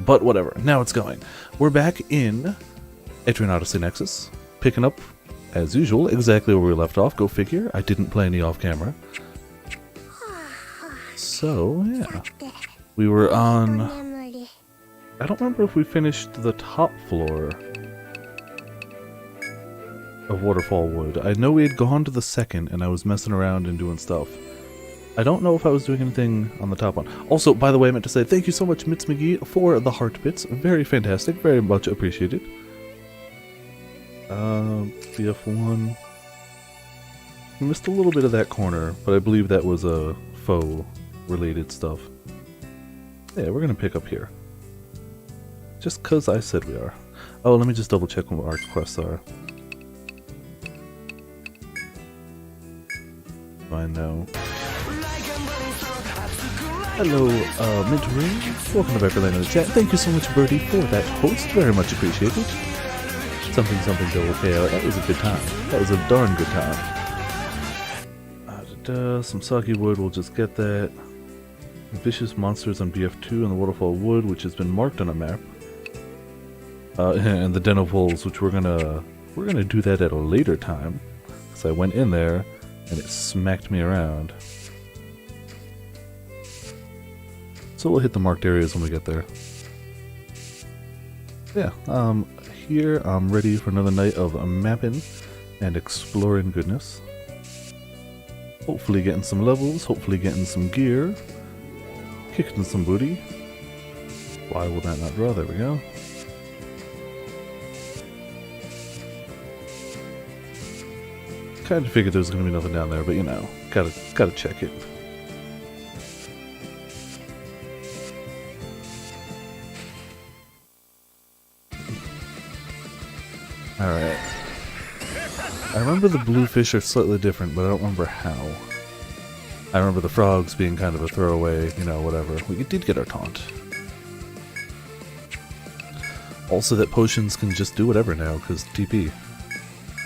But whatever, now it's going. We're back in Etrian Odyssey Nexus, picking up, as usual, exactly where we left off. Go figure, I didn't play any off-camera. So, yeah. We were on... I don't remember if we finished the top floor of Waterfall Wood. I know we had gone to the second, and I was messing around and doing stuff. I don't know if I was doing anything on the top one. Also, by the way, I meant to say thank you so much, Mitz McGee, for the heart bits. Very fantastic, very much appreciated. BF1. We missed a little bit of that corner, but I believe that was a foe-related stuff. Yeah, we're gonna pick up here. Just cause I said we are. Oh, let me just double check what our quests are. Fine now. Hello, Mint Ring. Welcome to Viperland in the chat. Thank you so much, Birdie, for that host. Very much appreciated. Something double KO. That was a good time. That was a darn good time. Some soggy wood, we'll just get that. Vicious monsters on BF2 and the Waterfall Wood, which has been marked on a map. And the Den of Wolves, which we're gonna do that at a later time. Because I went in there and it smacked me around. So we'll hit the marked areas when we get there. Yeah, here I'm ready for another night of mapping and exploring goodness. Hopefully getting some levels, hopefully getting some gear, kicking some booty. Why will that not draw? There we go. Kinda figured there was gonna be nothing down there, but you know, gotta check it. Alright. I remember the bluefish are slightly different, but I don't remember how. I remember the frogs being kind of a throwaway, you know, whatever. We did get our taunt. Also that potions can just do whatever now, because TP.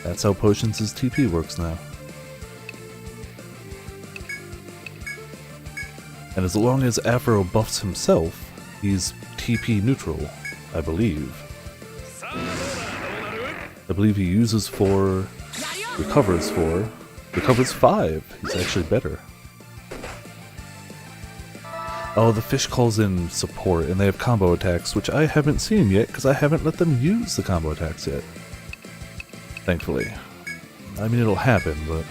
That's how potions' TP works now. And as long as Afro buffs himself, he's TP neutral, I believe. I believe he uses 4, recovers 4, recovers 5. He's actually better. Oh, the fish calls in support, and they have combo attacks, which I haven't seen yet, because I haven't let them use the combo attacks yet. Thankfully. I mean, it'll happen, but...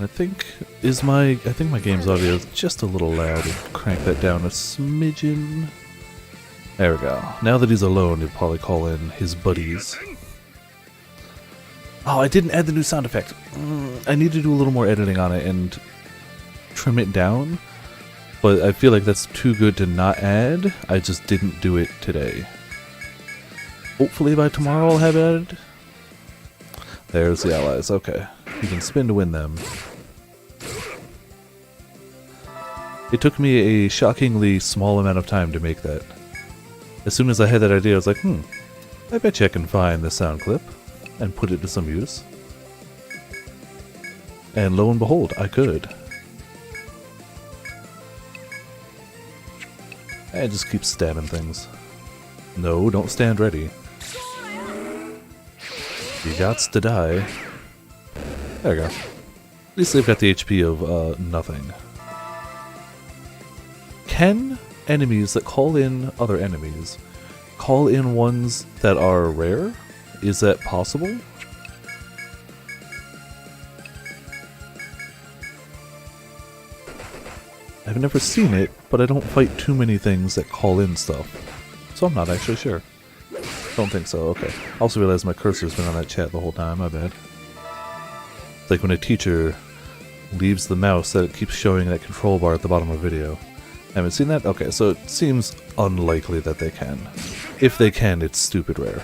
I think my game's audio is just a little loud. I'll crank that down a smidgen. There we go. Now that he's alone, he'll probably call in his buddies. Oh, I didn't add the new sound effect. I need to do a little more editing on it and trim it down. But I feel like that's too good to not add. I just didn't do it today. Hopefully by tomorrow I'll have it added. There's the allies. Okay. You can spin to win them. It took me a shockingly small amount of time to make that. As soon as I had that idea, I was like, I bet you I can find this sound clip and put it to some use. And lo and behold, I could. I just keep stabbing things. No, don't stand ready. You gots to die. There we go. At least they've got the HP of nothing. Can enemies that call in other enemies call in ones that are rare? Is that possible? I've never seen it, but I don't fight too many things that call in stuff. So I'm not actually sure. Don't think so, okay. Also realized my cursor's been on that chat the whole time, my bad. It's like when a teacher leaves the mouse that it keeps showing that control bar at the bottom of a video. Haven't seen that? Okay, so it seems unlikely that they can. If they can, it's stupid rare.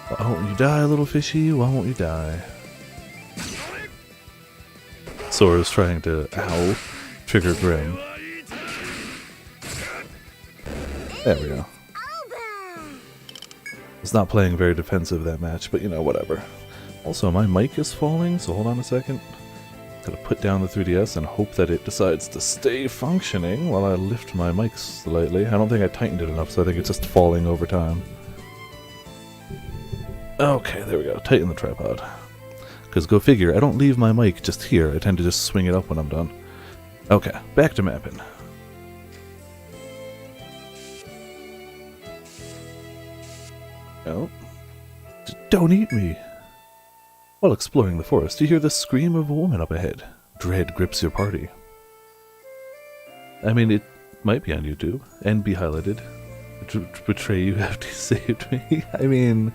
Why won't you die, little fishy? Why won't you die? Sora's trying to, ow, trigger Grim. There we go. It's not playing very defensive that match, but you know, whatever. Also, my mic is falling, so hold on a second. Gotta put down the 3DS and hope that it decides to stay functioning while I lift my mic slightly. I don't think I tightened it enough, so I think it's just falling over time. Okay, there we go. Tighten the tripod. Because go figure, I don't leave my mic just here. I tend to just swing it up when I'm done. Okay, back to mapping. Oh. Don't eat me! While exploring the forest, you hear the scream of a woman up ahead. Dread grips your party. I mean, it might be on YouTube, and be highlighted. Betray you after you saved me. I mean,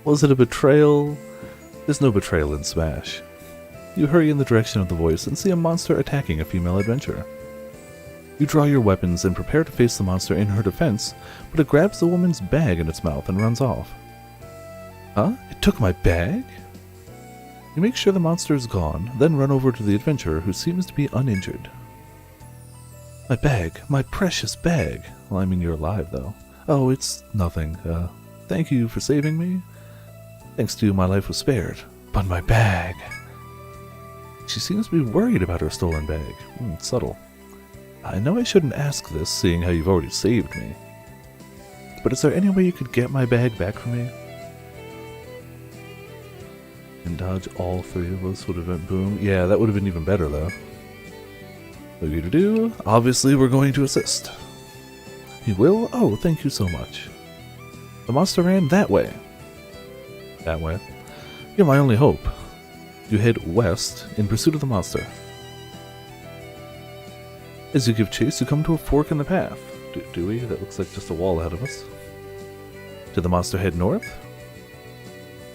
was it a betrayal? There's no betrayal in Smash. You hurry in the direction of the voice and see a monster attacking a female adventurer. You draw your weapons and prepare to face the monster in her defense, but it grabs the woman's bag in its mouth and runs off. Huh? It took my bag? You make sure the monster is gone, then run over to the adventurer who seems to be uninjured. My bag, my precious bag. Well, I mean, you're alive, though. Oh, it's nothing. Thank you for saving me. Thanks to you, my life was spared. But my bag. She seems to be worried about her stolen bag. Subtle. I know I shouldn't ask this, seeing how you've already saved me. But is there any way you could get my bag back for me? And dodge all three of us would have been boom. Yeah, that would have been even better, though. What are you to do? Obviously, we're going to assist. You will? Oh, thank you so much. The monster ran that way. That way. You're my only hope. You head west in pursuit of the monster. As you give chase, you come to a fork in the path. Do we? That looks like just a wall ahead of us. Did the monster head north?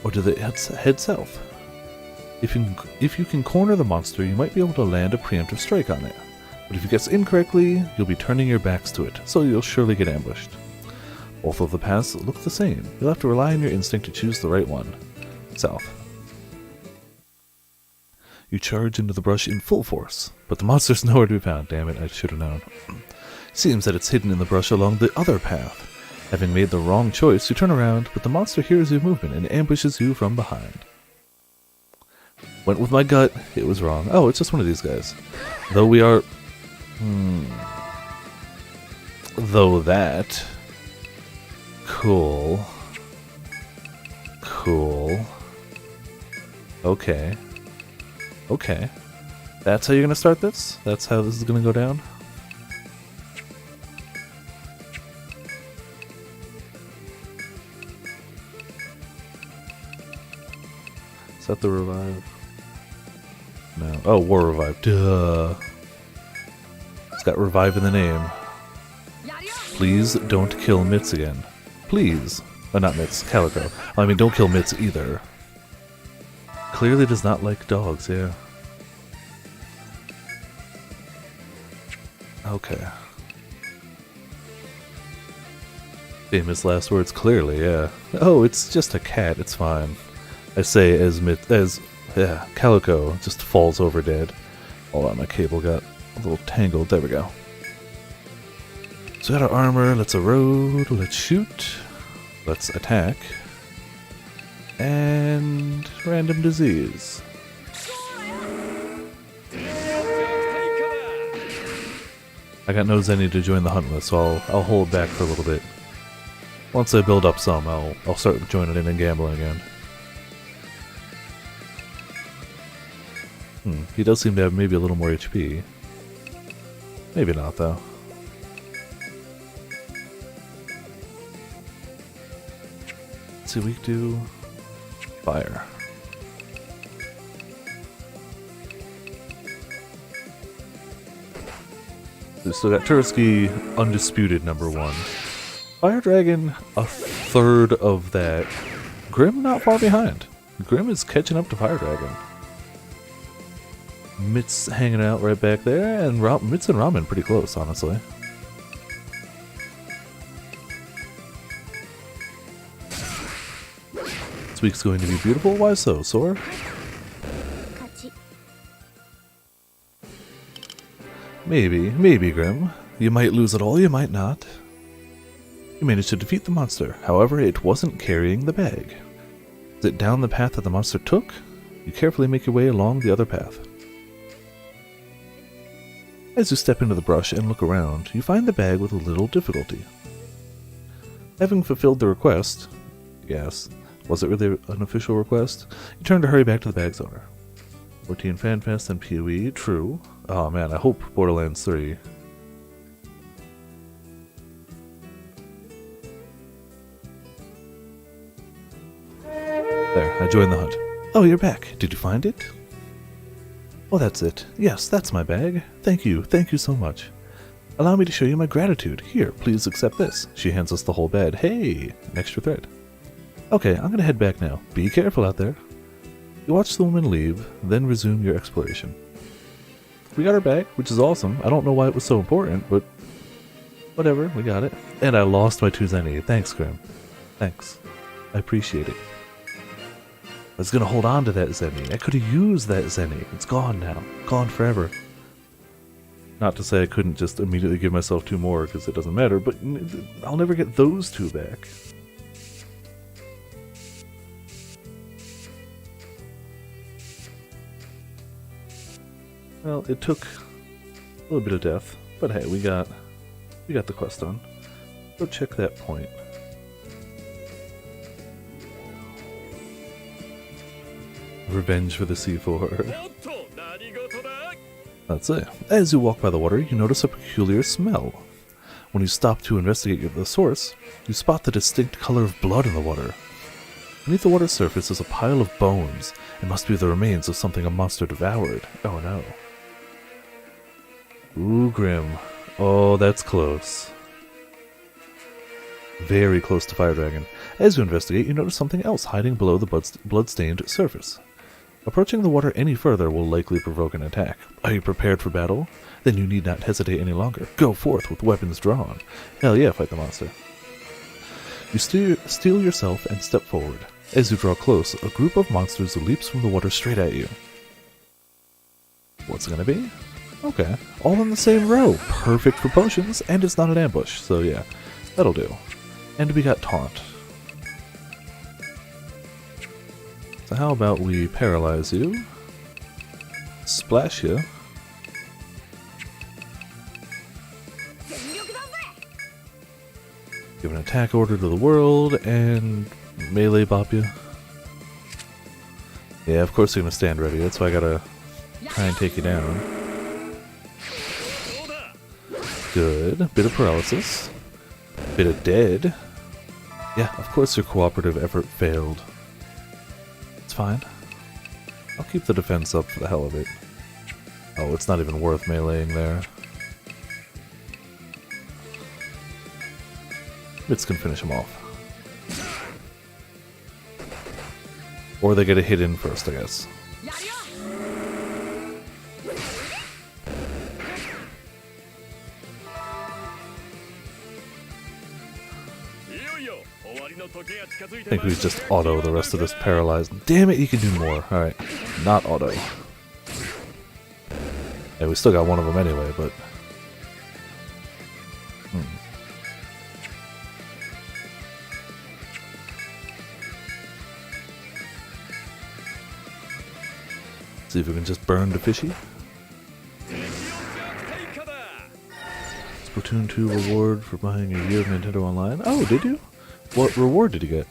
Or did it head south? If you can corner the monster, you might be able to land a preemptive strike on it. But if you guess incorrectly, you'll be turning your backs to it, so you'll surely get ambushed. Both of the paths look the same. You'll have to rely on your instinct to choose the right one. South. You charge into the brush in full force, but the monster's nowhere to be found. Damn it, I should have known. Seems that it's hidden in the brush along the other path. Having made the wrong choice, you turn around, but the monster hears your movement and ambushes you from behind. Went with my gut, it was wrong. Oh, it's just one of these guys. Though we are... Though that... Cool. Cool. Okay. Okay. That's how you're gonna start this? That's how this is gonna go down? Is that the revive? No. Oh, War Revive. Duh. It's got revive in the name. Please don't kill Mitz again. Please. Oh, not Mitz. Calico. I mean, don't kill Mitz either. Clearly does not like dogs, yeah. Okay. Famous last words, clearly, yeah. Oh, it's just a cat, it's fine. I say as Calico just falls over dead. Hold on, my cable got a little tangled. There we go. So we got our armor, let's erode, let's shoot, let's attack, and random disease. I got no Zenny to join the hunt with, so I'll hold back for a little bit. Once I build up some, I'll start joining in and gambling again. He does seem to have maybe a little more HP. Maybe not, though. Let's see, we do fire. We still got Tursky, undisputed #1. Fire Dragon, a third of that. Grim not far behind. Grim is catching up to Fire Dragon. Mitz hanging out right back there, and Mitz and Ramen pretty close, honestly. This week's going to be beautiful. Why so, Sora? Maybe, Grim. You might lose it all, you might not. You managed to defeat the monster, however it wasn't carrying the bag. Is it down the path that the monster took? You carefully make your way along the other path. As you step into the brush and look around, you find the bag with a little difficulty. Having fulfilled the request, yes, was it really an official request? You turn to hurry back to the bag's owner. 14 FanFest and PoE, true. Oh man, I hope Borderlands 3. There, I joined the hunt. Oh, you're back. Did you find it? Oh, that's it. Yes, that's my bag. Thank you so much. Allow me to show you my gratitude. Here, please accept this. She hands us the whole bed. Hey, an extra thread. Okay, I'm gonna head back now. Be careful out there. You watch the woman leave, then resume your exploration. We got her back, which is awesome. I don't know why it was so important, but whatever, we got it. And I lost my 2 zenny. Thanks, Grim. Thanks. I appreciate it. I was gonna hold on to that zenny. I could have used that zenny. It's gone now. Gone forever. Not to say I couldn't just immediately give myself 2 more, because it doesn't matter, but I'll never get those 2 back. Well, it took a little bit of death, but hey, we got the quest done. Go check that point. Revenge for the C4. That's it. As you walk by the water, you notice a peculiar smell. When you stop to investigate the source, you spot the distinct color of blood in the water. Beneath the water's surface is a pile of bones. It must be the remains of something a monster devoured. Oh no. Ooh, Grim. Oh, that's close. Very close to Fire Dragon. As you investigate, you notice something else hiding below the blood-stained surface. Approaching the water any further will likely provoke an attack. Are you prepared for battle? Then you need not hesitate any longer. Go forth with weapons drawn. Hell yeah, fight the monster. You steel yourself and step forward. As you draw close, a group of monsters leaps from the water straight at you. What's it gonna be? Okay, all in the same row. Perfect for potions, and it's not an ambush, so yeah, that'll do. And we got taunt. So how about we paralyze you, splash you, give an attack order to the world, and melee bop you. Yeah, of course you're gonna stand ready, that's why I gotta try and take you down. Good, bit of paralysis, bit of dead. Yeah, of course your cooperative effort failed. It's fine. I'll keep the defense up for the hell of it. Oh, it's not even worth meleeing there. Mitz can finish him off. Or they get a hit in first, I guess. I think we just auto the rest of this paralyzed. Damn it, you can do more. Alright, not auto. Yeah, we still got one of them anyway, but... See if we can just burn the fishy. Splatoon 2 reward for buying a year of Nintendo Online. Oh, did you? What reward did you get?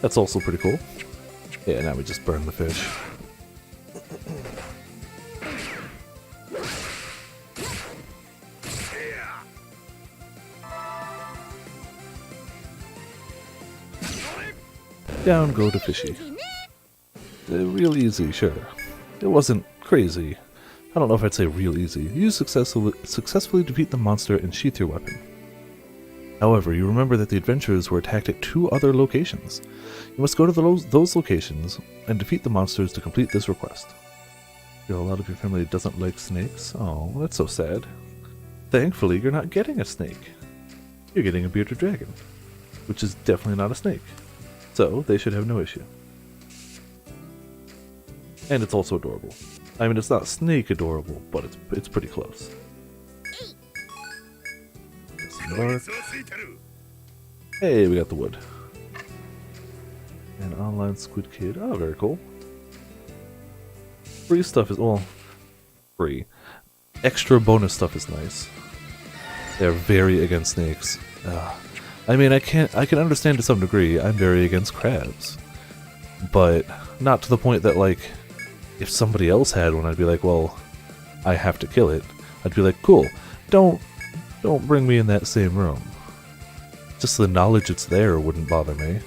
That's also pretty cool. Yeah, now we just burn the fish. Down go to fishy. Real easy, sure. It wasn't crazy. I don't know if I'd say real easy. You successfully defeat the monster and sheath your weapon. However, you remember that the adventurers were attacked at 2 other locations. You must go to those locations and defeat the monsters to complete this request. You know, a lot of your family doesn't like snakes. Oh, that's so sad. Thankfully, you're not getting a snake. You're getting a bearded dragon, which is definitely not a snake. So, they should have no issue. And it's also adorable. I mean, it's not snake adorable, but it's pretty close. bark. Hey, we got the wood. And online squid kid. Oh, very cool. Free stuff is, well, free. Extra bonus stuff is nice. They're very against snakes. I mean, I can understand to some degree. I'm very against crabs. But not to the point that, like, if somebody else had one, I'd be like, well, I have to kill it. I'd be like, cool, don't bring me in that same room. Just the knowledge it's there wouldn't bother me.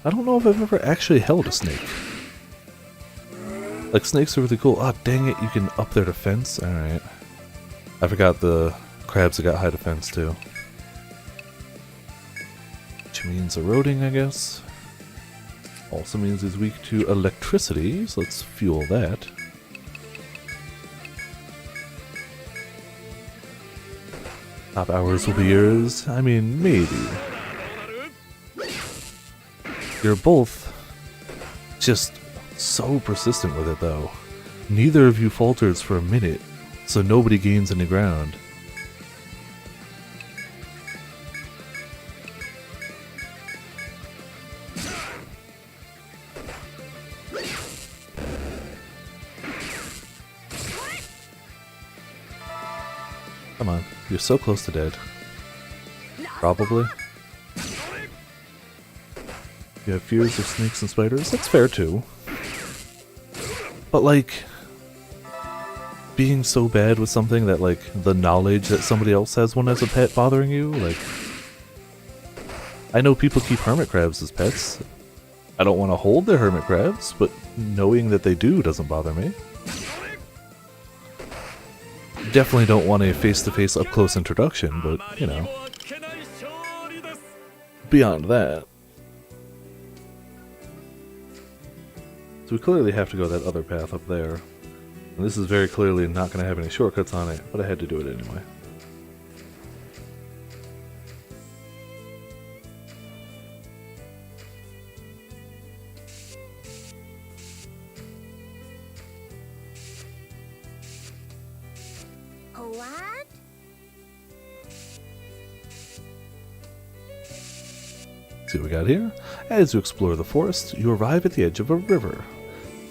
I don't know if I've ever actually held a snake. Like, snakes are really cool. Ah, dang it, you can up their defense? Alright. I forgot the crabs have got high defense, too. Which means eroding, I guess. Also means he's weak to electricity, so let's fuel that. Top hours will be yours. I mean, maybe. You're both just so persistent with it, though. Neither of you falters for a minute, so nobody gains any ground. Come on, you're so close to dead. Probably. You have fears of snakes and spiders? That's fair too. But like, being so bad with something that like the knowledge that somebody else has one as a pet bothering you, like, I know people keep hermit crabs as pets. I don't want to hold their hermit crabs, but knowing that they do doesn't bother me. Definitely don't want a face-to-face up-close introduction, but, you know, beyond that. So we clearly have to go that other path up there. And this is very clearly not going to have any shortcuts on it, but I had to do it anyway. What? See what we got here? As you explore the forest, you arrive at the edge of a river.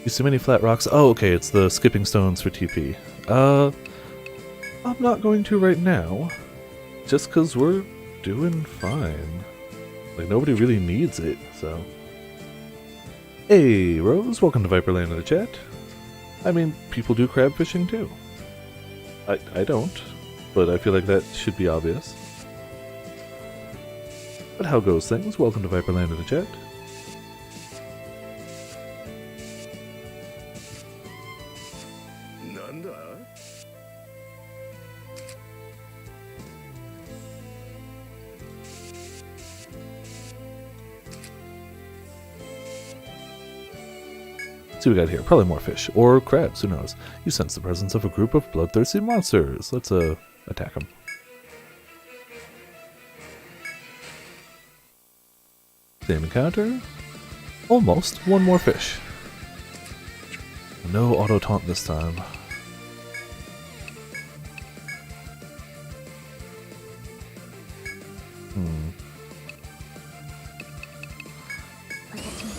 You see many flat rocks. Oh, okay, it's the skipping stones for TP. I'm not going to right now. Just because we're doing fine. Like, nobody really needs it, so. Hey, Rose, welcome to Viperland in the chat. I mean, people do crab fishing too. I don't, but I feel like that should be obvious. But how goes things? Welcome to Viperland in the chat. See what we got here. Probably more fish. Or crabs, who knows. You sense the presence of a group of bloodthirsty monsters. Let's, attack them. Same encounter. Almost. One more fish. No auto-taunt this time.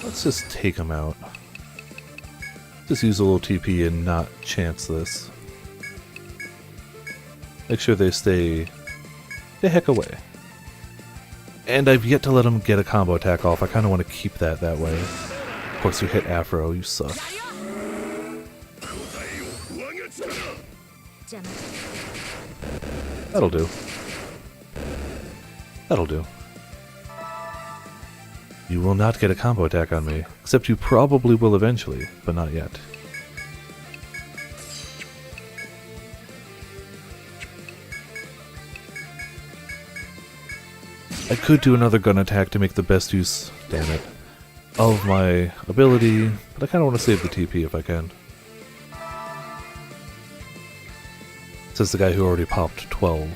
Let's just take them out. Just use a little TP and not chance this. Make sure they stay the heck away. And I've yet to let them get a combo attack off. I kind of want to keep that way. Of course, you hit Afro. You suck. That'll do. That'll do. You will not get a combo attack on me, except you probably will eventually, but not yet. I could do another gun attack to make the best use, damn it, of my ability, but I kind of want to save the TP if I can. Says the guy who already popped 12.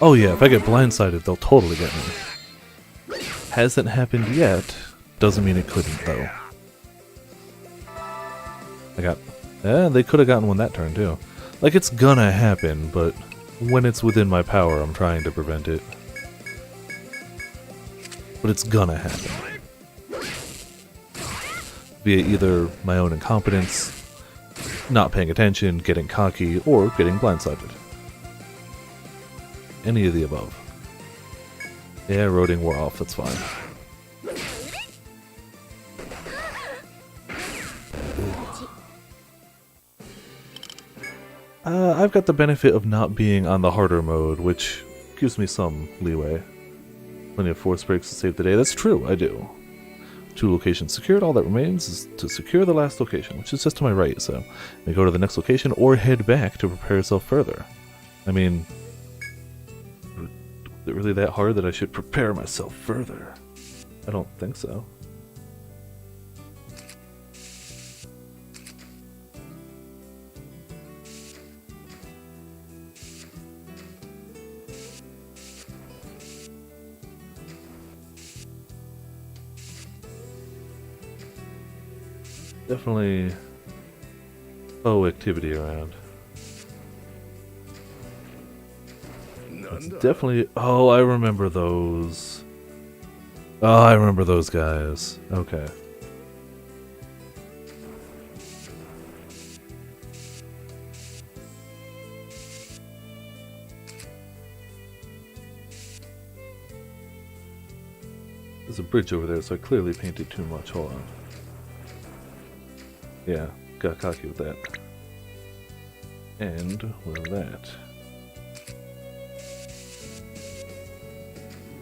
Oh yeah, if I get blindsided, they'll totally get me. Hasn't happened yet. Doesn't mean it couldn't, though. They could have gotten one that turn, too. Like, it's gonna happen, but when it's within my power, I'm trying to prevent it. But it's gonna happen. Via either my own incompetence, not paying attention, getting cocky, or getting blindsided. Any of the above. Yeah, roading wore off, that's fine. I've got the benefit of not being on the harder mode, which gives me some leeway. Plenty of force breaks to save the day. That's true, I do. 2 locations secured. All that remains is to secure the last location, which is just to my right, so we go to the next location or head back to prepare yourself further. I mean, is it really that hard that I should prepare myself further? I don't think so. Definitely activity around. It's definitely... Oh, I remember those. Oh, I remember those guys. Okay. There's a bridge over there, so I clearly painted too much. Hold on. Yeah, got cocky with that. And with that.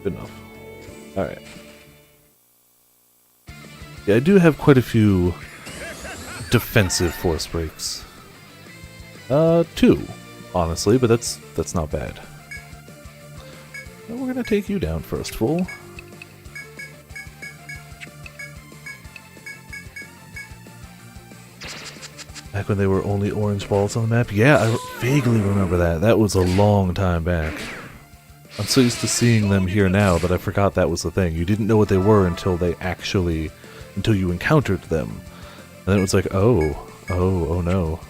Good enough. Alright. Yeah, I do have quite a few defensive force breaks. 2, honestly, but that's not bad. Well, we're gonna take you down first, fool. Back when they were only orange balls on the map? Yeah, I vaguely remember that. That was a long time back. I'm so used to seeing them here now that I forgot that was the thing. You didn't know what they were until you encountered them. And then it was like, oh no.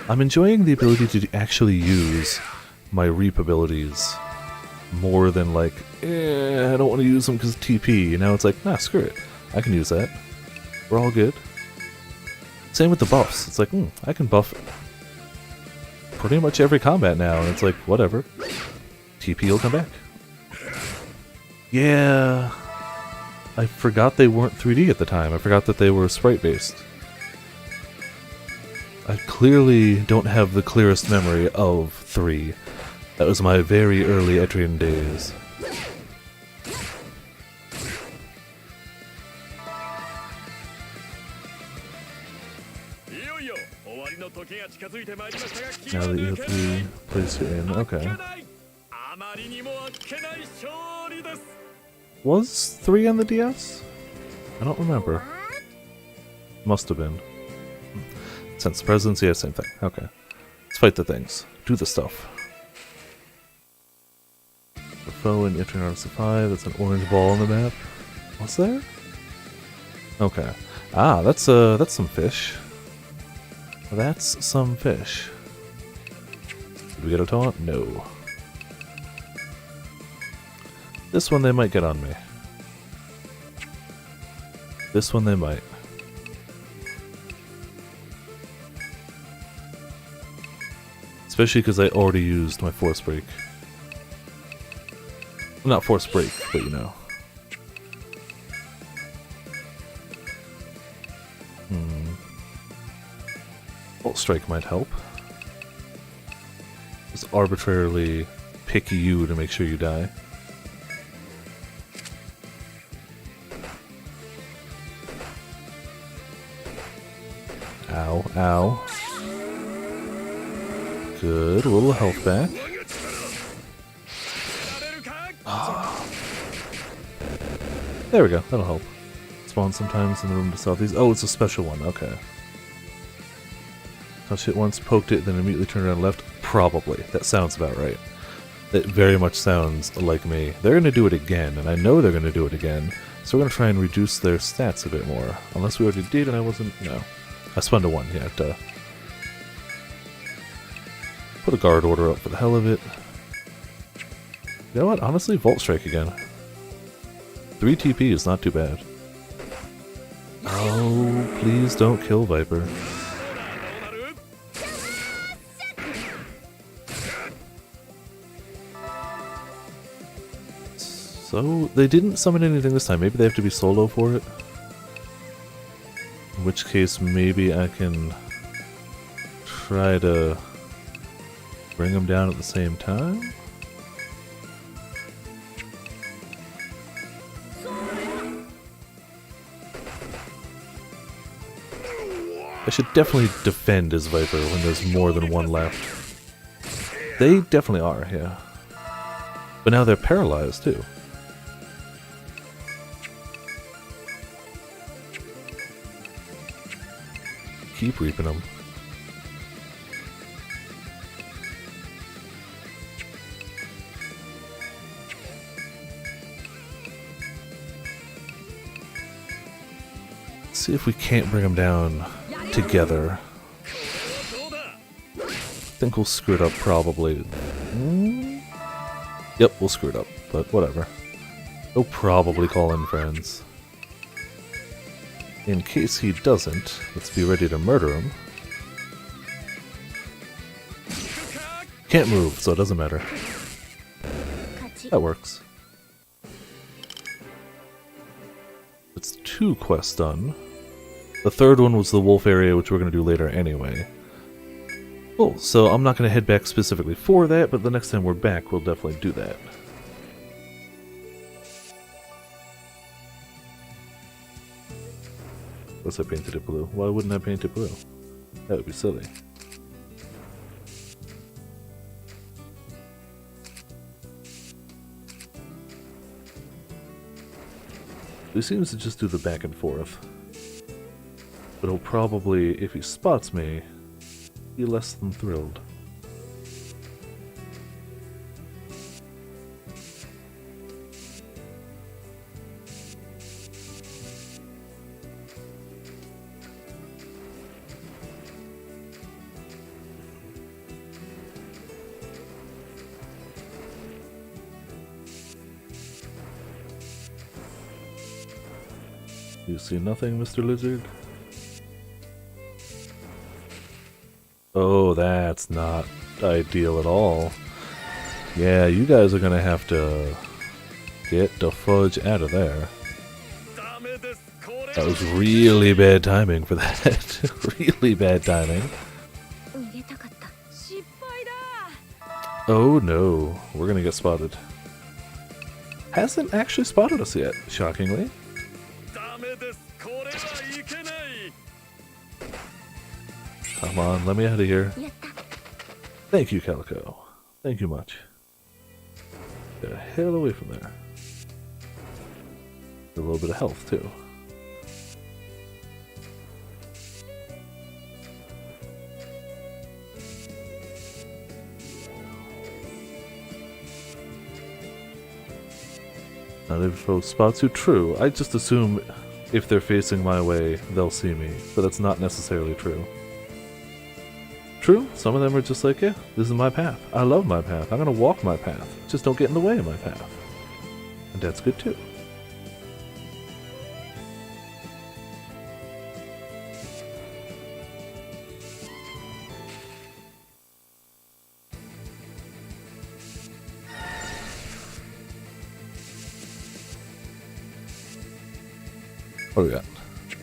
I'm enjoying the ability to actually use my reap abilities more than like, I don't want to use them because TP. You know, it's like, nah, screw it. I can use that. We're all good. Same with the buffs. It's like, I can buff pretty much every combat now, and it's like, whatever. TP will come back. Yeah. I forgot they weren't 3D at the time. I forgot that they were sprite-based. I clearly don't have the clearest memory of 3. That was my very early Etrian days. Now that you have to place it in, okay. Was 3 on the DS? I don't remember. Must have been. Sense the presence, yeah, same thing. Okay. Let's fight the things. Do the stuff. The foe in Etrian Odyssey 5, that's an orange ball on the map. Was there? Okay. Ah, that's some fish. That's some fish. Did we get a taunt? No. This one they might get on me. This one they might. Especially because I already used my force break. Not force break, but you know. Bolt strike might help. Just arbitrarily pick you to make sure you die. Ow, ow. Good, a little health back. There we go, that'll help. spawns sometimes in the room to southeast. Oh, it's a special one. Okay. Touched it once, poked it, then immediately turned around and left. Probably. That sounds about right. That very much sounds like me. They're going to do it again, and I know they're going to do it again. So we're going to try and reduce their stats a bit more. Unless we already did and I wasn't... No. I spun to 1, yeah, duh. Put a guard order up for the hell of it. You know what? Honestly, Volt Strike again. 3 TP is not too bad. Oh, please don't kill Viper. So, they didn't summon anything this time. Maybe they have to be solo for it. In which case, maybe I can try to bring them down at the same time? I should definitely defend as Viper when there's more than one left. They definitely are, yeah. But now they're paralyzed, too. Keep reaping them. Let's see if we can't bring them down together. I think we'll screw it up probably. Yep, we'll screw it up, but whatever. He'll probably call in friends. In case he doesn't, let's be ready to murder him. Can't move, so it doesn't matter. That works. It's 2 quests done. The third one was the wolf area, which we're going to do later anyway. Cool, so I'm not going to head back specifically for that, but the next time we're back, we'll definitely do that. Unless I painted it blue. Why wouldn't I paint it blue? That would be silly. He seems to just do the back and forth. But he'll probably, if he spots me, be less than thrilled. You see nothing, Mr. Lizard? Oh, that's not ideal at all. Yeah, you guys are gonna have to get the fudge out of there. That was really bad timing for that. Really bad timing. Oh no, we're gonna get spotted. Hasn't actually spotted us yet, shockingly. Come on, let me out of here. Thank you, Calico. Thank you much. Get the hell away from there. Get a little bit of health, too. Not every foe spots you. True. I just assume if they're facing my way, they'll see me. But that's not necessarily true. True, some of them are just like, yeah, this is my path. I love my path. I'm gonna walk my path. Just don't get in the way of my path. And that's good too. What do we got?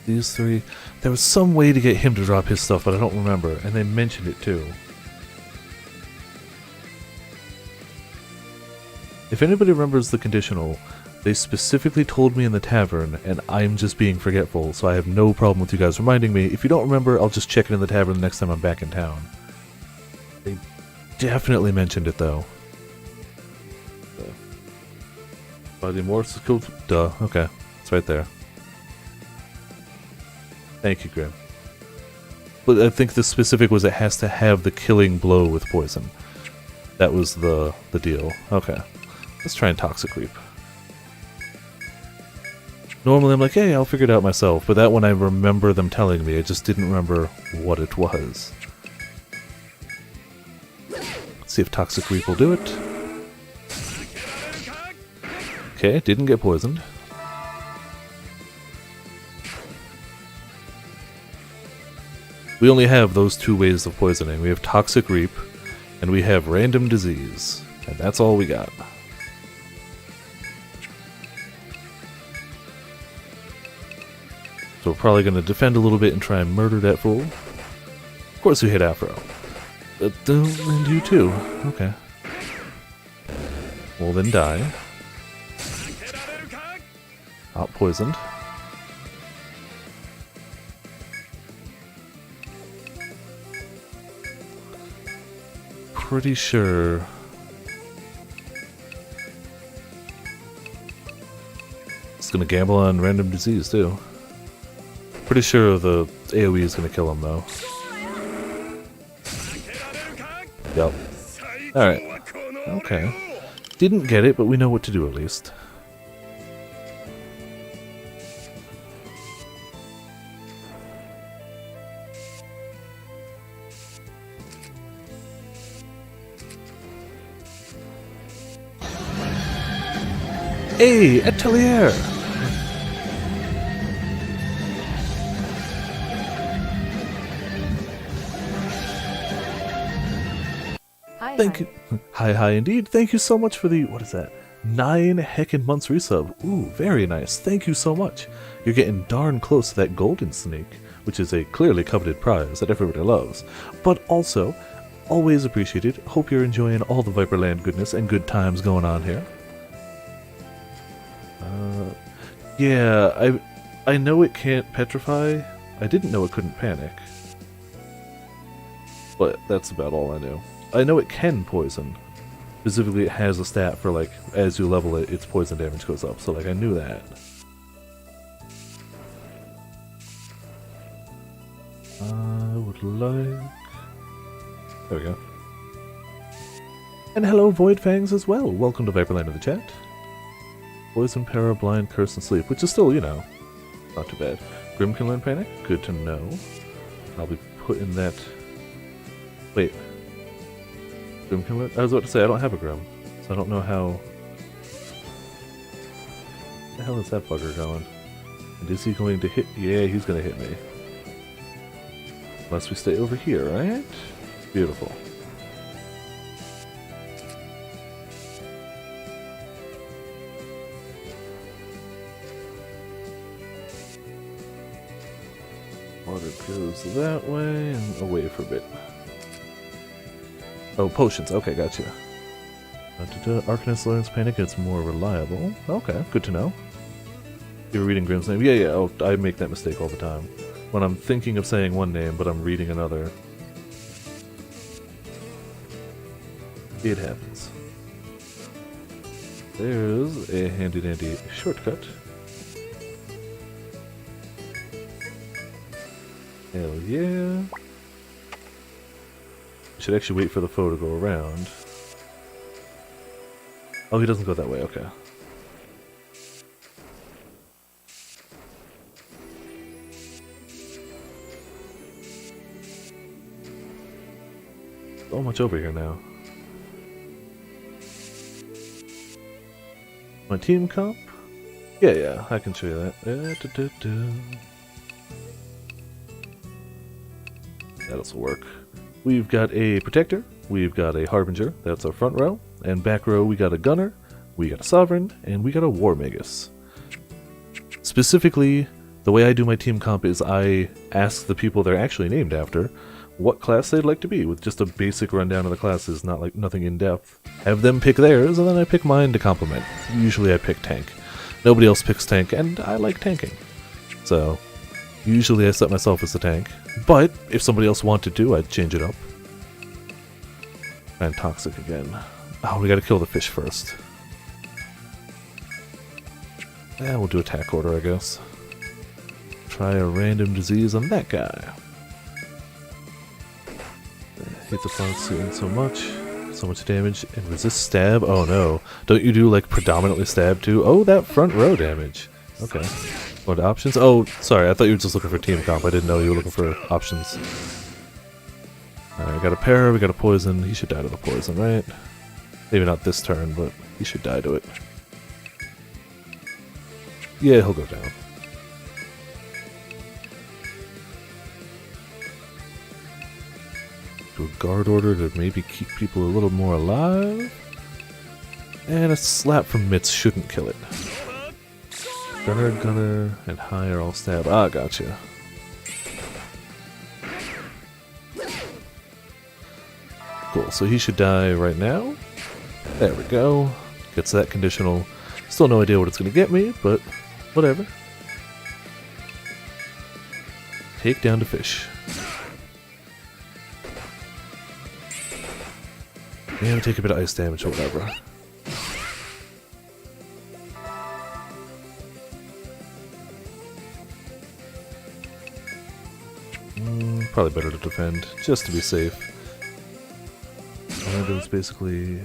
These 3. There was some way to get him to drop his stuff, but I don't remember, and they mentioned it too. If anybody remembers the conditional, they specifically told me in the tavern, and I'm just being forgetful, so I have no problem with you guys reminding me. If you don't remember, I'll just check it in the tavern the next time I'm back in town. They definitely mentioned it though. Body Morse is cool. Duh, okay. It's right there. Thank you, Grim. But I think the specific was it has to have the killing blow with poison. That was the deal. Okay. Let's try and Toxic Reap. Normally I'm like, hey, I'll figure it out myself, but that one I remember them telling me, I just didn't remember what it was. Let's see if Toxic Reap will do it. Okay, didn't get poisoned. We only have those two ways of poisoning. We have Toxic Reap, and we have Random Disease, and that's all we got. So we're probably going to defend a little bit and try and murder that fool. Of course we hit Afro. And you too. Okay. Well then die. Not poisoned. Pretty sure... It's gonna gamble on Random Disease too. Pretty sure the AoE is gonna kill him though. Yep. Alright. Okay. Didn't get it, but we know what to do at least. Hey, Atelier! Thank you. Hi indeed. Thank you so much for the, what is that? 9 heckin' months resub. Ooh, very nice. Thank you so much. You're getting darn close to that golden snake, which is a clearly coveted prize that everybody loves. But also, always appreciated. Hope you're enjoying all the Viperland goodness and good times going on here. Yeah, I know it can't petrify. I didn't know it couldn't panic. But that's about all I knew. I know it can poison. Specifically, it has a stat for, like, as you level it, its poison damage goes up. So, like, I knew that. I would like... There we go. And hello, Void Fangs, as well. Welcome to Viperland in the chat. Poison, Para, Blind, Curse, and Sleep, which is still, you know, not too bad. Grim can learn Panic? Good to know. I'll be putting that... Wait. Grim can learn? I was about to say, I don't have a Grim, so I don't know how... Where the hell is that bugger going? And is he going to hit... Yeah, he's going to hit me. Unless we stay over here, right? Beautiful. Water goes that way and away for a bit. Oh, potions. Okay, gotcha. Arcanist learns Panic, it's more reliable. Okay, good to know. You were reading Grimm's name? Yeah, oh, I make that mistake all the time. When I'm thinking of saying one name, but I'm reading another. It happens. There's a handy-dandy shortcut. Hell yeah. Should actually wait for the foe to go around. Oh, he doesn't go that way, okay. So much over here now. My team comp? Yeah, I can show you that. That'll work. We've got a Protector, we've got a Harbinger, that's our front row, and back row we got a Gunner, we got a Sovereign, and we got a War Magus. Specifically, the way I do my team comp is I ask the people they're actually named after what class they'd like to be, with just a basic rundown of the classes, not like nothing in depth. Have them pick theirs, and then I pick mine to complement. Usually I pick Tank. Nobody else picks Tank, and I like tanking. So, usually I set myself as the tank. But, if somebody else wanted to, I'd change it up. And Toxic again. Oh, we gotta kill the fish first. Yeah, we'll do attack order, I guess. try a random disease on that guy. I hate the plants doing so much damage, and resist stab. Oh no, don't you do like predominantly stab too? Oh, that front row damage. Okay. What options? Oh, sorry, I thought you were just looking for team comp. I didn't know you were looking for options. Alright, got a pair, we got a poison. He should die to the poison, right? Maybe not this turn, but he should die to it. Yeah, he'll go down. Do a guard order to maybe keep people a little more alive. And a slap from Mitz shouldn't kill it. Gunner, and high are all stab. Ah, gotcha. Cool, so he should die right now. There we go. Gets that conditional. Still no idea what it's going to get me, but whatever. Take down to fish. And take a bit of ice damage or whatever. Probably better to defend, just to be safe. Random's basically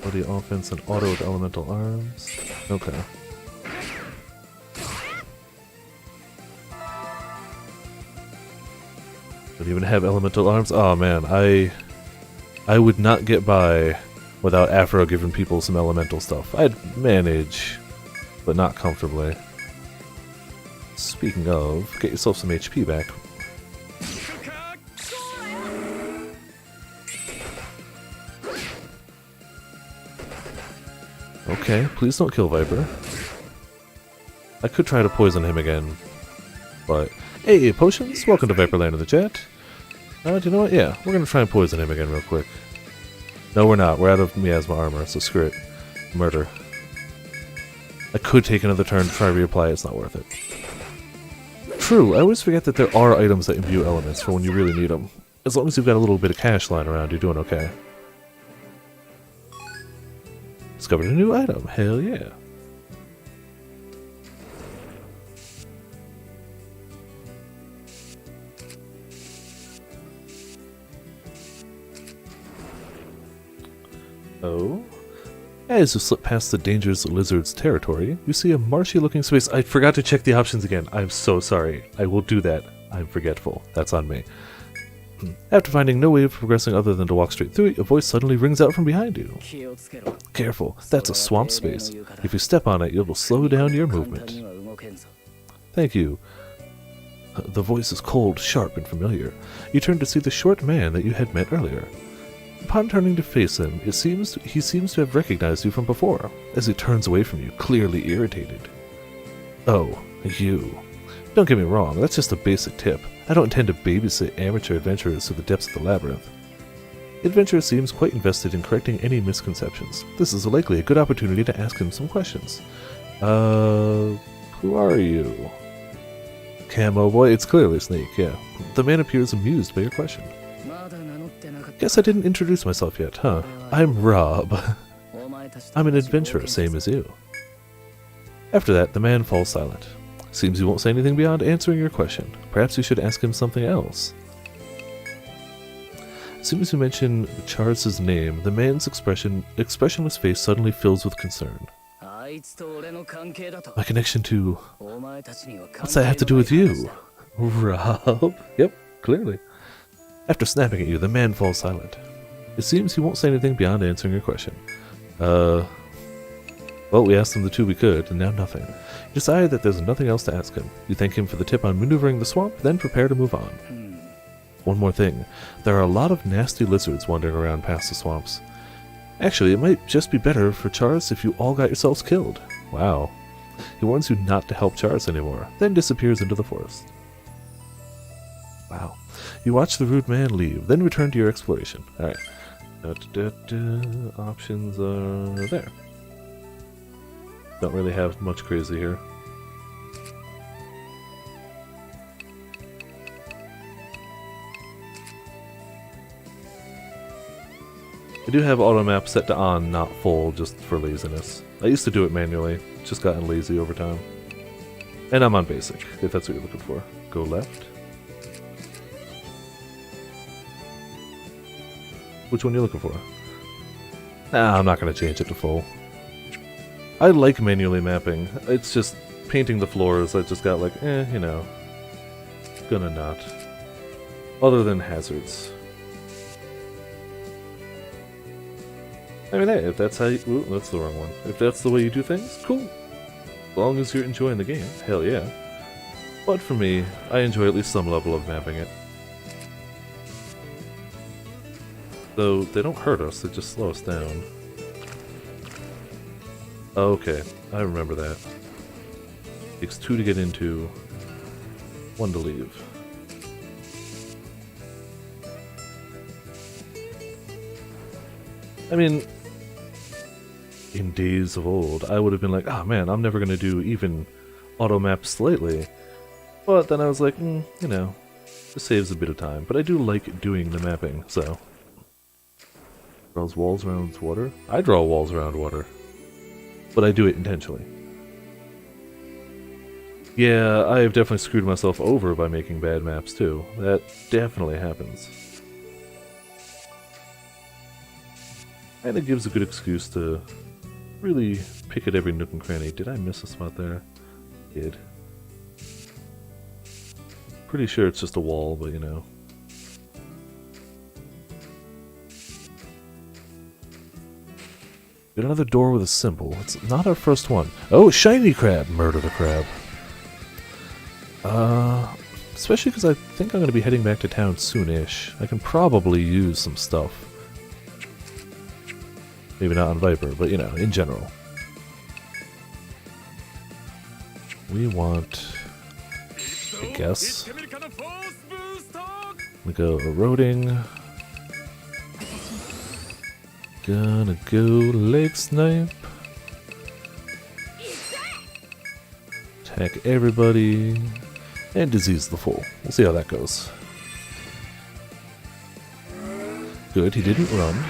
bloody offense and auto with elemental arms. Okay. Don't even have elemental arms? Oh man, I would not get by without Afro giving people some elemental stuff. I'd manage, but not comfortably. Speaking of, get yourself some HP back. Okay, please don't kill Viper. I could try to poison him again, but... Hey, potions! Welcome to Viperland in the chat. Do you know what? Yeah, we're gonna try and poison him again real quick. No, we're not. We're out of miasma armor, so screw it. Murder. I could take another turn to try to reapply, it's not worth it. True, I always forget that there are items that imbue elements for when you really need them. As long as you've got a little bit of cash lying around, you're doing okay. Discovered a new item, hell yeah. Oh. As you slip past the dangerous lizard's territory, you see a marshy-looking space. I forgot to check the options again. I'm so sorry. I will do that. I'm forgetful. That's on me. After finding no way of progressing other than to walk straight through it, a voice suddenly rings out from behind you. Careful, that's a swamp space. If you step on it, it will slow down your movement. Thank you. The voice is cold, sharp, and familiar. You turn to see the short man that you had met earlier. Upon turning to face him, he seems to have recognized you from before, as he turns away from you, clearly irritated. Oh, you. Don't get me wrong, that's just a basic tip. I don't intend to babysit amateur adventurers to the depths of the labyrinth. The adventurer seems quite invested in correcting any misconceptions. This is likely a good opportunity to ask him some questions. Who are you? Camo boy, it's clearly Snake, yeah. The man appears amused by your question. Guess I didn't introduce myself yet, huh? I'm Rob. I'm an adventurer, same as you. After that, the man falls silent. Seems he won't say anything beyond answering your question. Perhaps you should ask him something else. As soon as you mention Charles' name, the man's expressionless face suddenly fills with concern. My connection to... What's that have to do with you? Rob? Yep, clearly. After snapping at you, the man falls silent. It seems he won't say anything beyond answering your question. Well, we asked him the two we could, and now nothing. You decide that there's nothing else to ask him. You thank him for the tip on maneuvering the swamp, then prepare to move on. One more thing. There are a lot of nasty lizards wandering around past the swamps. Actually, it might just be better for Charis if you all got yourselves killed. Wow. He warns you not to help Charis anymore, then disappears into the forest. Wow. You watch the rude man leave, then return to your exploration. Alright. Options are there. Don't really have much crazy here. I do have auto map set to on, not full, just for laziness. I used to do it manually, just gotten lazy over time. And I'm on basic, if that's what you're looking for. Go left. Which one are you looking for? Nah, I'm not going to change it to full. I like manually mapping. It's just painting the floors. I just got like, you know, gonna not. Other than hazards. I mean, hey, if that's how you... Ooh, that's the wrong one. If that's the way you do things, cool. As long as you're enjoying the game, hell yeah. But for me, I enjoy at least some level of mapping it. Though, they don't hurt us, they just slow us down. Okay, I remember that. Takes 2 to get into, 1 to leave. I mean, in days of old, I would have been like, oh man, I'm never going to do even auto maps slightly. But then I was like, you know, this saves a bit of time. But I do like doing the mapping, so. Draws walls around water? I draw walls around water. But I do it intentionally. Yeah, I have definitely screwed myself over by making bad maps too. That definitely happens. And it gives a good excuse to really pick at every nook and cranny. Did I miss a spot there? Did. Pretty sure it's just a wall, but you know. Get another door with a symbol. It's not our first one. Oh, shiny crab! Murder the crab. Especially because I think I'm going to be heading back to town soon-ish. I can probably use some stuff. Maybe not on Viper, but you know, in general. We want... I guess. We go eroding. Gonna go leg snipe. Attack everybody. And disease the fool. We'll see how that goes. Good, he didn't run.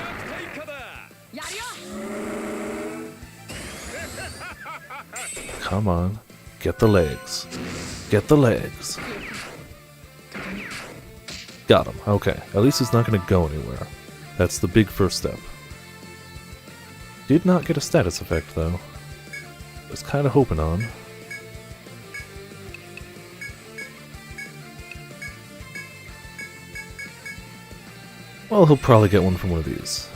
Come on. Get the legs. Get the legs. Got him. Okay. At least he's not going to go anywhere. That's the big first step. Did not get a status effect, though. Was kind of hoping on. Well, he'll probably get one from one of these.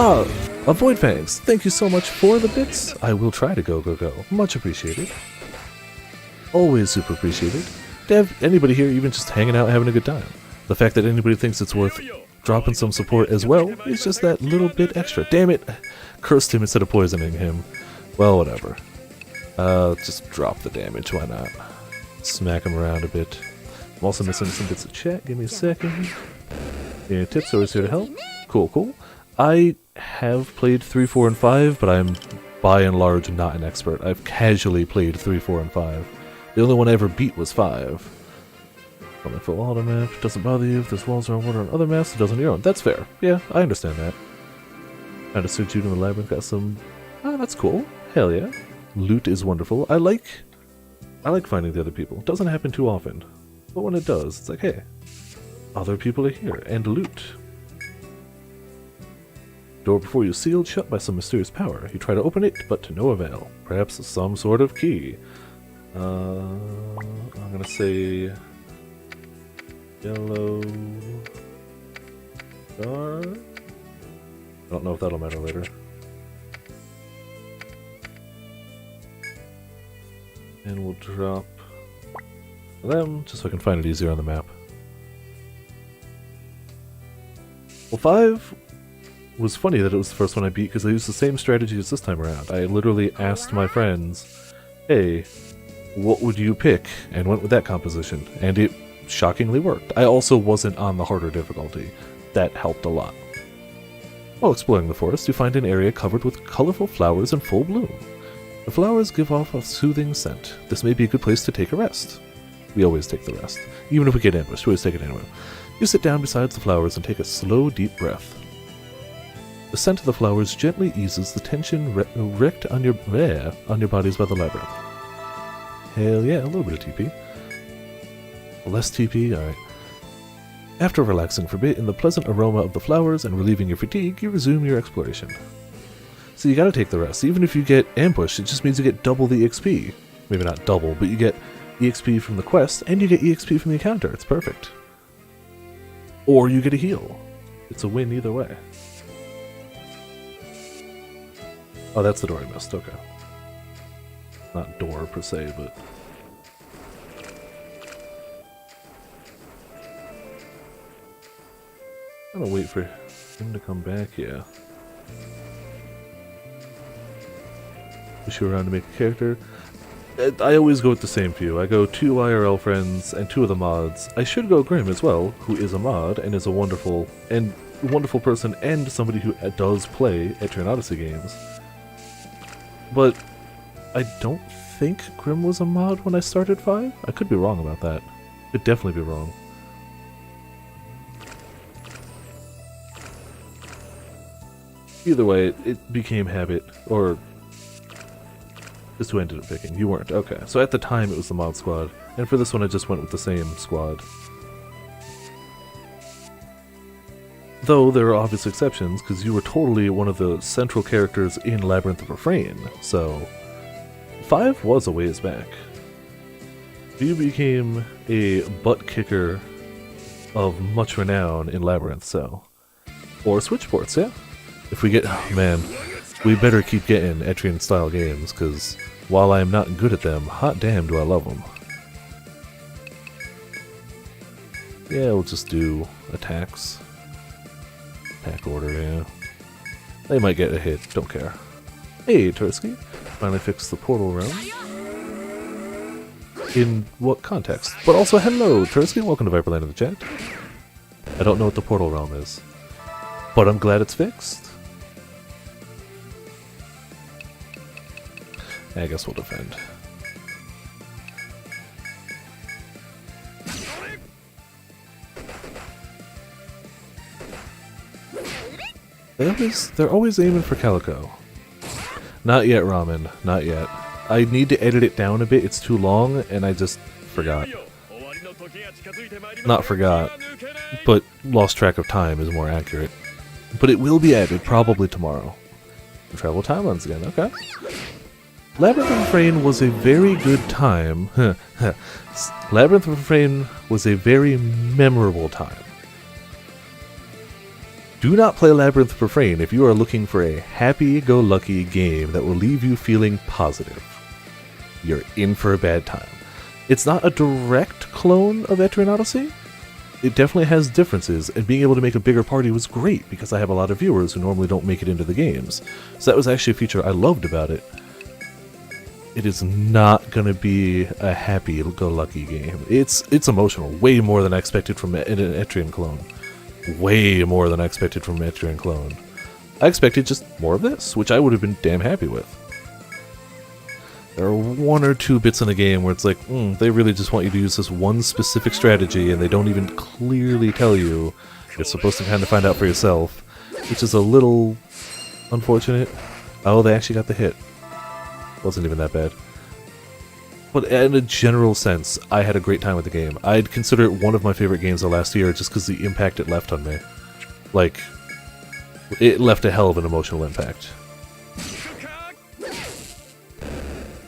Ah, Avoid Fangs, thank you so much for the bits. I will try to go. Much appreciated. Always super appreciated. To have anybody here even just hanging out having a good time. The fact that anybody thinks it's worth dropping some support as well is just that little bit extra. Damn it! Cursed him instead of poisoning him. Well, whatever. Just drop the damage, why not? Smack him around a bit. I'm also missing some bits of chat, give me a second. Yeah, tips always here to help. Cool. I have played 3, 4, and 5, but I'm by and large not an expert. I've casually played 3, 4, and 5. The only one I ever beat was 5. On the full auto map, doesn't bother you if there's walls around water on other maps, it does on your own. That's fair. Yeah, I understand that. Found a suit in the labyrinth, got some... Ah, that's cool. Hell yeah. Loot is wonderful. I like finding the other people. It doesn't happen too often. But when it does, it's like, hey, other people are here, and loot. Door before you sealed shut by some mysterious power. You try to open it, but to no avail. Perhaps some sort of key. I'm gonna say... yellow... star? I don't know if that'll matter later. And we'll drop them, just so I can find it easier on the map. Well, 5 was funny that it was the first one I beat, because I used the same strategy as this time around. I literally asked my friends, hey, what would you pick? And went with that composition. And it shockingly worked. I also wasn't on the harder difficulty. That helped a lot. While exploring the forest, you find an area covered with colorful flowers in full bloom. The flowers give off a soothing scent. This may be a good place to take a rest. We always take the rest. Even if we get ambushed, we always take it anyway. You sit down beside the flowers and take a slow, deep breath. The scent of the flowers gently eases the tension wreaked on your bodies by the labyrinth. Hell yeah, a little bit of TP. Less TP, alright. After relaxing for a bit in the pleasant aroma of the flowers and relieving your fatigue, you resume your exploration. So you gotta take the rest. Even if you get ambushed, it just means you get double the XP. Maybe not double, but you get EXP from the quest, and you get EXP from the encounter. It's perfect. Or you get a heal. It's a win either way. Oh, that's the door I missed. Okay. Not door per se, but... I'm gonna wait for him to come back, yeah. Push you around to make a character. I always go with the same few. I go 2 IRL friends and 2 of the mods. I should go Grim as well, who is a mod and is a wonderful person and somebody who does play Etrian Odyssey games. But I don't think Grim was a mod when I started 5. I could be wrong about that. Could definitely be wrong. Either way, it became habit, or just who ended up picking. You weren't. Okay. So at the time it was the mod squad, and for this one I just went with the same squad. Though there are obvious exceptions, because you were totally one of the central characters in Labyrinth of Refrain, so 5 was a ways back. You became a butt kicker of much renown in Labyrinth, so... Or Switchports, yeah. If we get... Oh, man. We better keep getting Etrian-style games, because while I am not good at them, hot damn do I love them. Yeah, we'll just do attacks. Attack order, yeah. They might get a hit, don't care. Hey, Tursky. Finally fixed the portal realm. In what context? But also, hello, Tursky. Welcome to Viperland in the chat. I don't know what the portal realm is, but I'm glad it's fixed. I guess we'll defend. They're always aiming for Calico. Not yet, Ramen. Not yet. I need to edit it down a bit. It's too long, and I just forgot. Not forgot, but lost track of time is more accurate. But it will be added, probably tomorrow. Travel timelines again, okay. Labyrinth of Refrain was a very good time. Labyrinth of Refrain was a very memorable time. Do not play Labyrinth of Refrain if you are looking for a happy-go-lucky game that will leave you feeling positive. You're in for a bad time. It's not a direct clone of Etrian Odyssey. It definitely has differences, and being able to make a bigger party was great because I have a lot of viewers who normally don't make it into the games. So that was actually a feature I loved about it. It is not going to be a happy-go-lucky game. It's emotional, way more than I expected from an Etrian clone. Way more than I expected from an Etrian clone. I expected just more of this, which I would have been damn happy with. There are 1 or 2 bits in the game where it's like, they really just want you to use this one specific strategy, and they don't even clearly tell you. You're supposed to kind of find out for yourself, which is a little unfortunate. Oh, they actually got the hit. Wasn't even that bad. But in a general sense, I had a great time with the game. I'd consider it one of my favorite games of last year just because the impact it left on me. Like, it left a hell of an emotional impact.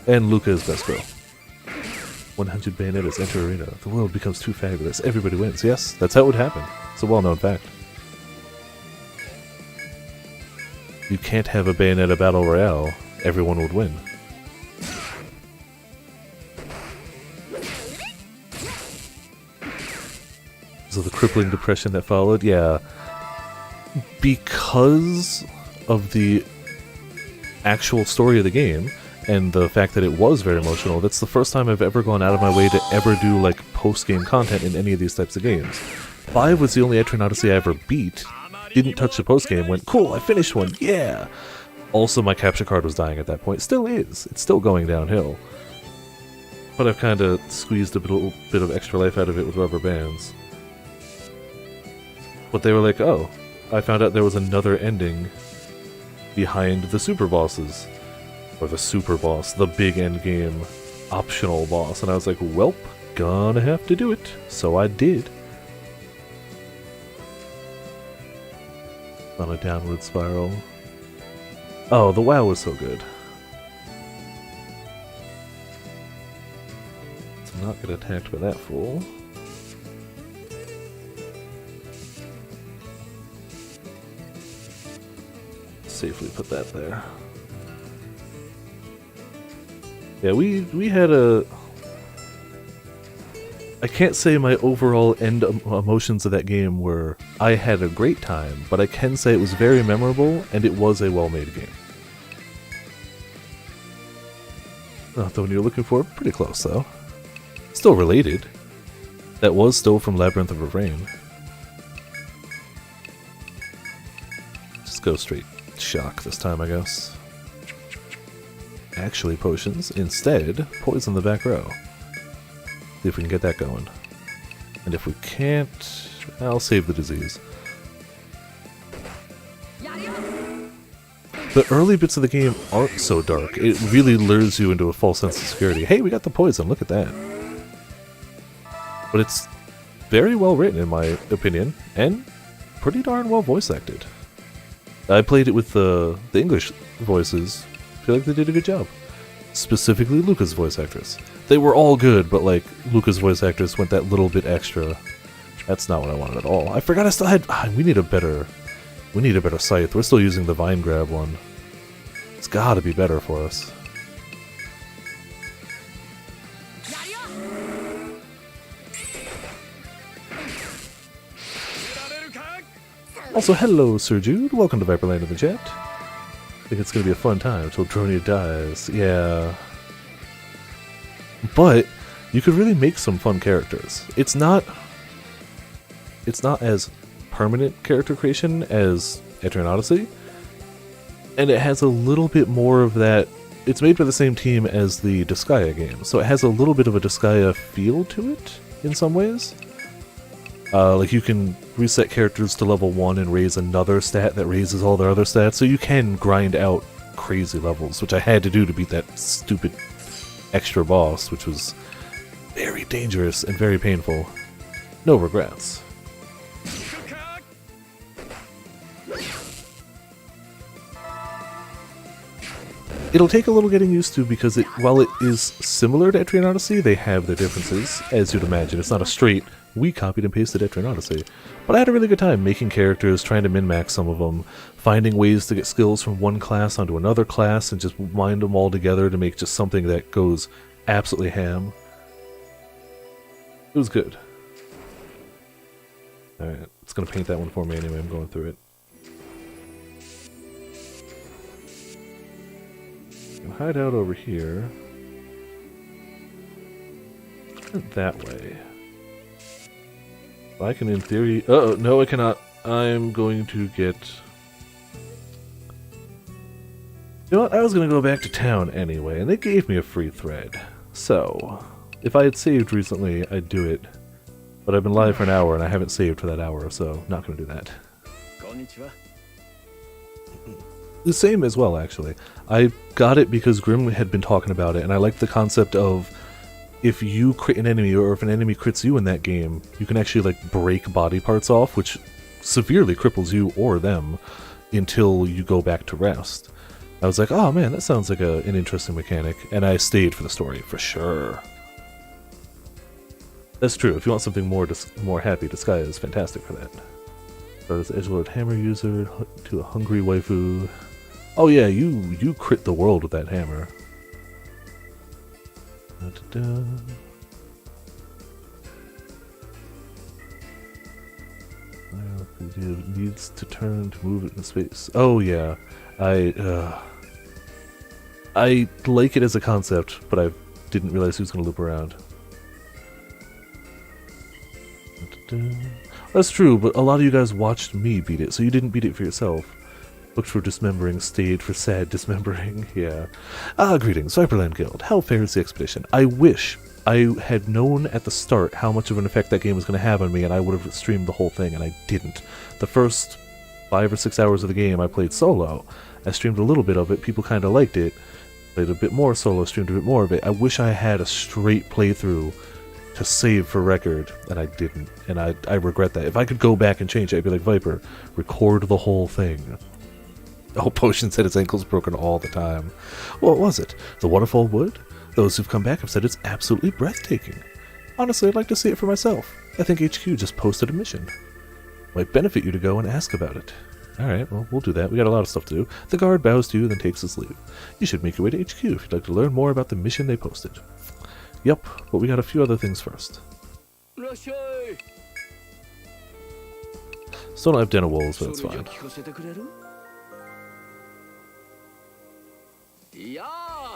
And Luca is best girl. 100 Bayonettas enter arena. The world becomes too fabulous. Everybody wins. Yes, that's how it would happen. It's a well-known fact. You can't have a Bayonetta battle royale. Everyone would win. So the crippling depression that followed, yeah. Because of the actual story of the game, and the fact that it was very emotional, that's the first time I've ever gone out of my way to ever do, like, post-game content in any of these types of games. 5 was the only Etrian Odyssey I ever beat. Didn't touch the post-game, went, cool, I finished one, yeah! Also, my capture card was dying at that point. Still is. It's still going downhill. But I've kind of squeezed a little bit of extra life out of it with rubber bands. But they were like, oh, I found out there was another ending behind the super bosses. Or the super boss, the big end game optional boss. And I was like, welp, gonna have to do it. So I did. On a downward spiral. Oh, the WoW was so good. So not get attacked by that fool. Safely put that there. Yeah, we had a... I can't say my overall end emotions of that game were, I had a great time, but I can say it was very memorable, and it was a well-made game. Not the one you're looking for, pretty close though. Still related. That was still from Labyrinth of Rain. Just go straight shock this time, I guess. Actually potions, instead, poison the back row. See if we can get that going. And if we can't, I'll save the disease. The early bits of the game aren't so dark. It really lures you into a false sense of security. Hey, we got the poison, look at that. But it's very well written in my opinion, and pretty darn well voice acted. I played it with the English voices. I feel like they did a good job. Specifically Luca's voice actress. They were all good, but like Luca's voice actress went that little bit extra. That's not what I wanted at all. I forgot I still had... we need a better scythe. We're still using the vine grab one. It's gotta be better for us. Also, hello Sir Jude. Welcome to Viperland in the chat. I think it's gonna be a fun time until Dronia dies. Yeah. But you could really make some fun characters. It's not as permanent character creation as Etrian Odyssey, and it has a little bit more of that. It's made by the same team as the Disgaea game, so it has a little bit of a Disgaea feel to it in some ways. Like you can reset characters to level 1 and raise another stat that raises all their other stats, so you can grind out crazy levels, which I had to do to beat that stupid extra boss, which was very dangerous and very painful. No regrets. It'll take a little getting used to because while it is similar to Etrian Odyssey, they have their differences, as you'd imagine. It's not a straight, we copied and pasted Etrian Odyssey. But I had a really good time making characters, trying to min-max some of them, finding ways to get skills from one class onto another class, and just wind them all together to make just something that goes absolutely ham. It was good. Alright, it's gonna paint that one for me anyway, I'm going through it. Hide out over here. That way. I can, in theory... Uh-oh, no I cannot. I'm going to get... You know what, I was going to go back to town anyway, and they gave me a free thread. So, if I had saved recently, I'd do it. But I've been live for an hour, and I haven't saved for that hour, so not going to do that. The same as well, actually. I got it because Grim had been talking about it, and I liked the concept of if you crit an enemy, or if an enemy crits you in that game, you can actually like break body parts off, which severely cripples you or them until you go back to rest. I was like, oh man, that sounds like an interesting mechanic, and I stayed for the story, for sure. That's true, if you want something more happy, Disgaea is fantastic for that. Start as Edgelord Hammer user to a hungry waifu. Oh yeah, you crit the world with that hammer. Da-da-da. It needs to turn to move it in space. Oh yeah, I like it as a concept, but I didn't realize he was going to loop around. Da-da-da. That's true, but a lot of you guys watched me beat it, so you didn't beat it for yourself. Looked for dismembering, stayed for sad dismembering, yeah. Greetings, Viperland Guild. How fares the expedition? I wish I had known at the start how much of an effect that game was going to have on me, and I would have streamed the whole thing, and I didn't. The first 5 or 6 hours of the game I played solo, I streamed a little bit of it, people kind of liked it. Played a bit more solo, streamed a bit more of it. I wish I had a straight playthrough to save for record, and I didn't. And I regret that. If I could go back and change it, I'd be like, Viper, record the whole thing. Oh, Potion said his ankle's broken all the time. What was it? The Waterfall Wood? Those who've come back have said it's absolutely breathtaking. Honestly, I'd like to see it for myself. I think HQ just posted a mission. Might benefit you to go and ask about it. Alright, well, we'll do that. We got a lot of stuff to do. The guard bows to you, then takes his leave. You should make your way to HQ if you'd like to learn more about the mission they posted. Yep, but we got a few other things first. Still don't have den of wolves, but that's fine.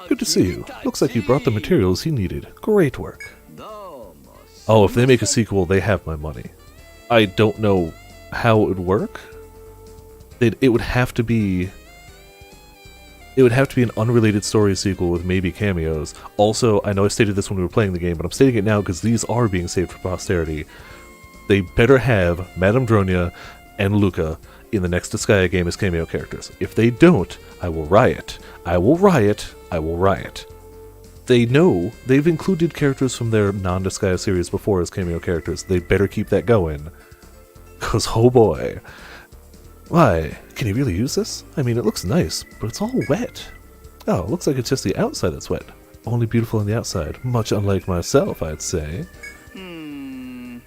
Good to see you. Looks like you brought the materials he needed. Great work. Oh, if they make a sequel, they have my money. I don't know how it would work. It would have to be an unrelated story sequel with maybe cameos. Also, I know I stated this when we were playing the game, but I'm stating it now because these are being saved for posterity. They better have Madame Dronia and Luca in the next Disgaea game as cameo characters. If they don't, I will riot. I will riot. I will riot. They know they've included characters from their non-Disgaea series before as cameo characters. They better keep that going. Cause oh boy. Why? Can you really use this? I mean, it looks nice, but it's all wet. Oh, it looks like it's just the outside that's wet. Only beautiful on the outside. Much unlike myself, I'd say.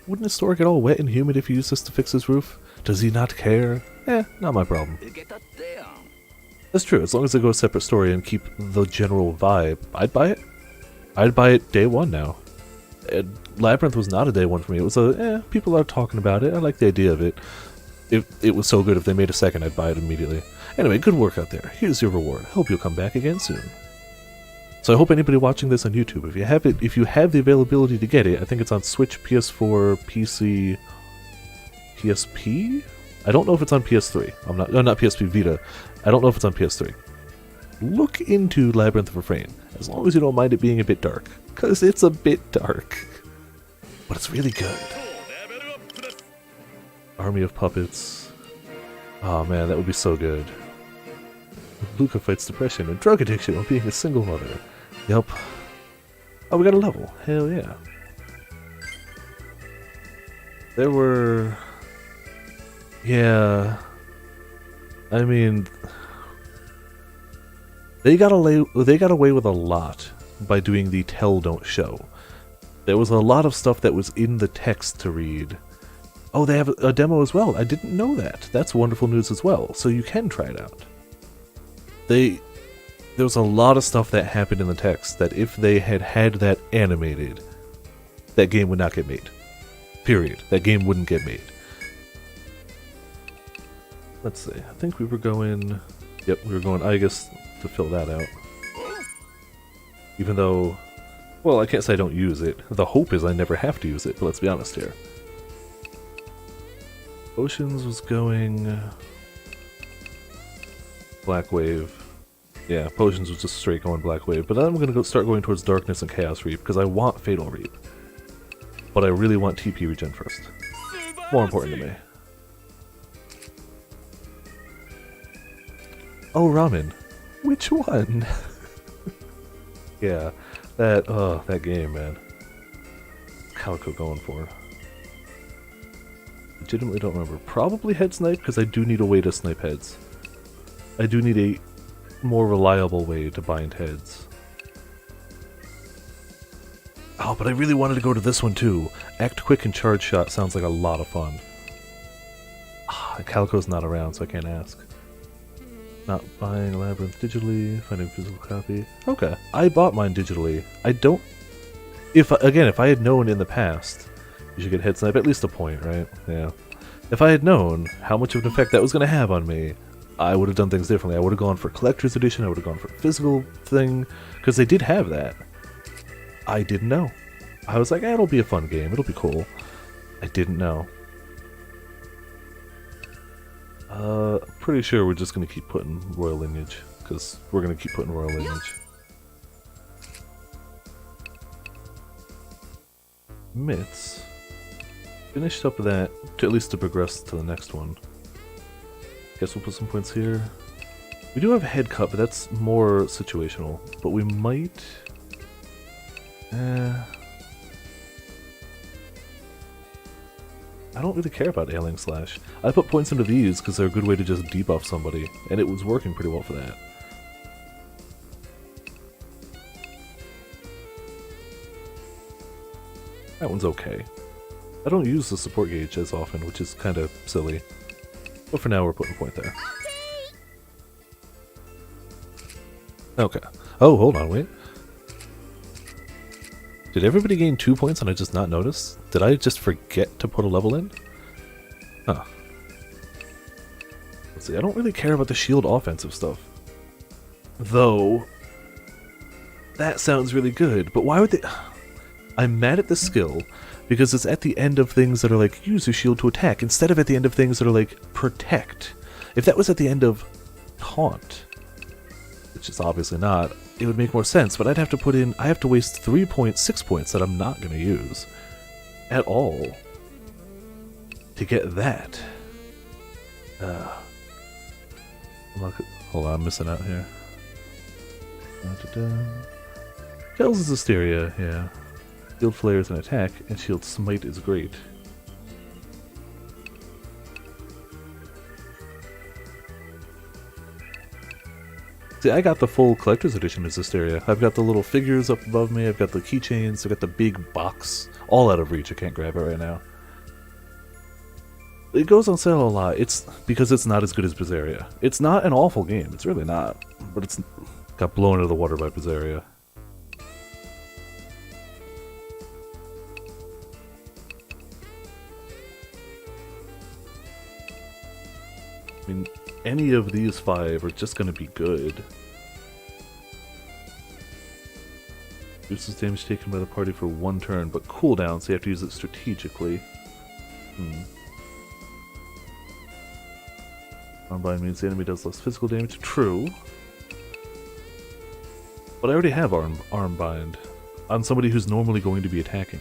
Wouldn't his store get all wet and humid if he used this to fix his roof? Does he not care? Not my problem. That's true, as long as they go a separate story and keep the general vibe, I'd buy it. I'd buy it day one now. Labyrinth was not a day one for me. It was people are talking about it. I like the idea of it. It was so good, if they made a second, I'd buy it immediately. Anyway, good work out there. Here's your reward. Hope you'll come back again soon. So I hope anybody watching this on YouTube, if you have the availability to get it, I think it's on Switch, PS4, PC, PSP? I don't know if it's on PS3. Not PSP Vita. I don't know if it's on PS3. Look into Labyrinth of Refrain, as long as you don't mind it being a bit dark. Because it's a bit dark. But it's really good. Army of Puppets. Oh man, that would be so good. Luca fights depression and drug addiction while being a single mother. Yup. Oh, we got a level. Hell yeah. There were... Yeah... I mean... They got away with a lot by doing the tell don't show. There was a lot of stuff that was in the text to read. Oh, they have a demo as well. I didn't know that. That's wonderful news as well. So you can try it out. There was a lot of stuff that happened in the text that if they had had that animated, that game would not get made. Period. That game wouldn't get made. Let's see. I think we were going... Yep, we were going Aegis to fill that out. Even though... Well, I can't say I don't use it. The hope is I never have to use it, but let's be honest here. Oceans was going... Black Wave. Yeah, Potions was just straight going Black Wave. But then I'm going to start going towards Darkness and Chaos Reap, because I want Fatal Reap. But I really want TP regen first. More important to me. Oh, ramen. Which one? Yeah, that game, man. Calico going for. Legitimately don't remember. Probably head snipe, because I do need a way to snipe heads. I do need a more reliable way to bind heads. Oh, but I really wanted to go to this one too. Act Quick and Charge Shot sounds like a lot of fun. Ah, Calico's not around, so I can't ask. Not buying Labyrinth digitally, finding physical copy. Okay, I bought mine digitally. I don't... If I had known in the past, you should get head snipe, at least a point, right? Yeah. If I had known how much of an effect that was going to have on me, I would have done things differently. I would have gone for Collector's Edition, I would have gone for physical thing, because they did have that. I didn't know. I was like, it'll be a fun game, it'll be cool. I didn't know. Pretty sure we're just going to keep putting Royal Lineage, because we're going to keep putting Royal Lineage. Myths. Finished up that, at least to progress to the next one. Guess we'll put some points here. We do have head cut, but that's more situational. But we might... I don't really care about Ailing Slash. I put points into these because they're a good way to just debuff somebody, and it was working pretty well for that. That one's okay. I don't use the support gauge as often, which is kind of silly. But for now, we're putting a point there. Okay. Oh, hold on, wait. Did everybody gain 2 points and I just not notice? Did I just forget to put a level in? Huh. Let's see, I don't really care about the shield offensive stuff. Though, that sounds really good, but why would they... I'm mad at the skill because it's at the end of things that are like, use your shield to attack, instead of at the end of things that are like, protect. If that was at the end of taunt, which is obviously not, it would make more sense, but I'd have to put in, I have to waste 3 points, 6 points that I'm not going to use at all to get that. Hold on, I'm missing out here. Kells is Hysteria, yeah. Shield Flare is an attack, and Shield Smite is great. See, I got the full Collector's Edition as Hysteria. I've got the little figures up above me, I've got the keychains, I've got the big box. All out of reach, I can't grab it right now. It goes on sale a lot. It's because it's not as good as Berseria. It's not an awful game, it's really not. But it's got blown out of the water by Berseria. I mean, any of these 5 are just going to be good. Reduces damage taken by the party for 1 turn, but cooldown, so you have to use it strategically. Armbind means the enemy does less physical damage. True. But I already have Armbind on somebody who's normally going to be attacking.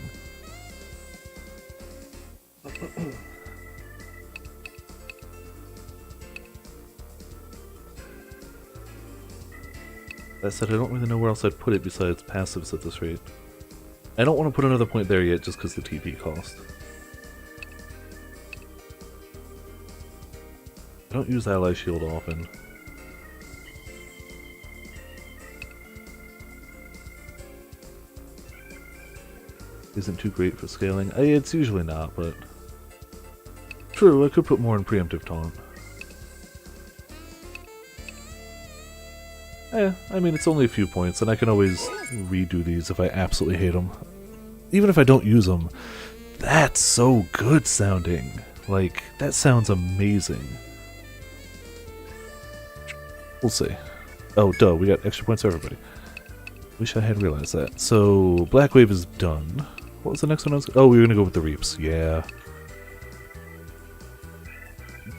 That said, I don't really know where else I'd put it besides passives at this rate. I don't want to put another point there yet just because the TP cost. I don't use Ally Shield often. Isn't too great for scaling. It's usually not, but... True, I could put more in Preemptive Taunt. I mean, it's only a few points, and I can always redo these if I absolutely hate them. Even if I don't use them, that's so good sounding. Like, that sounds amazing. We'll see. Oh, duh, we got extra points for everybody. Wish I had realized that. So, Black Wave is done. What was the next one I was... Oh, we were going to go with the Reaps, yeah.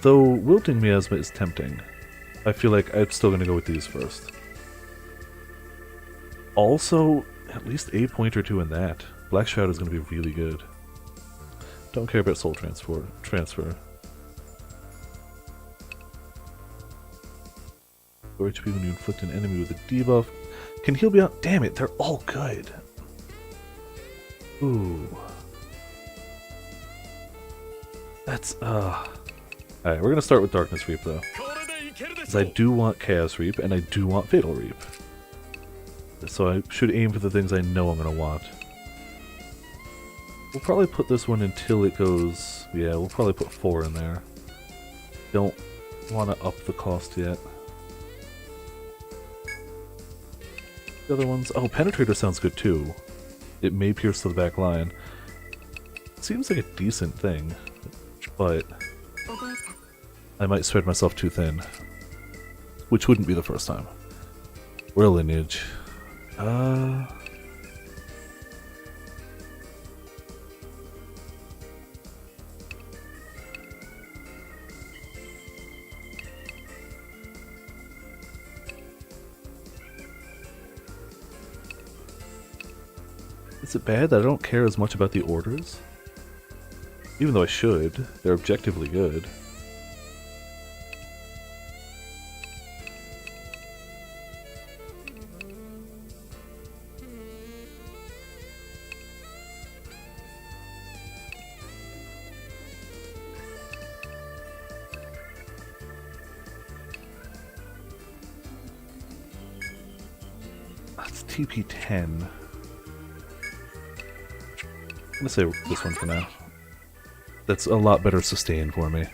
Though, Wilting Miasma is tempting. I feel like I'm still going to go with these first. Also, at least a point or 2 in that. Black Shroud is going to be really good. Don't care about Soul Transfer. 4 HP when you inflict an enemy with a debuff. Can heal beyond... Damn it, they're all good. Ooh. That's, Alright, we're going to start with Darkness Reap, though. Because I do want Chaos Reap, and I do want Fatal Reap. So I should aim for the things I know I'm going to want. We'll probably put this one until it goes... Yeah, we'll probably put 4 in there. Don't want to up the cost yet. The other ones... Oh, Penetrator sounds good too. It may pierce to the back line. Seems like a decent thing, but I might spread myself too thin. Which wouldn't be the first time. We're a lineage. Is it bad that I don't care as much about the orders? Even though I should. They're objectively good. It's TP10. I'm gonna say this one for now. That's a lot better sustained for me.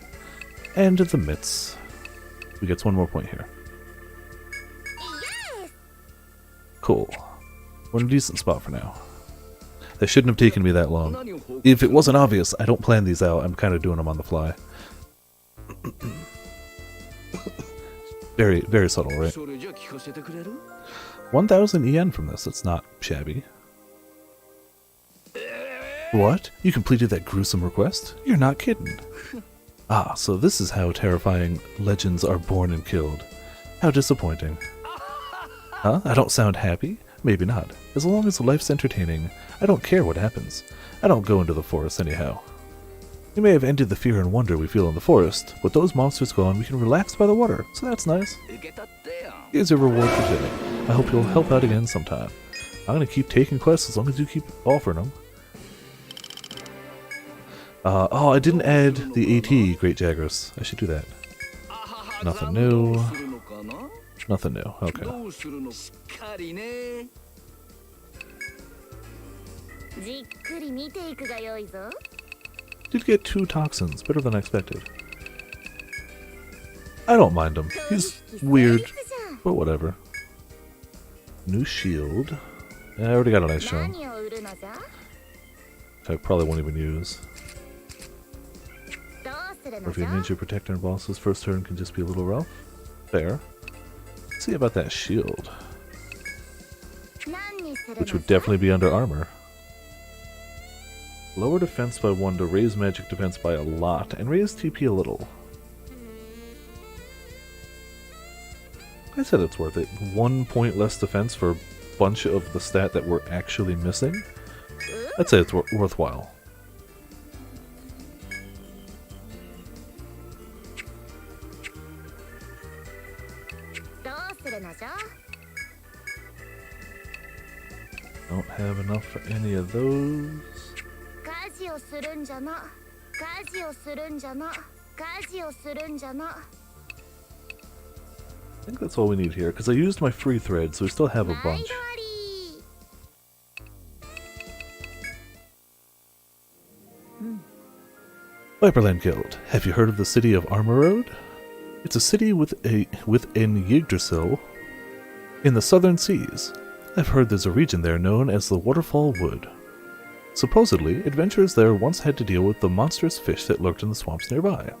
And the mitts. We get one more point here. Cool. We're in a decent spot for now. That shouldn't have taken me that long. If it wasn't obvious, I don't plan these out. I'm kind of doing them on the fly. Very, very subtle, right? 1,000 yen from this. That's not shabby. What? You completed that gruesome request? You're not kidding. Ah, so this is how terrifying legends are born and killed. How disappointing. Huh? I don't sound happy? Maybe not. As long as life's entertaining, I don't care what happens. I don't go into the forest anyhow. You may have ended the fear and wonder we feel in the forest. With those monsters gone, we can relax by the water, so that's nice. Here's your reward for today. I hope you'll help out again sometime. I'm gonna keep taking quests as long as you keep offering them. Oh, I didn't add the AT, Great Jagras. I should do that. Nothing new. Nothing new. Okay. Did get 2 toxins. Better than I expected. I don't mind him. He's weird, but whatever. New shield. I already got a nice shine. I probably won't even use. Or if you ninja protecting bosses, first turn can just be a little rough. Fair. Let's see about that shield. Which would definitely be under armor. Lower defense by 1 to raise magic defense by a lot, and raise TP a little. I said it's worth it. 1 point less defense for a bunch of the stat that we're actually missing. I'd say it's worthwhile. Don't have enough for any of those. I think that's all we need here, because I used my free thread, so we still have a bunch. Viperland Guild. Have you heard of the city of Armor Road? It's a city within Yggdrasil in the southern seas. I've heard there's a region there known as the Waterfall Wood. Supposedly, adventurers there once had to deal with the monstrous fish that lurked in the swamps nearby.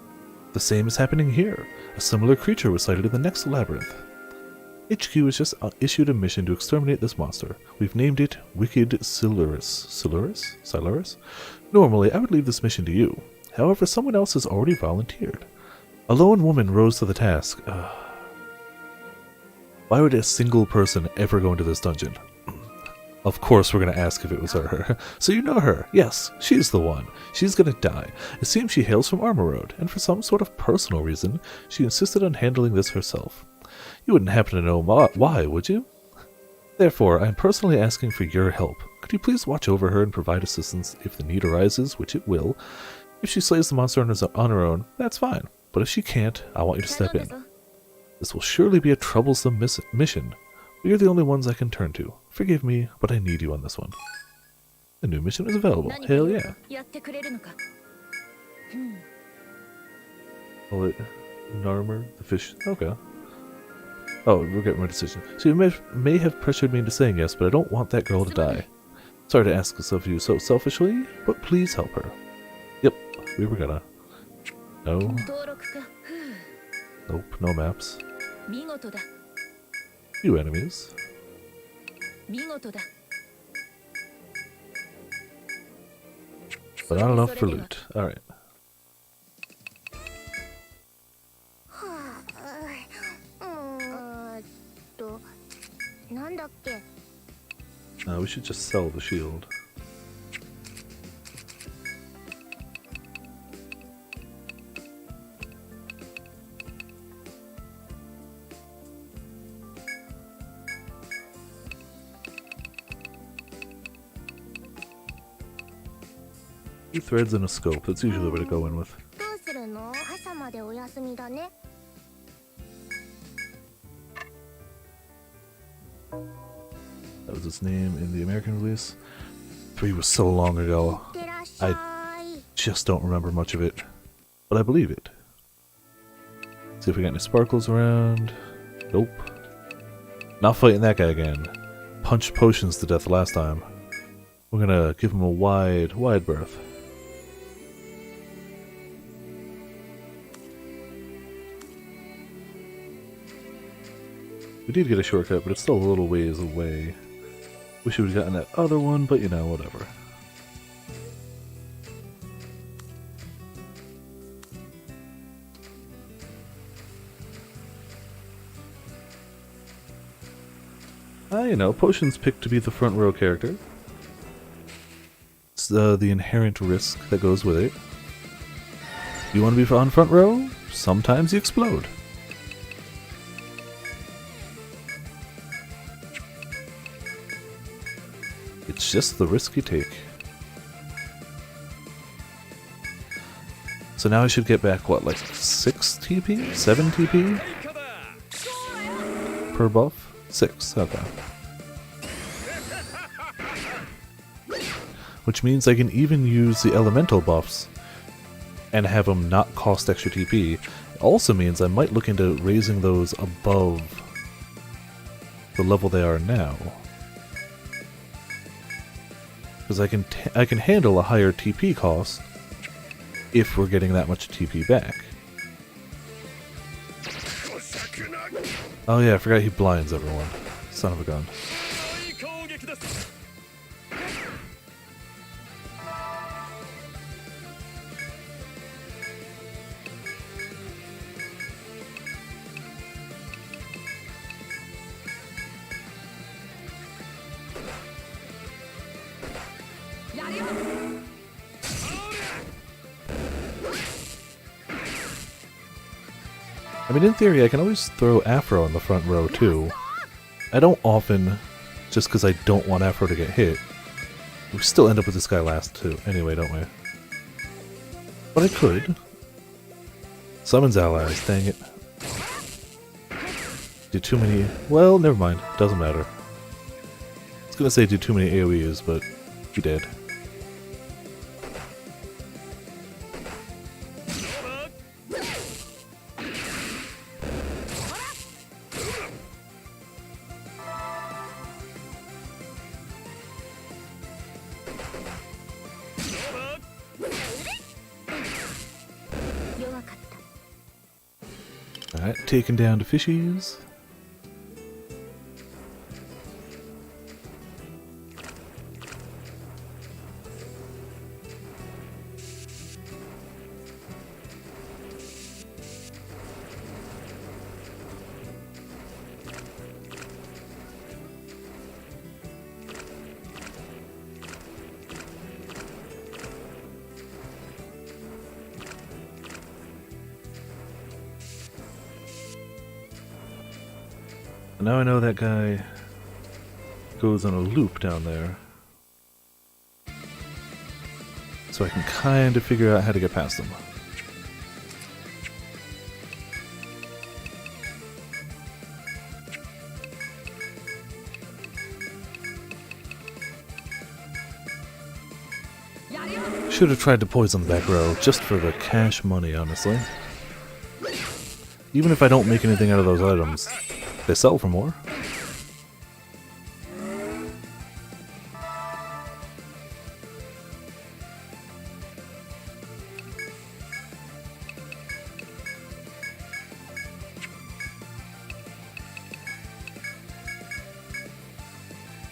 The same is happening here. A similar creature was sighted in the next labyrinth. HQ has just issued a mission to exterminate this monster. We've named it Wicked Silurus. Silurus? Normally, I would leave this mission to you. However, someone else has already volunteered. A lone woman rose to the task. Why would a single person ever go into this dungeon? Of course we're going to ask if it was her. So you know her. Yes, she's the one. She's going to die. It seems she hails from Armor Road, and for some sort of personal reason, she insisted on handling this herself. You wouldn't happen to know why, would you? Therefore, I am personally asking for your help. Could you please watch over her and provide assistance if the need arises, which it will? If she slays the monster on her own, that's fine. But if she can't, I want you to step in. This will surely be a troublesome mission. But you're the only ones I can turn to. Forgive me, but I need you on this one. A new mission is available. Hell yeah. Will it Narmer the fish? Okay. Oh, regret my decision. So you may have pressured me into saying yes, but I don't want that girl to die. Sorry to ask this of you so selfishly, but please help her. Yep, we were gonna. No. Nope, no maps. Few enemies. But not enough for loot. Alright. We should just sell the shield. Two threads and a scope, that's usually the way to go in with. was its name in the American release. 3 was so long ago, I just don't remember much of it, but I believe it. See if we got any sparkles around. Nope. Not fighting that guy again. Punched potions to death last time. We're gonna give him a wide berth. We did get a shortcut, but it's still a little ways away. Wish we would have gotten that other one, but you know, whatever. You know, potions picked to be the front row character. It's the inherent risk that goes with it. You want to be on front row? Sometimes you explode. It's just the risk you take. So now I should get back, what, like 6 TP? 7 TP? Per buff? 6, okay. Which means I can even use the elemental buffs and have them not cost extra TP. It also means I might look into raising those above the level they are now. Because I can handle a higher TP cost if we're getting that much TP back. Oh yeah, I forgot he blinds everyone. Son of a gun. I mean, in theory, I can always throw Afro in the front row, too. I don't often, just because I don't want Afro to get hit. We still end up with this guy last, too, anyway, don't we? But I could. Summons allies, dang it. Do too many... Well, never mind, doesn't matter. I was gonna say do too many AoEs, but he did. Alright, taken down to fishies. Now I know that guy goes on a loop down there. So I can kind of figure out how to get past him. Should have tried to poison the back row, just for the cash money, honestly. Even if I don't make anything out of those items, they sell for more.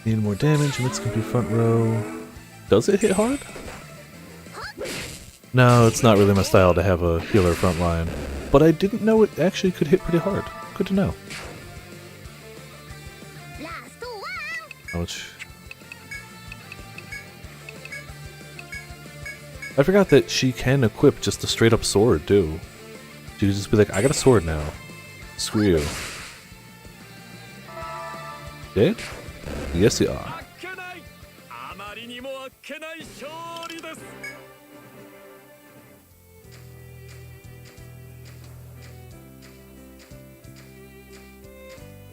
Need more damage, and it's gonna be front row. Does it hit hard? No, it's not really my style to have a healer front line, but I didn't know it actually could hit pretty hard. Good to know. Ouch. I forgot that she can equip just a straight up sword too. She could just be like, I got a sword now. Screw you. Dead? Yes you are.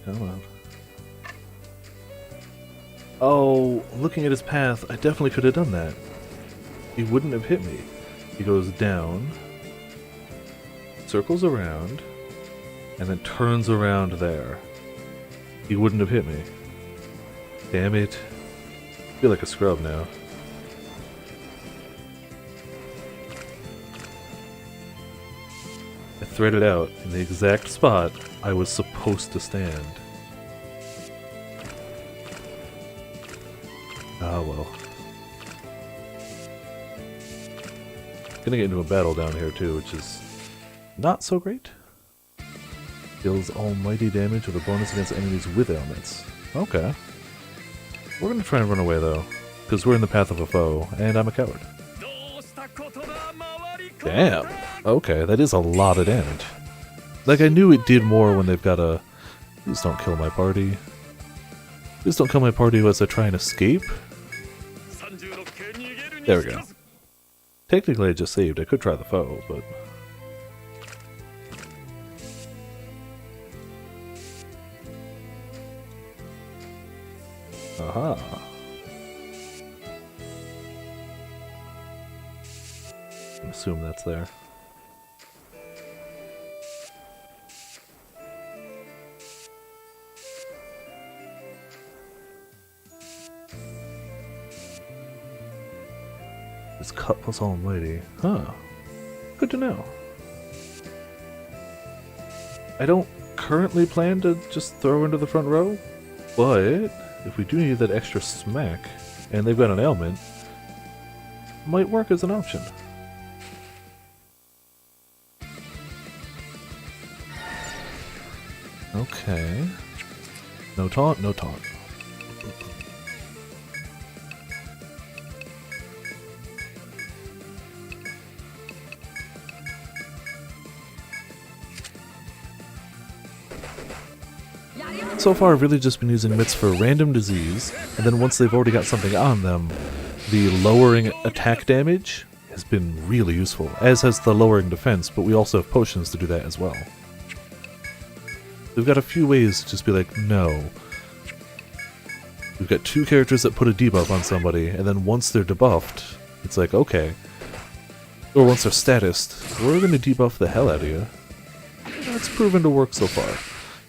Come on. Oh, looking at his path, I definitely could have done that. He wouldn't have hit me. He goes down, circles around, and then turns around there. He wouldn't have hit me. Damn it. I feel like a scrub now. I threaded out in the exact spot I was supposed to stand. Ah, well. Gonna get into a battle down here too, which is not so great. Deals almighty damage with a bonus against enemies with ailments. Okay. We're gonna try and run away though, because we're in the path of a foe, and I'm a coward. Damn! Okay, that is a lot of damage. Like, I knew it did more when they've got a... Please don't kill my party. Please don't kill my party as I try and escape. There we go. Technically I just saved. I could try the foe, but... Aha. I assume that's there. It's Cutlass Almighty. Huh. Good to know. I don't currently plan to just throw into the front row, but if we do need that extra smack, and they've got an ailment, might work as an option. Okay. No taunt, no taunt. So far, I've really just been using mitts for random disease, and then once they've already got something on them, the lowering attack damage has been really useful, as has the lowering defense, but we also have potions to do that as well. We've got a few ways to just be like, no. We've got two characters that put a debuff on somebody, and then once they're debuffed, it's like, okay. Or once they're statused, we're going to debuff the hell out of you. That's proven to work so far.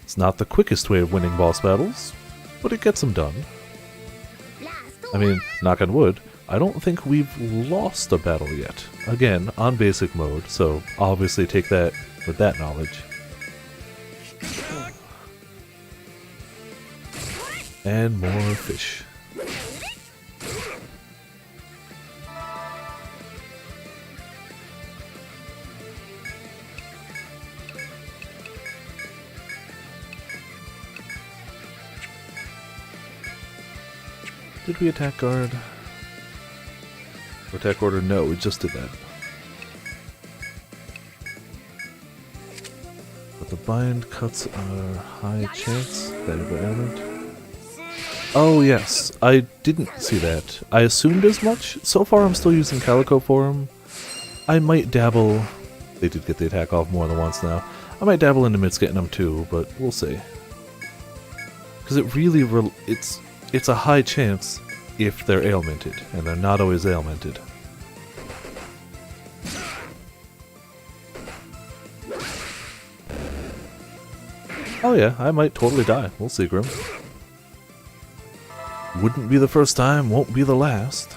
It's not the quickest way of winning boss battles, but it gets them done. I mean, knock on wood, I don't think we've lost a battle yet. Again, on basic mode, so obviously take that with that knowledge. And more fish. Did we attack guard? Or attack order? No, we just did that. But the bind cuts are high chance that it will ailment. Oh yes, I didn't see that. I assumed as much. So far I'm still using Calico for him. I might dabble... They did get the attack off more than once now. I might dabble into mitts getting them too, but we'll see. Because it really... It's a high chance if they're ailmented, and they're not always ailmented. Oh yeah, I might totally die. We'll see, Grim. Wouldn't be the first time, won't be the last.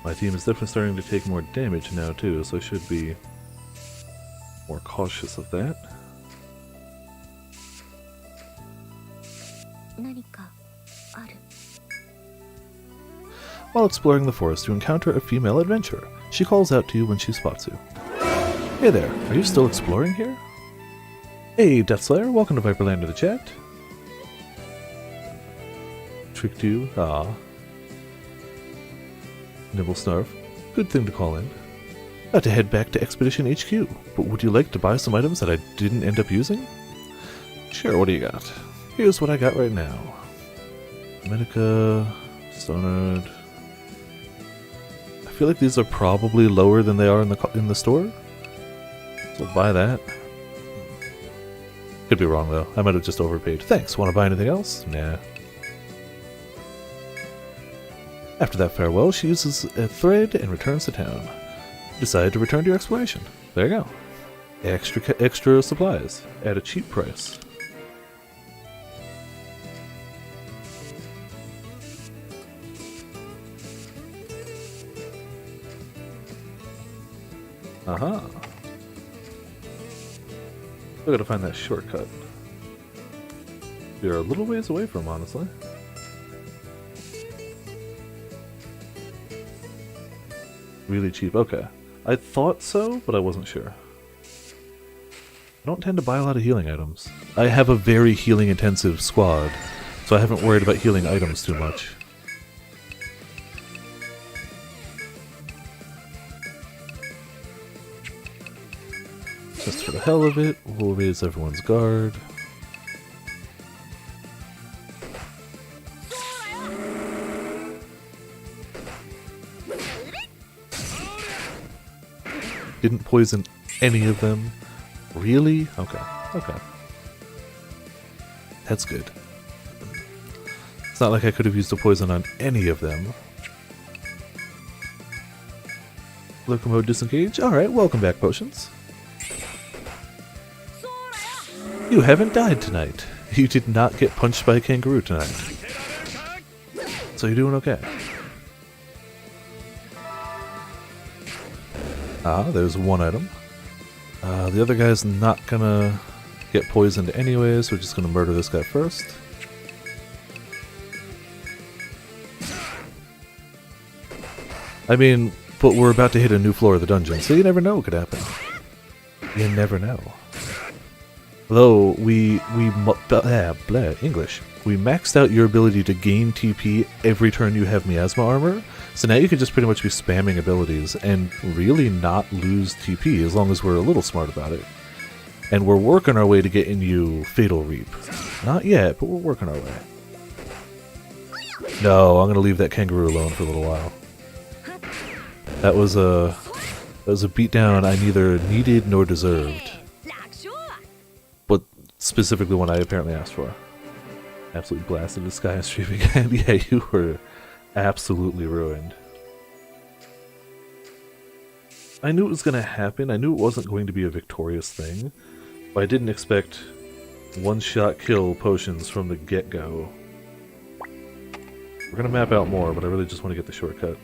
My team is definitely starting to take more damage now too, so I should be more cautious of that. While exploring the forest, you encounter a female adventurer. She calls out to you when she spots you. Hey there, are you still exploring here? Hey, Deathslayer, welcome to Viperland to the chat. Tricked you? Ah. Nibble Snarf. Good thing to call in. Got to head back to Expedition HQ, but would you like to buy some items that I didn't end up using? Sure, what do you got? Here's what I got right now. Medica, Stonard. I feel like these are probably lower than they are in the store. So buy that. Could be wrong though. I might have just overpaid. Thanks. Want to buy anything else? Nah. After that farewell, she uses a thread and returns to town. You decide to return to your exploration. There you go. Extra supplies at a cheap price. Aha. Still gotta find that shortcut. We're a little ways away from, honestly. Really cheap. Okay. I thought so, but I wasn't sure. I don't tend to buy a lot of healing items. I have a very healing intensive squad, so I haven't worried about healing items too much. Just for the hell of it, we'll raise everyone's guard. Didn't poison any of them. Really? Okay. Okay. That's good. It's not like I could have used a poison on any of them. Local mode disengage. Alright, welcome back, potions. You haven't died tonight. You did not get punched by a kangaroo tonight. So you're doing okay. Ah, there's one item. The other guy's not gonna get poisoned anyway, so we're just gonna murder this guy first. I mean, but we're about to hit a new floor of the dungeon, so you never know what could happen. You never know. Though, we maxed out your ability to gain TP every turn you have miasma armor, so now you can just pretty much be spamming abilities and really not lose TP as long as we're a little smart about it. And we're working our way to getting you Fatal Reap. Not yet, but we're working our way. No, I'm gonna leave that kangaroo alone for a little while. That was a beatdown I neither needed nor deserved. But specifically one I apparently asked for. Absolutely blasted the sky and streaming. Yeah, you were absolutely ruined. I knew it was going to happen. I knew it wasn't going to be a victorious thing. But I didn't expect one-shot kill potions from the get-go. We're going to map out more, but I really just want to get the shortcut.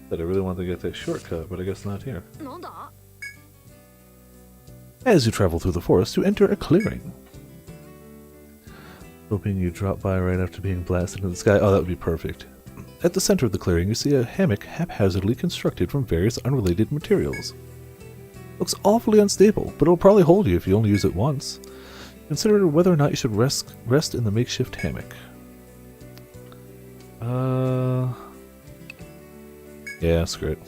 That I really wanted to get that shortcut, but I guess not here. As you travel through the forest, you enter a clearing. Hoping you drop by right after being blasted into the sky. Oh, that would be perfect. At the center of the clearing, you see a hammock haphazardly constructed from various unrelated materials. Looks awfully unstable, but it'll probably hold you if you only use it once. Consider whether or not you should rest in the makeshift hammock. Yeah, screw it.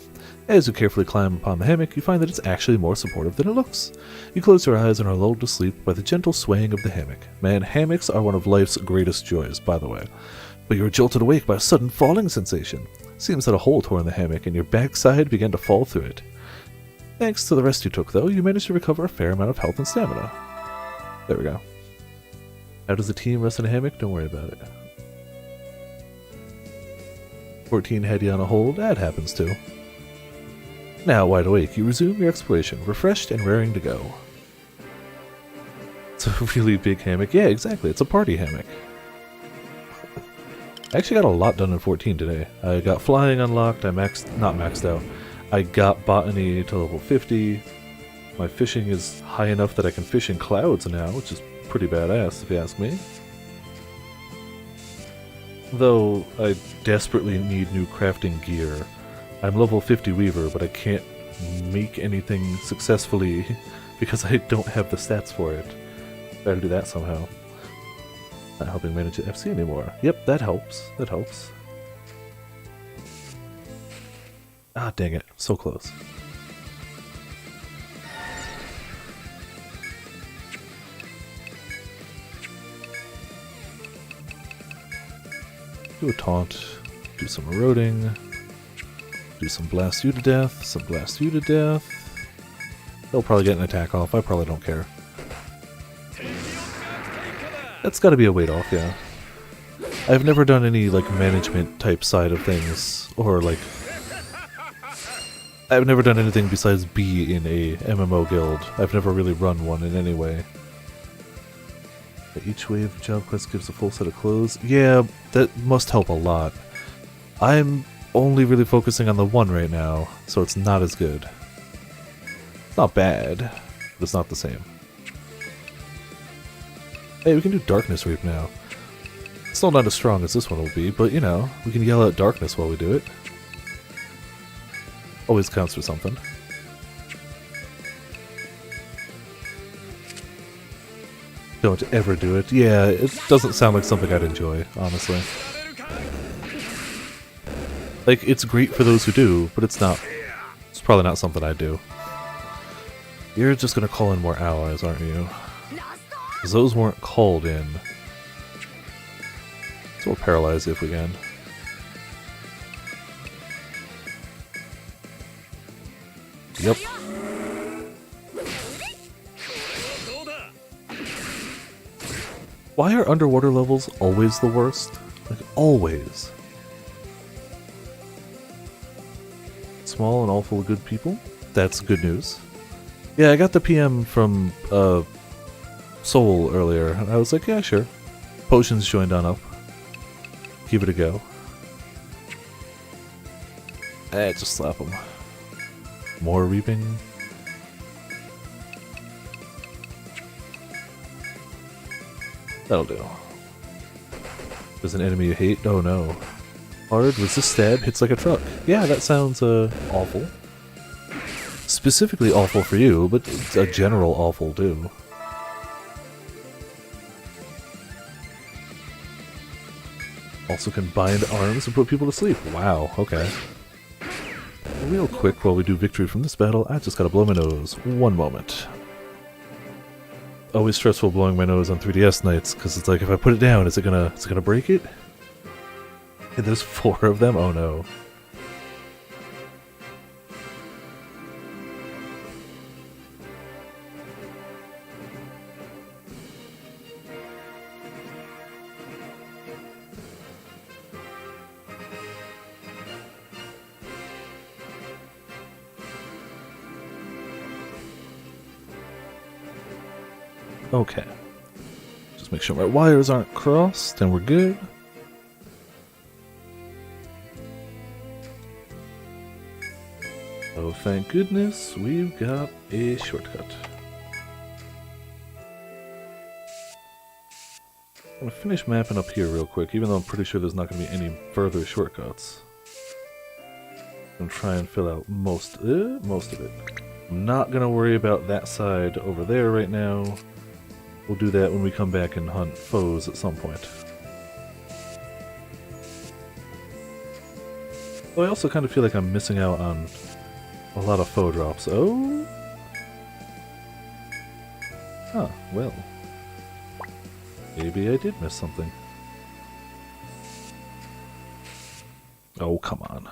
As you carefully climb upon the hammock, you find that it's actually more supportive than it looks. You close your eyes and are lulled to sleep by the gentle swaying of the hammock. Man, hammocks are one of life's greatest joys, by the way. But you are jolted awake by a sudden falling sensation. Seems that a hole tore in the hammock and your backside began to fall through it. Thanks to the rest you took, though, you managed to recover a fair amount of health and stamina. There we go. How does the team rest in a hammock? Don't worry about it. 14 had you on a hold, that happens too. Now, wide awake, you resume your exploration, refreshed and raring to go. It's a really big hammock. Yeah, exactly, it's a party hammock. I actually got a lot done in 14 today. I got flying unlocked, not maxed out. I got botany to level 50. My fishing is high enough that I can fish in clouds now, which is pretty badass if you ask me. Though I desperately need new crafting gear. I'm level 50 Weaver, but I can't make anything successfully because I don't have the stats for it. Gotta do that somehow. Not helping manage the FC anymore. Yep, that helps. That helps. Ah, dang it. So close. Do a taunt. Do some eroding. Do some blast you to death. Some blast you to death. They'll probably get an attack off. I probably don't care. That's gotta be a weight off, yeah. I've never done any, like, management type side of things. Or, like... I've never done anything besides be in a MMO guild. I've never really run one in any way. Each wave of job quest gives a full set of clothes. Yeah, that must help a lot. I'm only really focusing on the one right now, so it's not as good. It's not bad, but it's not the same. Hey, we can do Darkness Reap now. Still not as strong as this one will be, but you know, we can yell out darkness while we do it. Always counts for something. Don't ever do it. Yeah, it doesn't sound like something I'd enjoy, honestly. Like, it's great for those who do, but it's not... It's probably not something I'd do. You're just gonna call in more allies, aren't you? Because those weren't called in. So we'll paralyze if we can. Yep. Why are underwater levels always the worst? Like, always. Small and all full of good people? That's good news. Yeah, I got the PM from, Soul earlier, and I was like, yeah, sure. Potions joined on up. Give it a go. Just slap them. More reaping. That'll do. There's an enemy you hate? Oh no. Hard, resist stab, hits like a truck. Yeah, that sounds, awful. Specifically awful for you, but it's a general awful too. Also can bind arms and put people to sleep. Wow, okay. Real quick, while we do victory from this battle, I just gotta blow my nose. One moment. Always stressful blowing my nose on 3DS nights, because it's like, if I put it down, is it gonna break it? And there's 4 of them? Oh no. Okay. Just make sure my wires aren't crossed and we're good. Oh, thank goodness, we've got a shortcut. I'm gonna finish mapping up here real quick, even though I'm pretty sure there's not gonna be any further shortcuts. I'm gonna try and fill out most of it. I'm not gonna worry about that side over there right now. We'll do that when we come back and hunt foes at some point. Well, I also kind of feel like I'm missing out on a lot of foe drops. Oh? Huh, well. Maybe I did miss something. Oh, come on.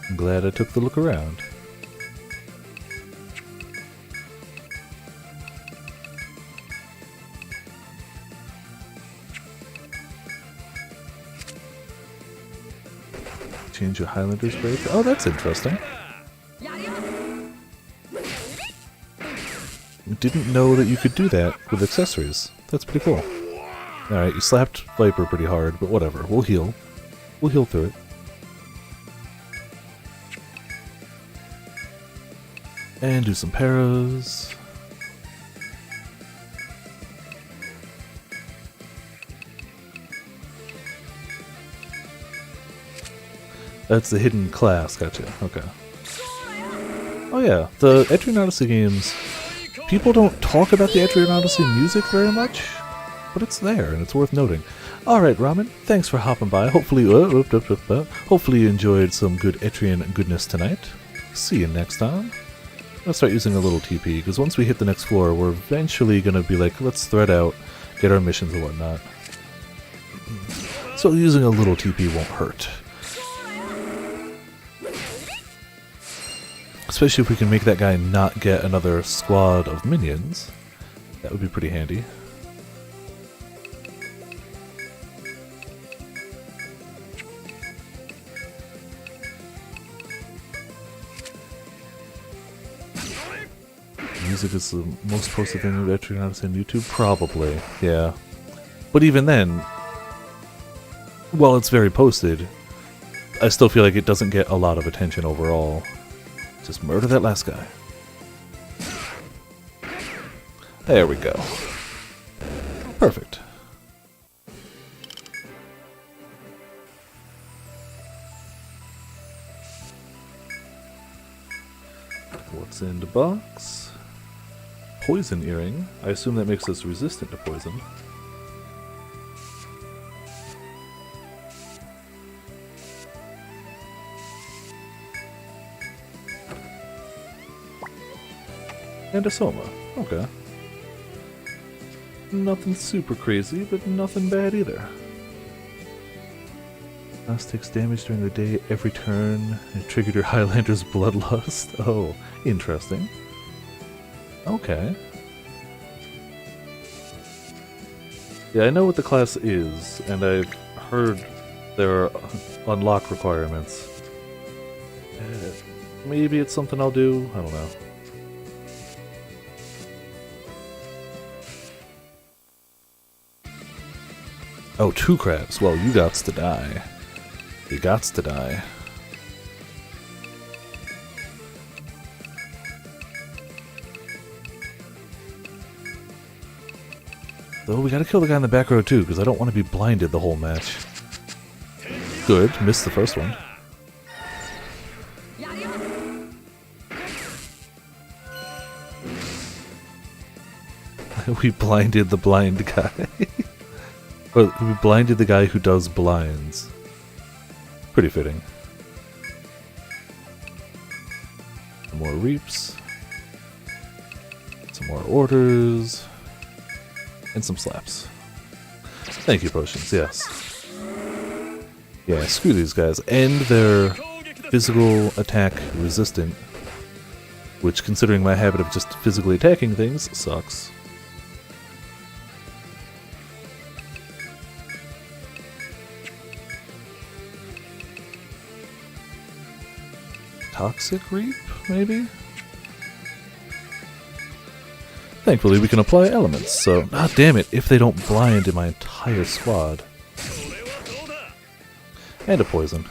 I'm glad I took the look around. Change your Highlander's break. Oh, that's interesting. Didn't know that you could do that with accessories. That's pretty cool. Alright, you slapped Viper pretty hard, but whatever. We'll heal. We'll heal through it. And do some paras. That's the hidden class, gotcha. Okay. Oh yeah, the Etrian Odyssey games People don't talk about the Etrian Odyssey music very much, but it's there and it's worth noting. Alright, Ramen, thanks for hopping by. Hopefully you enjoyed some good Etrian goodness tonight. See you next time. I'll start using a little TP, because once we hit the next floor, we're eventually going to be like, let's thread out, get our missions and whatnot. So using a little TP won't hurt. Especially if we can make that guy not get another squad of minions. That would be pretty handy. Music is the most posted thing of Etrian Odyssey on YouTube? Probably, yeah. But even then, while it's very posted, I still feel like it doesn't get a lot of attention overall. Just murder that last guy. There we go. Perfect. What's in the box? Poison earring. I assume that makes us resistant to poison. And a soma. Okay. Nothing super crazy, but nothing bad either. Mouse takes damage during the day every turn and triggered your Highlander's bloodlust. Oh, interesting. Okay. Yeah, I know what the class is, and I've heard there are unlock requirements. Maybe it's something I'll do, I don't know. Oh, 2 crabs. Well, you gots to die. You gots to die. Though we gotta kill the guy in the back row too, because I don't want to be blinded the whole match. Good, missed the first one. We blinded the blind guy. Or we blinded the guy who does blinds. Pretty fitting. Some more reaps. Some more orders. And some slaps. Thank you, potions, yes. Yeah, screw these guys. And they're physical attack resistant. Which, considering my habit of just physically attacking things, sucks. Toxic Reap, maybe? Thankfully we can apply elements, so... Ah, damn it, if they don't blind in my entire squad. And a poison.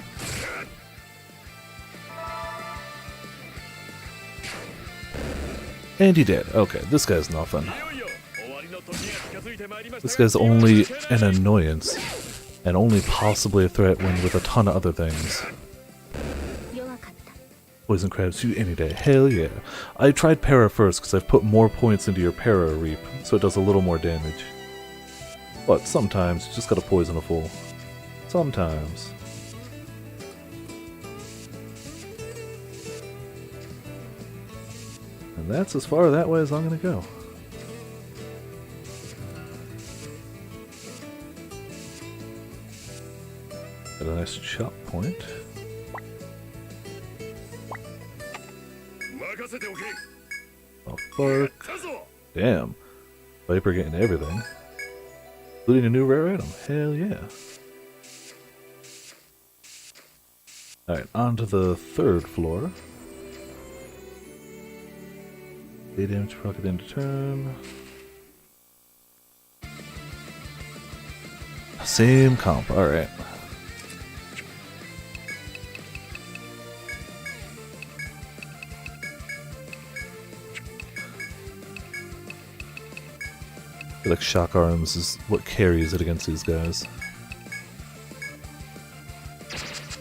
And he did. Okay, this guy's nothing. This guy's only an annoyance. And only possibly a threat when with a ton of other things. Poison crabs you any day. Hell yeah. I tried para first because I've put more points into your para reap, so it does a little more damage. But sometimes you just gotta poison a fool. Sometimes. And that's as far that way as I'm gonna go. Got a nice chop point. Oh, fuck. Damn. Viper getting everything. Including a new rare item. Hell yeah. Alright, on to the 3rd floor. Day damage proc at end of turn. Same comp, alright. I feel like shock arms is what carries it against these guys.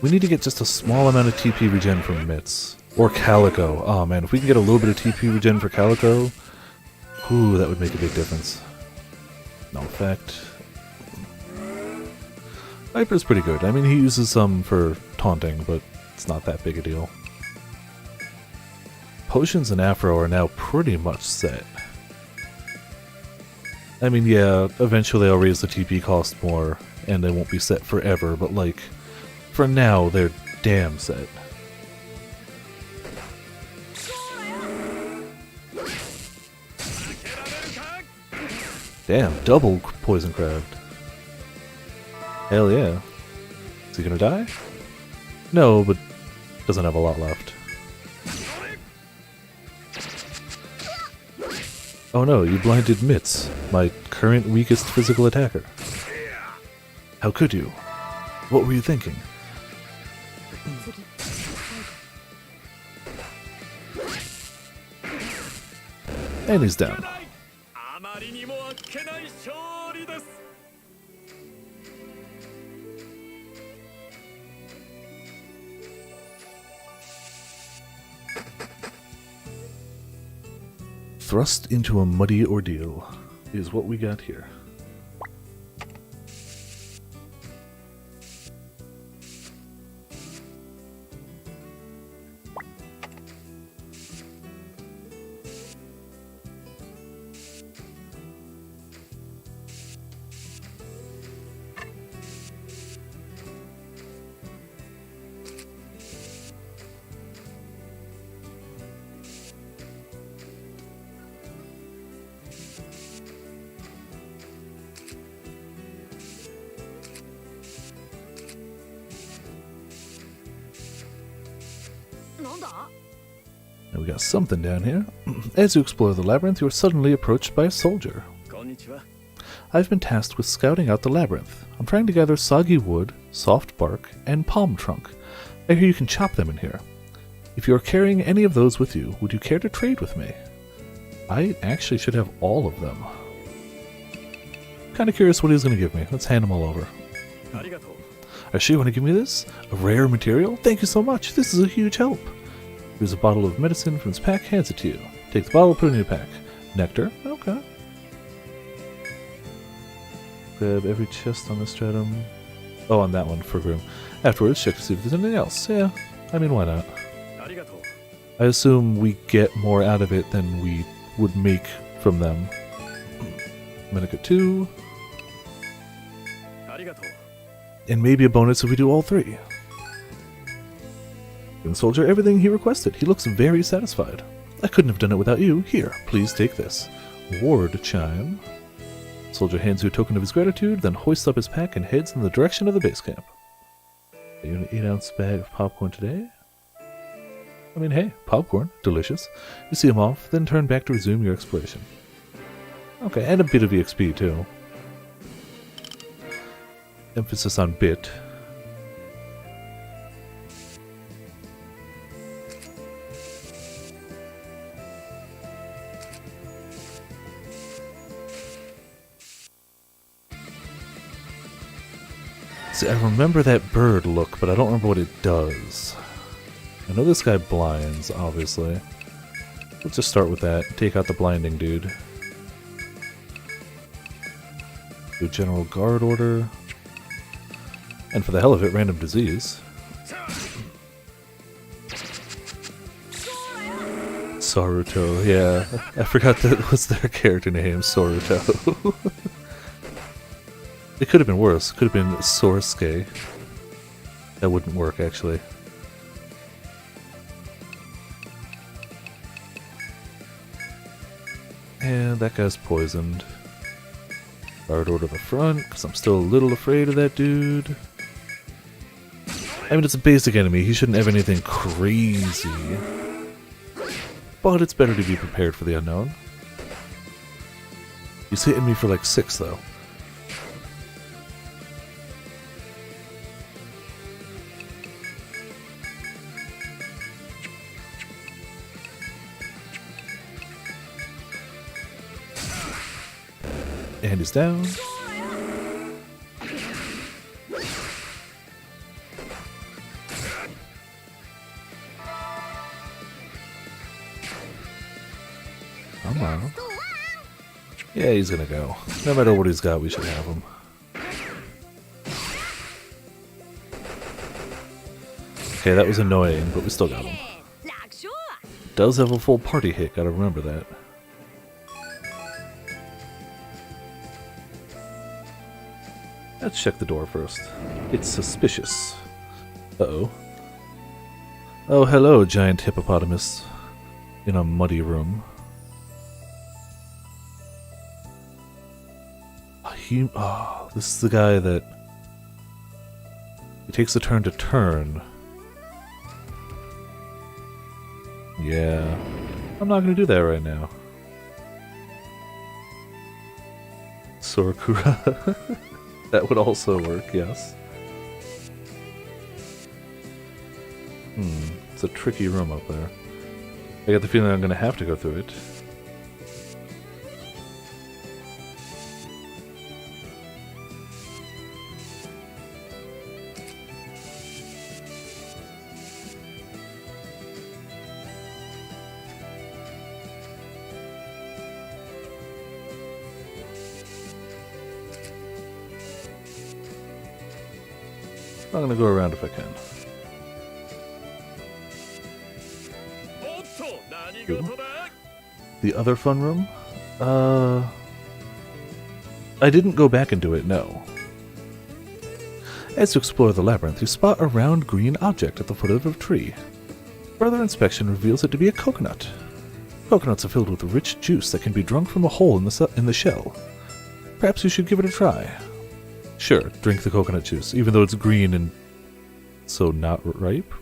We need to get just a small amount of TP regen from Mitz. Or Calico. Oh man, if we can get a little bit of TP regen for Calico, Ooh, that would make a big difference. No effect. Viper's pretty good. I mean, he uses some for taunting, but it's not that big a deal. Potions and Afro are now pretty much set. I mean, yeah, eventually I'll raise the TP cost more, and they won't be set forever, but like, for now, they're damn set. Damn, double poison crabbed. Hell yeah. Is he gonna die? No, but doesn't have a lot left. Oh no, you blinded Mitz, my current weakest physical attacker. How could you? What were you thinking? And he's down. Thrust into a muddy ordeal is what we got here. And we got something down here. As you explore the labyrinth, you are suddenly approached by a soldier. I've been tasked with scouting out the labyrinth. I'm trying to gather soggy wood, soft bark, and palm trunk. I hear you can chop them in here. If you are carrying any of those with you, would you care to trade with me? I actually should have all of them. Kinda curious what he's gonna give me. Let's hand them all over. Are you want to give me this? A rare material? Thank you so much. This is a huge help. Here's a bottle of medicine from his pack, hands it to you. Take the bottle, put it in your pack. Nectar? Okay. Grab every chest on the stratum. Oh, on that one for room. Afterwards, check to see if there's anything else. Yeah, I mean, why not? I assume we get more out of it than we would make from them. Medica 2. And maybe a bonus if we do all three. Give the soldier everything he requested. He looks very satisfied. I couldn't have done it without you. Here, please take this. Ward chime. Soldier hands you a token of his gratitude, then hoists up his pack and heads in the direction of the base camp. Are you an 8-ounce bag of popcorn today? I mean, hey, popcorn. Delicious. You see him off, then turn back to resume your exploration. Okay, and a bit of EXP too. Emphasis on bit. See, I remember that bird look, but I don't remember what it does. I know this guy blinds, obviously. Let's just start with that. Take out the blinding dude. Do general guard order. And for the hell of it, random disease. Saruto, yeah. I forgot that was their character name, Saruto. It could have been worse. Could have been Sorsuke. That wouldn't work, actually. And that guy's poisoned. Guard order the front, because I'm still a little afraid of that dude. I mean, it's a basic enemy. He shouldn't have anything crazy. But it's better to be prepared for the unknown. He's hitting me for like 6, though. And he's down. Come on. Yeah, he's gonna go. No matter what he's got, we should have him. Okay, that was annoying, but we still got him. Does have a full party hit, gotta remember that. Let's check the door first. It's suspicious. Uh-oh. Oh, hello, giant hippopotamus. In a muddy room. Oh, this is the guy that... He takes a turn to turn. Yeah. I'm not gonna do that right now. Sorakura. That would also work, yes. It's a tricky room up there. I get the feeling I'm gonna have to go through it. I'm gonna go around if I can. Ooh. The other fun room? I didn't go back and do it, no. As you explore the labyrinth, you spot a round green object at the foot of a tree. Further inspection reveals it to be a coconut. Coconuts are filled with rich juice that can be drunk from a hole in the shell. Perhaps you should give it a try. Sure, drink the coconut juice, even though it's green and so not ripe.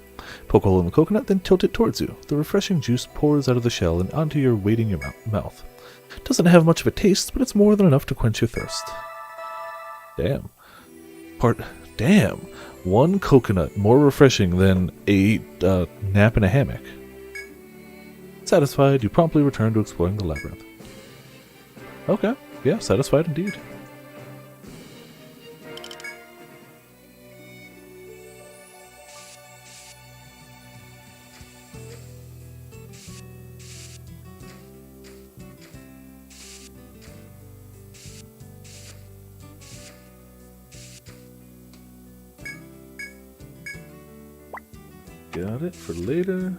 Poke a hole in the coconut, then tilt it towards you. The refreshing juice pours out of the shell and onto your waiting mouth. Doesn't have much of a taste, but it's more than enough to quench your thirst. Damn. Damn. One coconut more refreshing than a nap in a hammock. Satisfied, you promptly return to exploring the labyrinth. Okay. Yeah, satisfied indeed. Got it for later.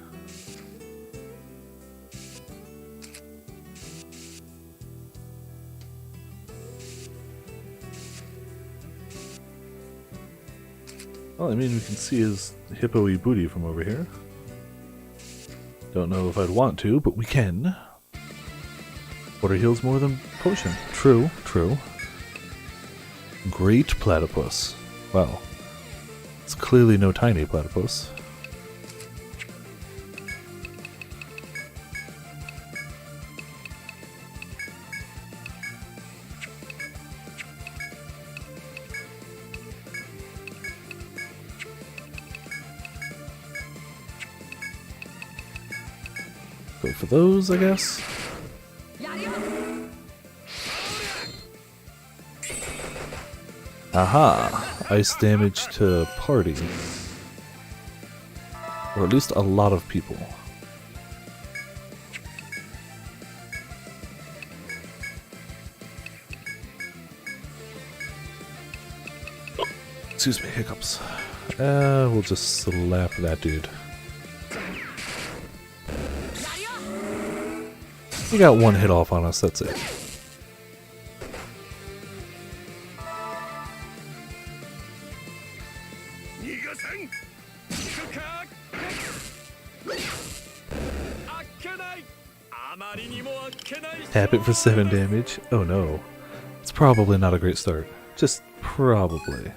Well, I mean, we can see his hippo-y booty from over here. Don't know if I'd want to, but we can. Water heals more than potion. True, true. Great platypus. Wow. It's clearly no tiny platypus. Go for those, I guess. Aha! Ice damage to party. Or at least a lot of people. Excuse me, hiccups. We'll just slap that dude. He got one hit off on us, that's it. Tap it for 7 damage? Oh no. It's probably not a great start. Just probably.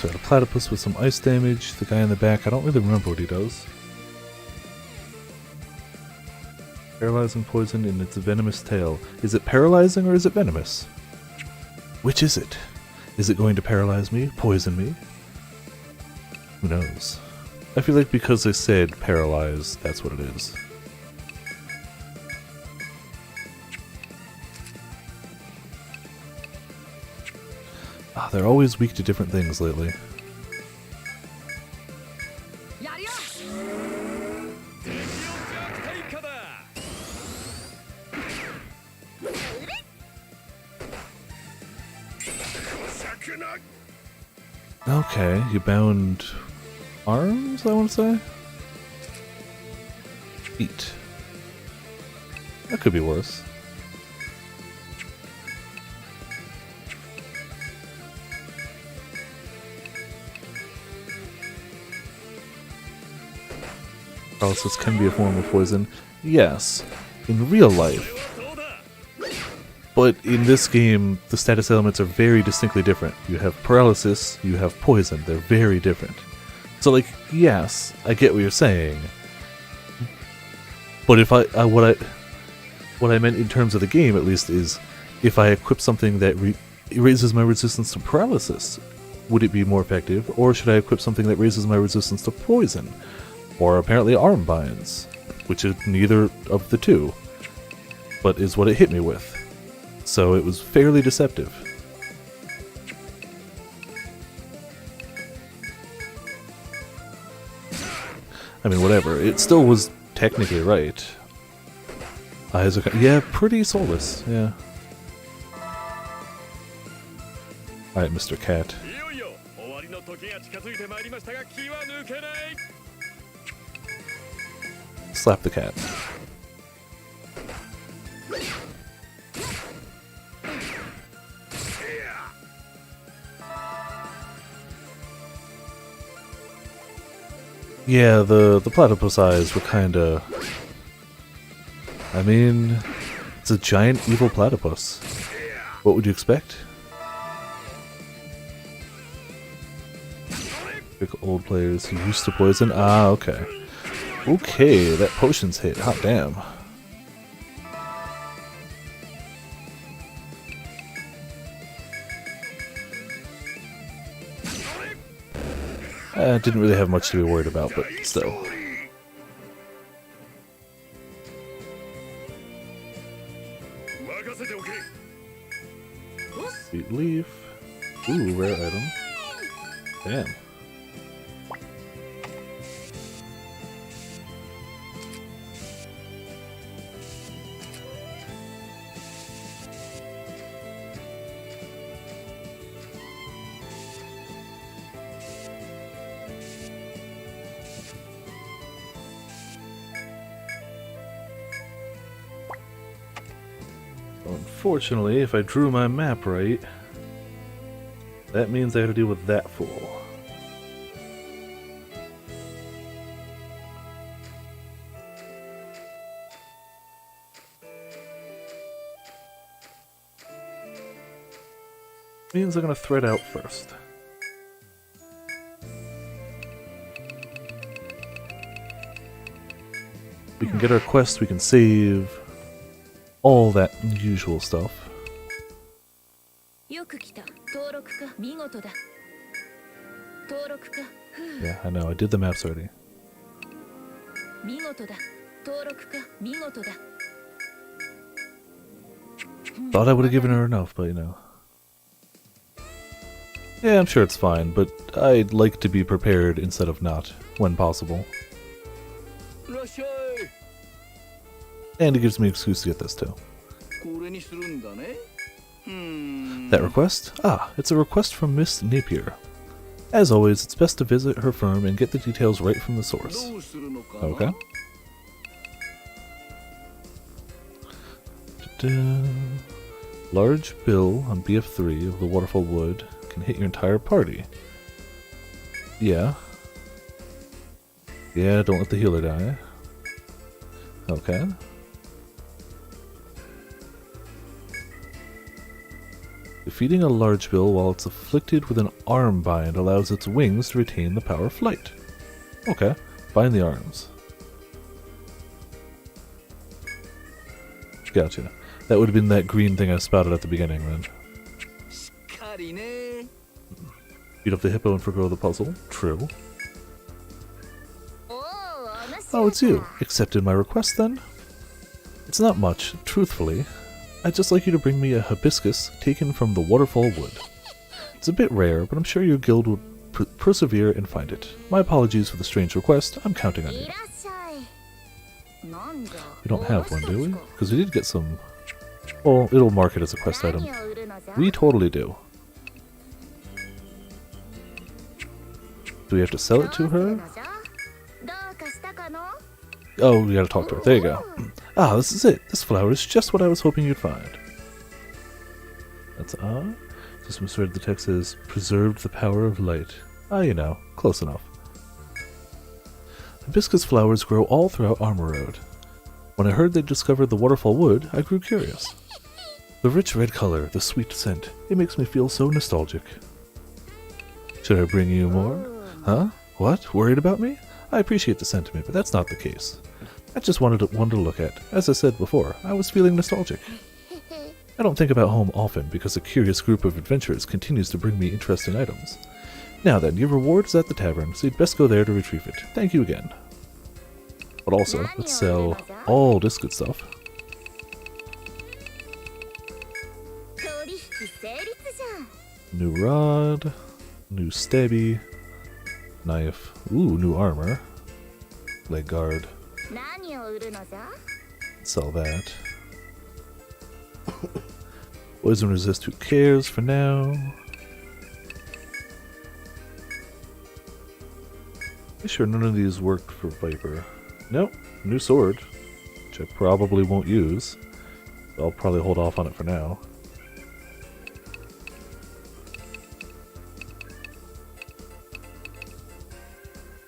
So I got a platypus with some ice damage. The guy in the back, I don't really remember what he does. Paralyzing poison in its venomous tail. Is it paralyzing or is it venomous? Which is it? Is it going to paralyze me? Poison me? Who knows? I feel like because they said paralyze, that's what it is. Ah, they're always weak to different things lately. Okay, you bound arms, I want to say? Feet. That could be worse. Paralysis can be a form of poison. Yes, in real life. But in this game, the status elements are very distinctly different. You have paralysis, you have poison. They're very different. So, like, yes, I get what you're saying. But if what I meant in terms of the game, at least, is if I equip something that raises my resistance to paralysis, would it be more effective? Or should I equip something that raises my resistance to poison? Or apparently arm binds, which is neither of the two, but is what it hit me with. So it was fairly deceptive. I mean, whatever. It still was technically right. Eyes are... yeah, pretty soulless, yeah. Alright, Mr. Cat. Slap the cat. Yeah, the platypus eyes were kinda... I mean, it's a giant evil platypus. What would you expect? Big old players who used to poison? Ah, okay. Okay, that potion's hit. Hot damn. Didn't really have much to be worried about, but still. Sweet leaf. Ooh, rare item. Damn. Unfortunately, if I drew my map right, that means I have to deal with that fool. Means I'm gonna thread out first. We can get our quest, we can save. All that usual stuff. Yeah, I know, I did the maps already. Thought I would have given her enough, but you know. Yeah, I'm sure it's fine, but I'd like to be prepared instead of not, when possible. And it gives me an excuse to get this too. That request? Ah, it's a request from Miss Napier. As always, it's best to visit her firm and get the details right from the source. Okay. Large bill on BF3 of the Waterfall Wood can hit your entire party. Yeah. Yeah, don't let the healer die. Okay. Defeating a large bill while it's afflicted with an arm bind allows its wings to retain the power of flight. Okay, bind the arms. Gotcha. That would have been that green thing I spouted at the beginning, then. Beat up the hippo and forgo the puzzle. True. Oh, it's you. Accepted my request, then? It's not much, truthfully. I'd just like you to bring me a hibiscus taken from the waterfall wood. It's a bit rare, but I'm sure your guild will persevere and find it. My apologies for the strange request. I'm counting on you. We don't have one, do we? Because we did get some... Well, it'll mark it as a quest item. We totally do. Do we have to sell it to her? Oh, we gotta talk to her. There you go. Ah, this is it. This flower is just what I was hoping you'd find. That's Just misread the text as preserved the power of light. Ah, you know, close enough. Hibiscus flowers grow all throughout Armor Road. When I heard they discovered the waterfall wood, I grew curious. The rich red color, the sweet scent, it makes me feel so nostalgic. Should I bring you more? Huh? What? Worried about me? I appreciate the sentiment, but that's not the case. I just wanted one to look at. As I said before, I was feeling nostalgic. I don't think about home often because a curious group of adventurers continues to bring me interesting items. Now then, your reward is at the tavern, so you'd best go there to retrieve it. Thank you again. But also, let's sell all this good stuff. New rod, new stabby, knife, ooh, new armor, leg guard. Sell that. Poison resist, who cares for now? I'm sure none of these worked for Viper. Nope, new sword, which I probably won't use. I'll probably hold off on it for now.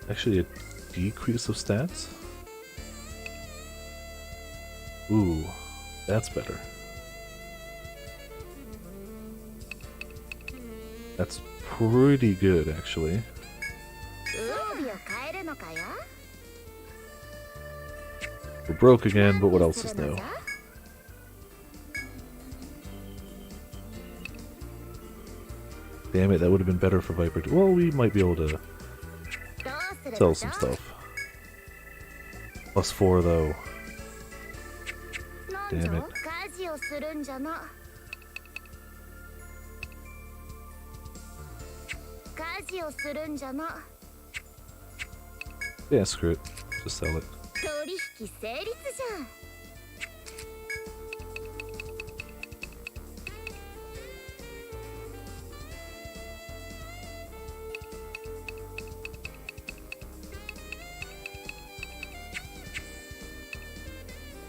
Actually, a decrease of stats? Ooh, that's better. That's pretty good, actually. We're broke again, but what else is new? Damn it, that would have been better for Viper. Well, we might be able to sell some stuff. +4 though. Damn it. Yeah, screw it. Just sell it.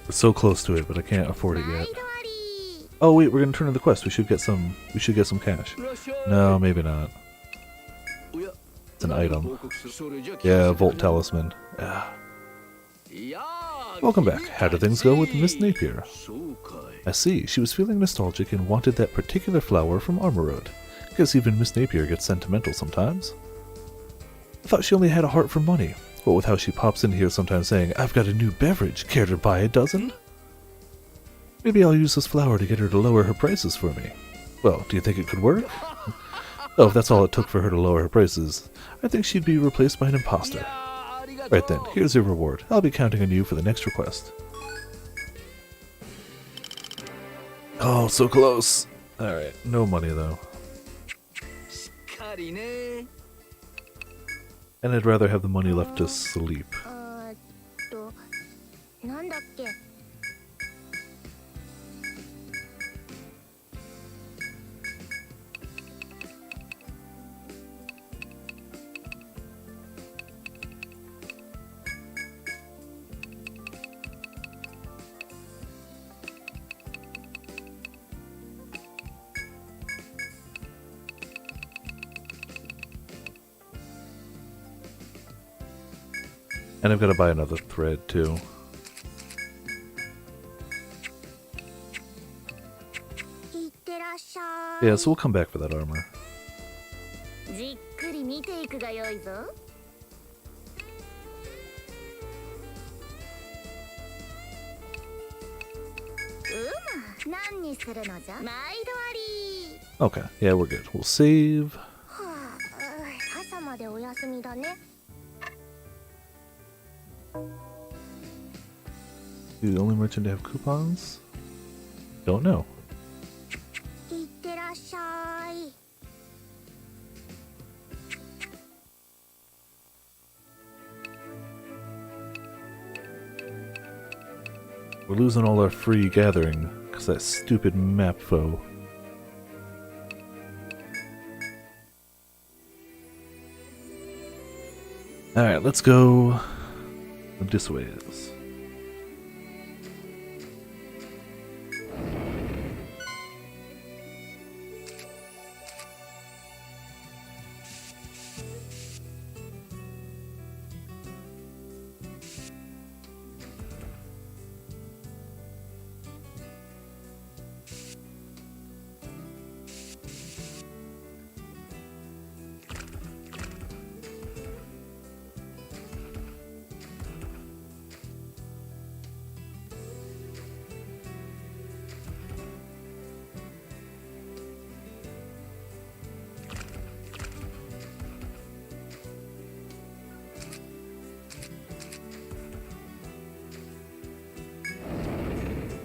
We're so close to it, but I can't afford it yet. Oh wait, we're gonna turn in the quest. We should get some cash. No, maybe not. It's an item. Yeah, Volt Talisman. Yeah. Welcome back. How did things go with Miss Napier? I see. She was feeling nostalgic and wanted that particular flower from Armor Road. Guess even Miss Napier gets sentimental sometimes. I thought she only had a heart for money. What with how she pops in here sometimes saying, "I've got a new beverage. Care to buy a dozen?" Maybe I'll use this flower to get her to lower her prices for me. Well, do you think it could work? Oh, if that's all it took for her to lower her prices, I think she'd be replaced by an imposter. Right then, here's your reward. I'll be counting on you for the next request. Oh, so close. Alright, no money though. And I'd rather have the money left to sleep. And I've got to buy another thread too. Yeah, so we'll come back for that armor. Okay, yeah, we're good. We'll save. You the only merchant to have coupons? Don't know. We're losing all our free gathering because that stupid map foe. Alright, let's go this way.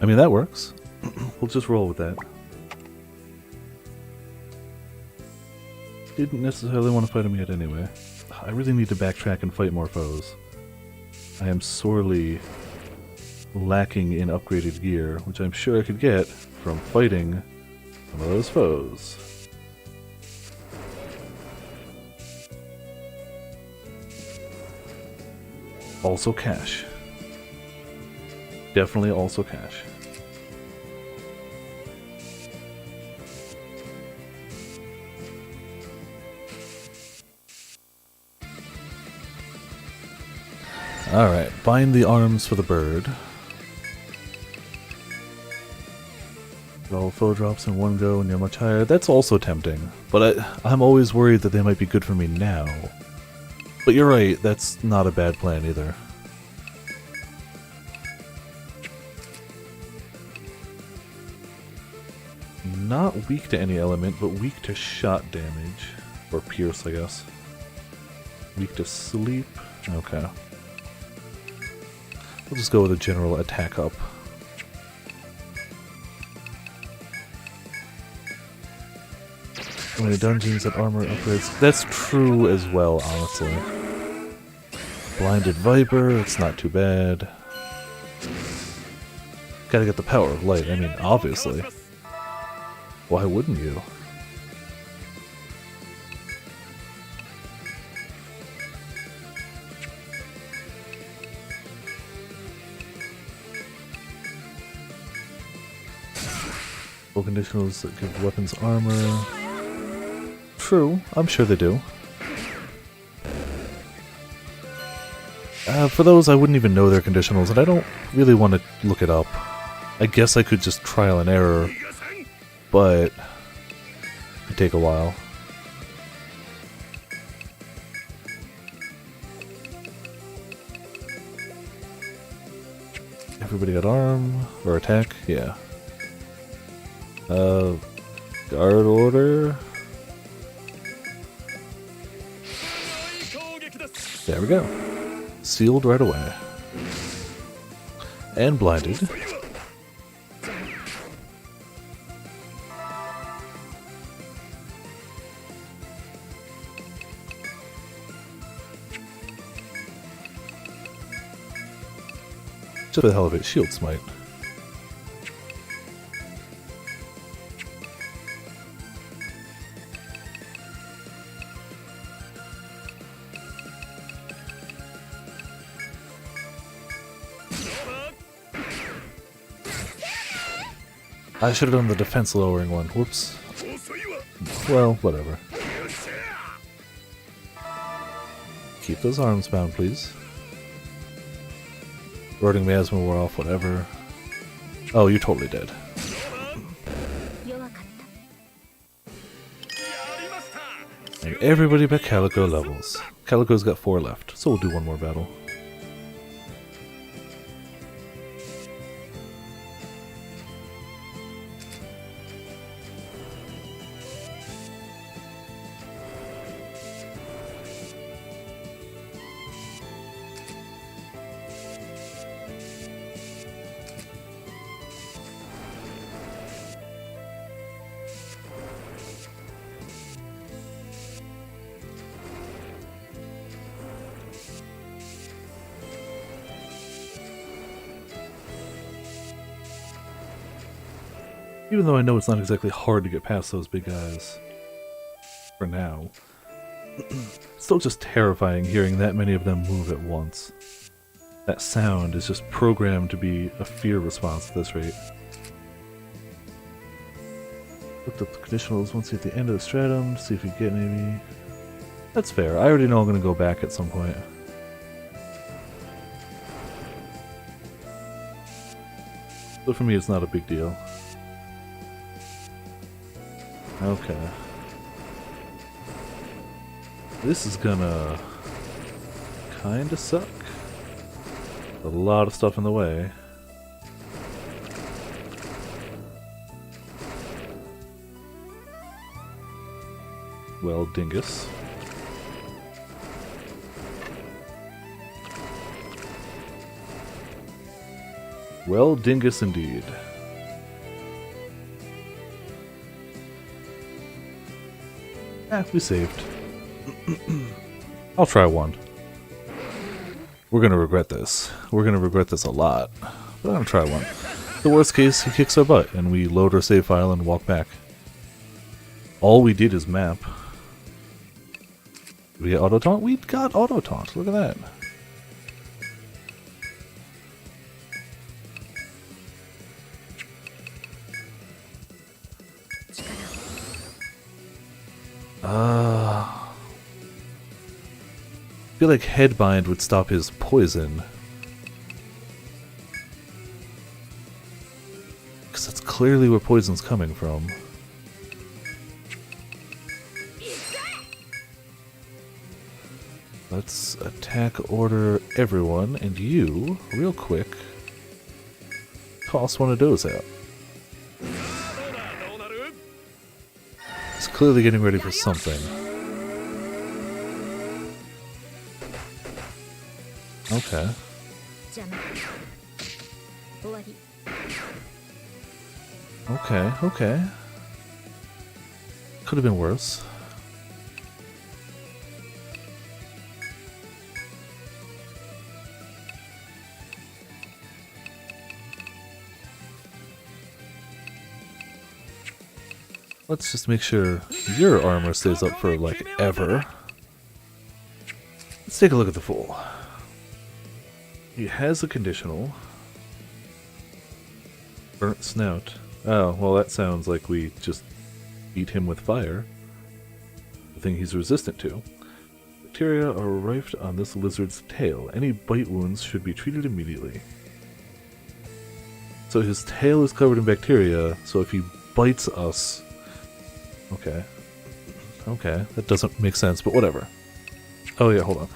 I mean, that works. We'll just roll with that. Didn't necessarily want to fight him yet anyway. I really need to backtrack and fight more foes. I am sorely lacking in upgraded gear, which I'm sure I could get from fighting some of those foes. Also cash. Definitely also cash. Alright, bind the arms for the bird. All foe drops in one go and you're much higher. That's also tempting, but I'm always worried that they might be good for me now. But you're right, that's not a bad plan either. Not weak to any element, but weak to shot damage. Or pierce, I guess. Weak to sleep. Okay. We'll just go with a general attack up. How many dungeons and armor upgrades? That's true as well, honestly. Blinded Viper, it's not too bad. Gotta get the power of light, I mean, obviously. Why wouldn't you? Full conditionals that give weapons armor. True, I'm sure they do. For those, I wouldn't even know their conditionals, and I don't really want to look it up. I guess I could just trial and error, but it'd take a while. Everybody got arm or attack? Yeah. Guard order. There we go. Sealed right away. And blinded. Just for the hell of it, shield smite. I should have done the defense lowering one. Whoops. Well, whatever. Keep those arms bound, please. Wording miasma wore off, whatever. Oh, you're totally dead. Everybody but Calico levels. Calico's got 4 left, so we'll do one more battle. Even though I know it's not exactly hard to get past those big guys. For now. It's still just terrifying hearing that many of them move at once. That sound is just programmed to be a fear response at this rate. Looked up the conditionals once you're at the end of the stratum, see if you get maybe... That's fair, I already know I'm going to go back at some point. But for me it's not a big deal. Okay. This is gonna kinda suck. A lot of stuff in the way. Well, dingus. Well, dingus indeed. We saved. I'll try one. We're gonna regret this. We're gonna regret this a lot. But I'm gonna try one. The worst case, he kicks our butt, and we load our save file and walk back. All we did is map. Did we get auto taunt? We got auto taunt. Look at that. I feel like Headbind would stop his poison. Because that's clearly where poison's coming from. Let's attack order everyone, and you, real quick, toss one of those out. It's clearly getting ready for something. Okay. Okay. Could have been worse. Let's just make sure your armor stays up for, like, ever. Let's take a look at the fool. He has a conditional. Burnt snout. Oh, well that sounds like we just beat him with fire. The thing he's resistant to. Bacteria are rife on this lizard's tail. Any bite wounds should be treated immediately. So his tail is covered in bacteria, so if he bites us... Okay. Okay, that doesn't make sense, but whatever. Oh yeah, hold on.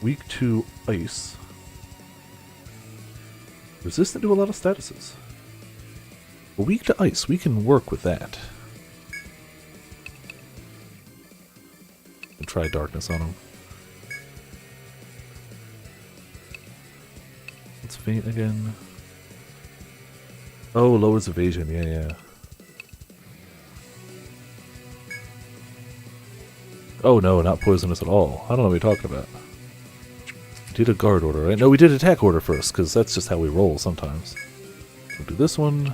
Weak to ice. Resistant to a lot of statuses. But weak to ice, we can work with that. And try darkness on him. Let's faint again. Oh, lowers evasion, yeah. Oh no, not poisonous at all. I don't know what you're talking about. Did a guard order, right? No, we did attack order first, because that's just how we roll sometimes. We'll do this one.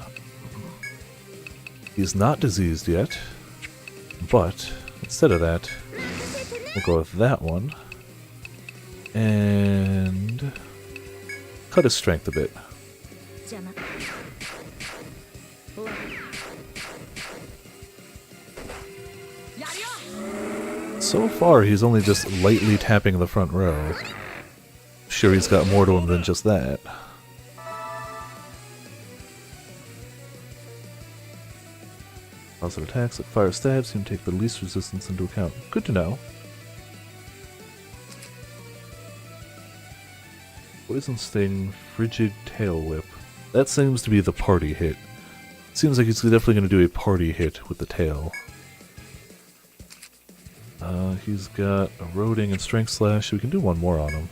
He's not diseased yet, but instead of that, we'll go with that one. And cut his strength a bit. So far, he's only just lightly tapping the front row. Sure, he's got more to him than just that. Positive attacks like fire stabs seem to take the least resistance into account. Good to know. Poison Sting, Frigid Tail Whip. That seems to be the party hit. Seems like he's definitely going to do a party hit with the tail. He's got Eroding and Strength Slash. We can do one more on him.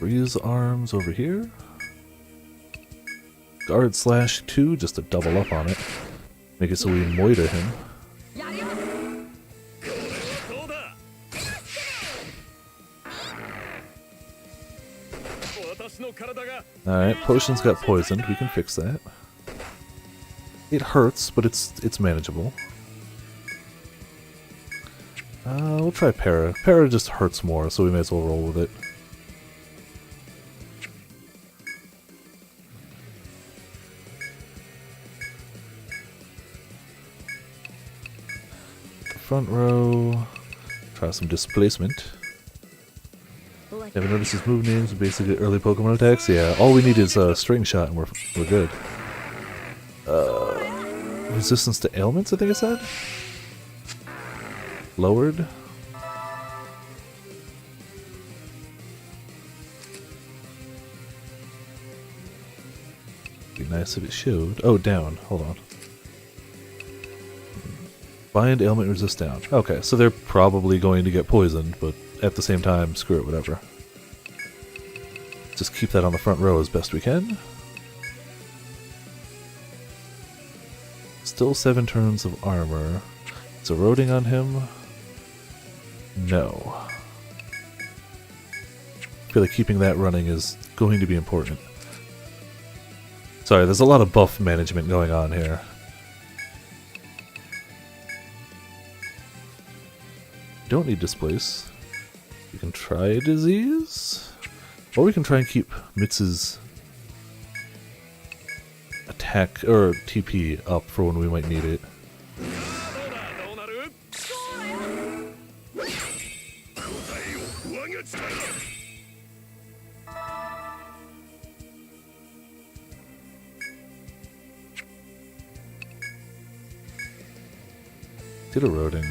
Freeze Arms over here. Guard Slash 2, just to double up on it. Make it so we moiter him. Alright, Potion's got poisoned. We can fix that. It hurts, but it's manageable. We'll try Para. Para just hurts more, so we may as well roll with it. Front row. Try some displacement. Ever noticed his move names are basically early Pokemon attacks? Yeah, all we need is a String Shot and we're good. Resistance to ailments, I think it said? Lowered. Be nice if it showed. Oh, down. Hold on. Bind ailment resist down. Okay, so they're probably going to get poisoned, but at the same time, screw it, whatever. Just keep that on the front row as best we can. Still 7 turns of armor. It's eroding on him. No. I feel like keeping that running is going to be important. Sorry, there's a lot of buff management going on here. Don't need Displace. We can try Disease. Or we can try and keep Mitz's attack, or TP, up for when we might need it. Did Eroding.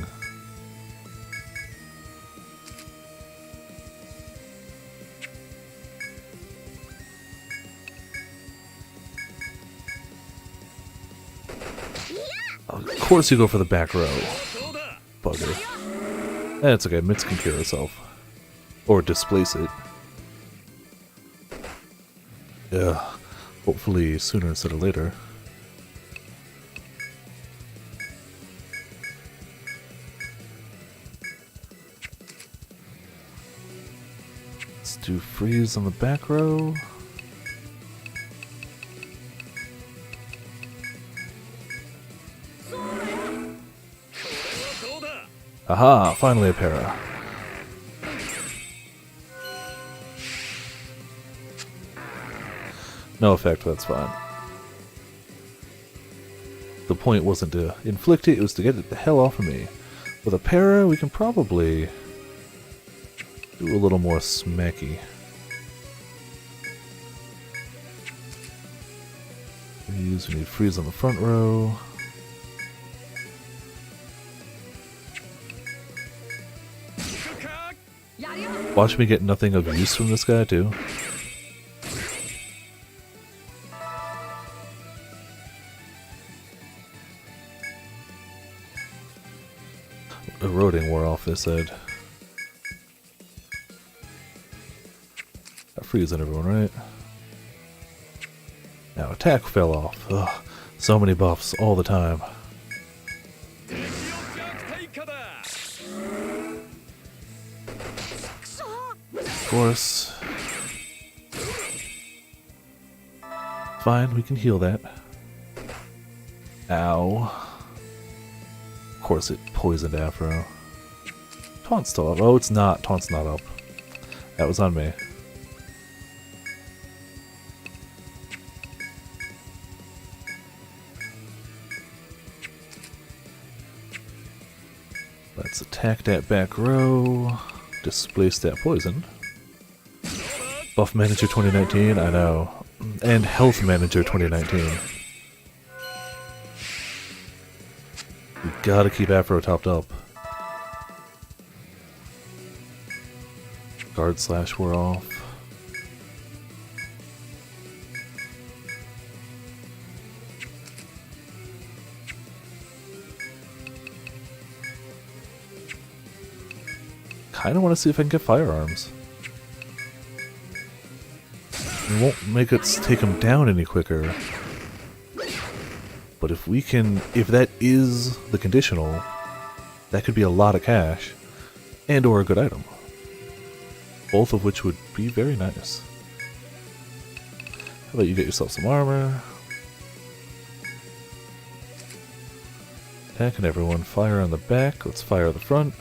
Of course you go for the back row. Bugger. That's okay, Mitz can cure herself. Or displace it. Yeah, hopefully sooner instead of later. Let's do freeze on the back row. Aha! Finally a para. No effect, that's fine. The point wasn't to inflict it, it was to get it the hell off of me. With a para, we can probably do a little more smacky. We need freeze on the front row. Watch me get nothing of use from this guy, too. Eroding wore off, they said. Got freeze on everyone, right? Now attack fell off. Ugh, so many buffs all the time. Of course. Fine, we can heal that. Ow. Of course it poisoned Afro. Taunt's still up. Oh, it's not. Taunt's not up. That was on me. Let's attack that back row. Displace that poison. Buff Manager 2019, I know. And Health Manager 2019. We gotta keep Afro topped up. Guard slash we're off. Kinda wanna see if I can get firearms. It won't make us take him down any quicker. But if we can, if that is the conditional, that could be a lot of cash, and or a good item. Both of which would be very nice. How about you get yourself some armor? Attacking everyone, fire on the back, let's fire the front.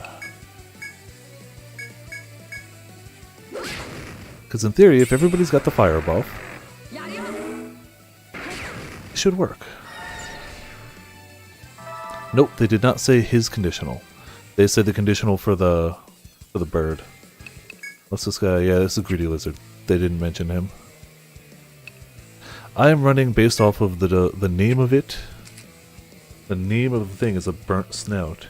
Because in theory, if everybody's got the fire buff, it should work. Nope, they did not say his conditional. They said the conditional for the bird. What's this guy? Yeah, this is a greedy lizard. They didn't mention him. I am running based off of the name of it. The name of the thing is a burnt snout.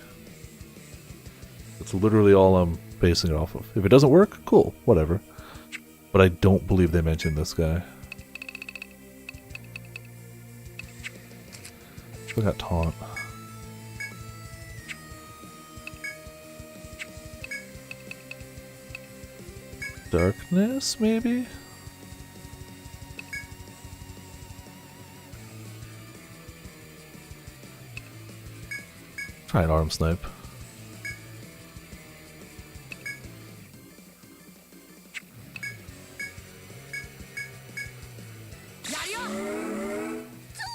That's literally all I'm basing it off of. If it doesn't work, cool, whatever. But I don't believe they mentioned this guy. I got taunt. Darkness, maybe? Try an arm snipe.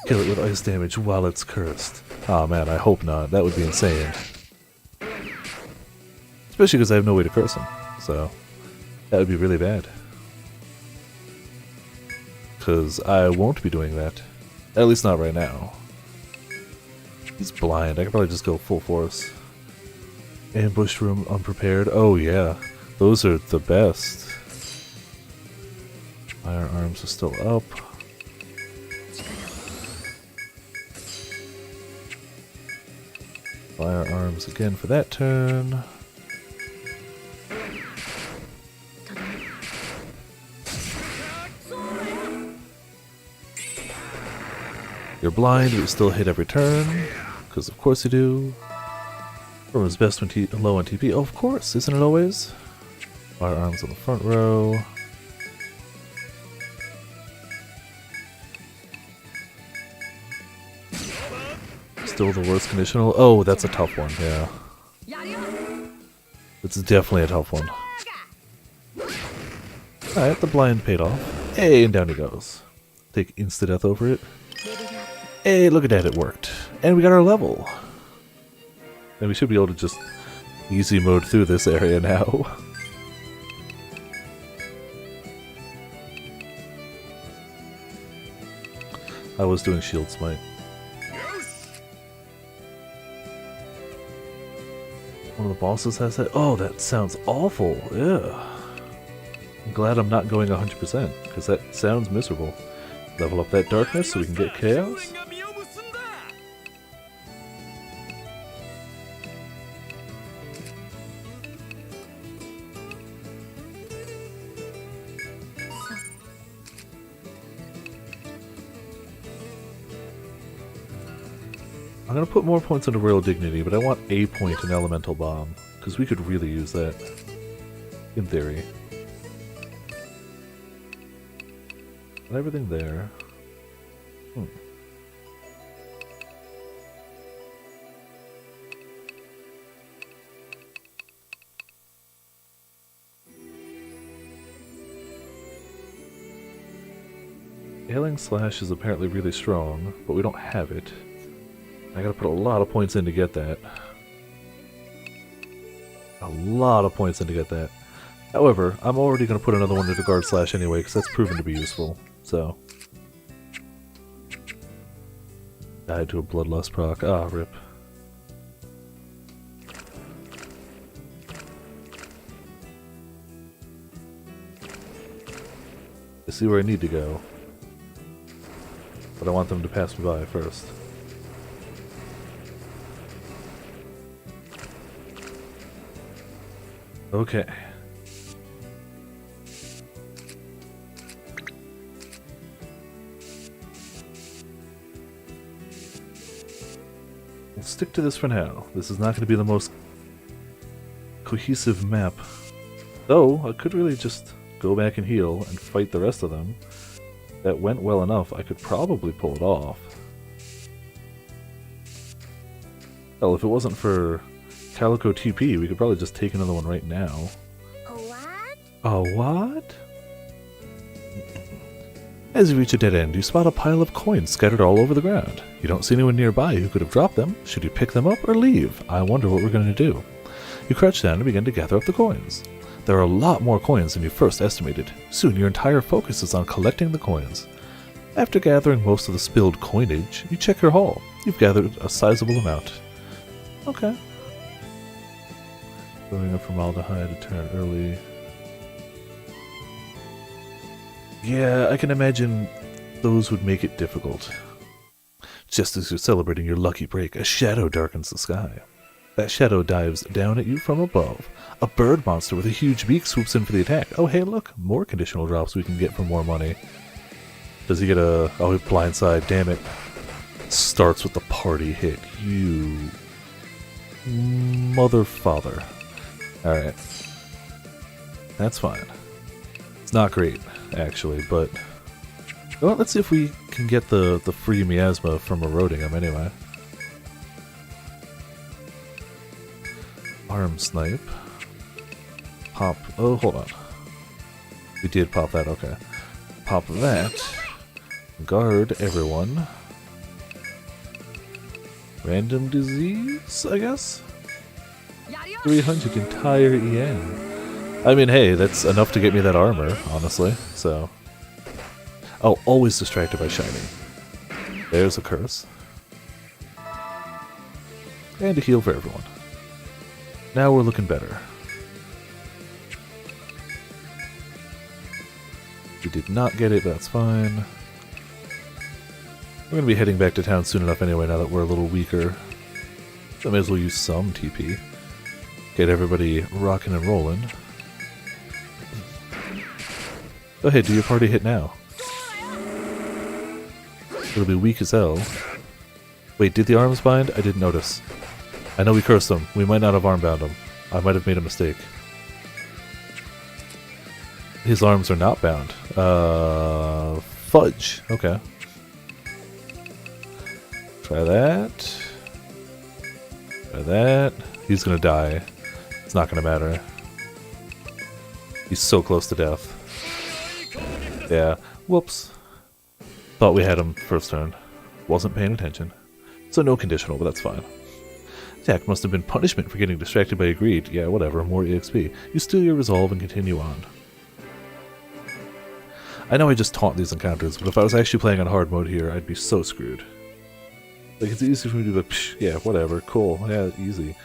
Kill it with ice damage while it's cursed. Oh man, I hope not. That would be insane. Especially because I have no way to curse him. So, that would be really bad. Because I won't be doing that. At least not right now. He's blind. I could probably just go full force. Ambush room unprepared. Oh yeah. Those are the best. Firearms are still up. Firearms again for that turn. You're blind, but you still hit every turn. Because of course you do. Or is best when low on TP. Oh, of course, isn't it always? Firearms on the front row. Still the worst conditional. Oh, that's a tough one, yeah. It's definitely a tough one. Alright, the blind paid off. Hey, and down he goes. Take insta-death over it. Hey, look at that, it worked. And we got our level. And we should be able to just easy mode through this area now. I was doing shield smite. One of the bosses has that? Oh, that sounds awful. Yeah. I'm glad I'm not going 100%, because that sounds miserable. Level up that darkness so we can get chaos. I'm gonna put more points into Royal Dignity, but I want a point in Elemental Bomb, because we could really use that. In theory. Got everything there. Ailing Slash is apparently really strong, but we don't have it. I gotta put a lot of points in to get that. A lot of points in to get that. However, I'm already gonna put another one into Guard Slash anyway, because that's proven to be useful, so. Died to a Bloodlust proc. Ah, rip. I see where I need to go. But I want them to pass me by first. Okay. We'll stick to this for now. This is not going to be the most cohesive map. Though, I could really just go back and heal and fight the rest of them. That went well enough, I could probably pull it off. Hell, if it wasn't for Calico TP, we could probably just take another one right now. A what? A what? As you reach a dead end, you spot a pile of coins scattered all over the ground. You don't see anyone nearby who could have dropped them. Should you pick them up or leave? I wonder what we're going to do. You crouch down and begin to gather up the coins. There are a lot more coins than you first estimated. Soon your entire focus is on collecting the coins. After gathering most of the spilled coinage, you check your haul. You've gathered a sizable amount. Okay. Going up formaldehyde to turn early. Yeah, I can imagine those would make it difficult. Just as you're celebrating your lucky break, a shadow darkens the sky. That shadow dives down at you from above. A bird monster with a huge beak swoops in for the attack. Oh, hey, look, more conditional drops we can get for more money. Does he get a... oh, blindside, damn it. Starts with the party hit. You... mother father. Alright. That's fine. It's not great, actually, but... well, let's see if we can get the free miasma from eroding him anyway. Arm snipe. Pop... oh, hold on. We did pop that, okay. Pop that. Guard everyone. Random disease, I guess? 300 entire EN. I mean, hey, that's enough to get me that armor, honestly, so... oh, always distracted by shiny. There's a curse. And a heal for everyone. Now we're looking better. We did not get it, but that's fine. We're going to be heading back to town soon enough anyway, now that we're a little weaker. So I may as well use some TP. Get everybody rocking and rolling. Go ahead, do your party hit now. It'll be weak as hell. Wait, did the arms bind? I didn't notice. I know we cursed them. We might not have arm bound them. I might have made a mistake. His arms are not bound. Fudge. Okay. Try that. Try that. He's gonna die. It's not gonna matter. He's so close to death. Yeah. Whoops. Thought we had him first turn. Wasn't paying attention. So no conditional, but that's fine. Attack must have been punishment for getting distracted by greed. Yeah, whatever, more EXP. You steal your resolve and continue on. I know I just taunt these encounters, but if I was actually playing on hard mode here, I'd be so screwed. Like, it's easy for me to be like, psh, yeah, whatever, cool, yeah, easy.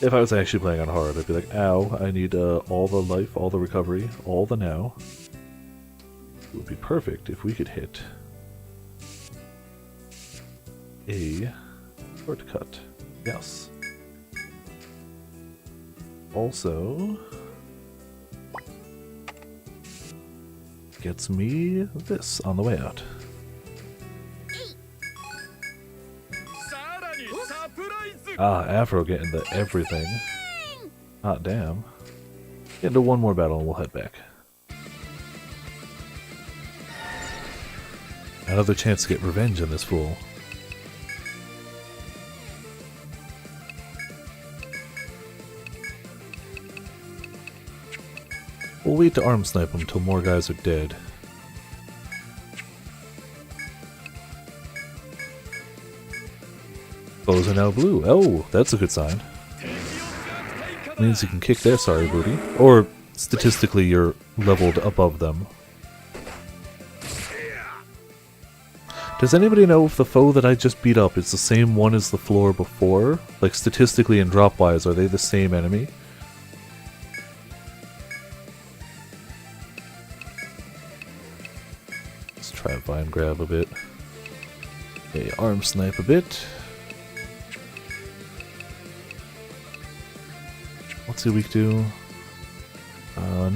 If I was actually playing on hard, I'd be like, ow, I need all the life, all the recovery, all the now. It would be perfect if we could hit a shortcut. Yes. Also, gets me this on the way out. Ah, Afro getting the everything. Hot damn. Get into one more battle and we'll head back. Another chance to get revenge on this fool. We'll wait to arm snipe him until more guys are dead. Bows are now blue. Oh, that's a good sign. Means you can kick their sorry booty. Or, statistically, you're leveled above them. Does anybody know if the foe that I just beat up is the same one as the floor before? Like, statistically and drop-wise, are they the same enemy? Let's try and vine grab a bit. Okay, arm snipe a bit. What's he weak to?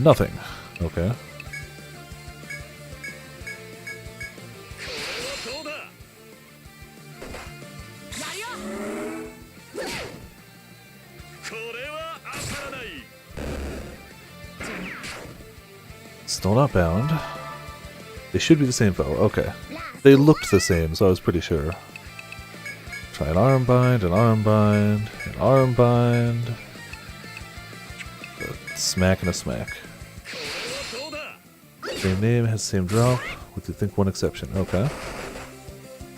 Nothing. Okay. Still not bound. They should be the same foe. Okay. They looked the same, so I was pretty sure. Try an arm bind, an arm bind, an arm bind. A smack and a smack. Same name, has the same drop, with I think one exception. Okay.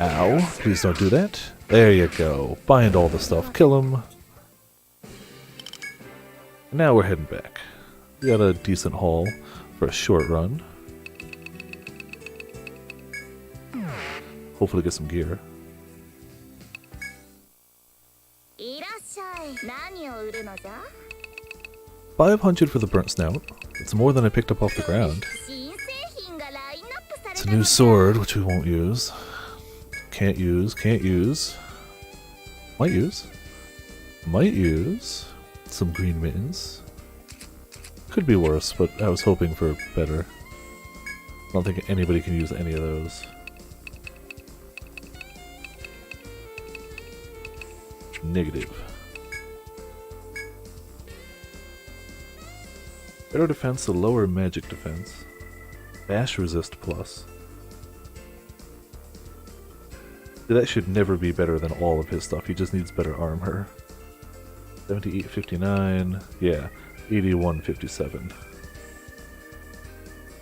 Ow. Please don't do that. There you go. Bind all the stuff. Kill him. Now we're heading back. We got a decent haul for a short run. Hopefully get some gear. 500 for the burnt snout. It's more than I picked up off the ground. It's a new sword, which we won't use. Can't use, can't use. Might use. Might use. Some green mittens. Could be worse, but I was hoping for better. I don't think anybody can use any of those. Negative. Better defense to lower magic defense. Bash resist plus. That should never be better than all of his stuff. He just needs better armor. 78.59. Yeah, 81.57.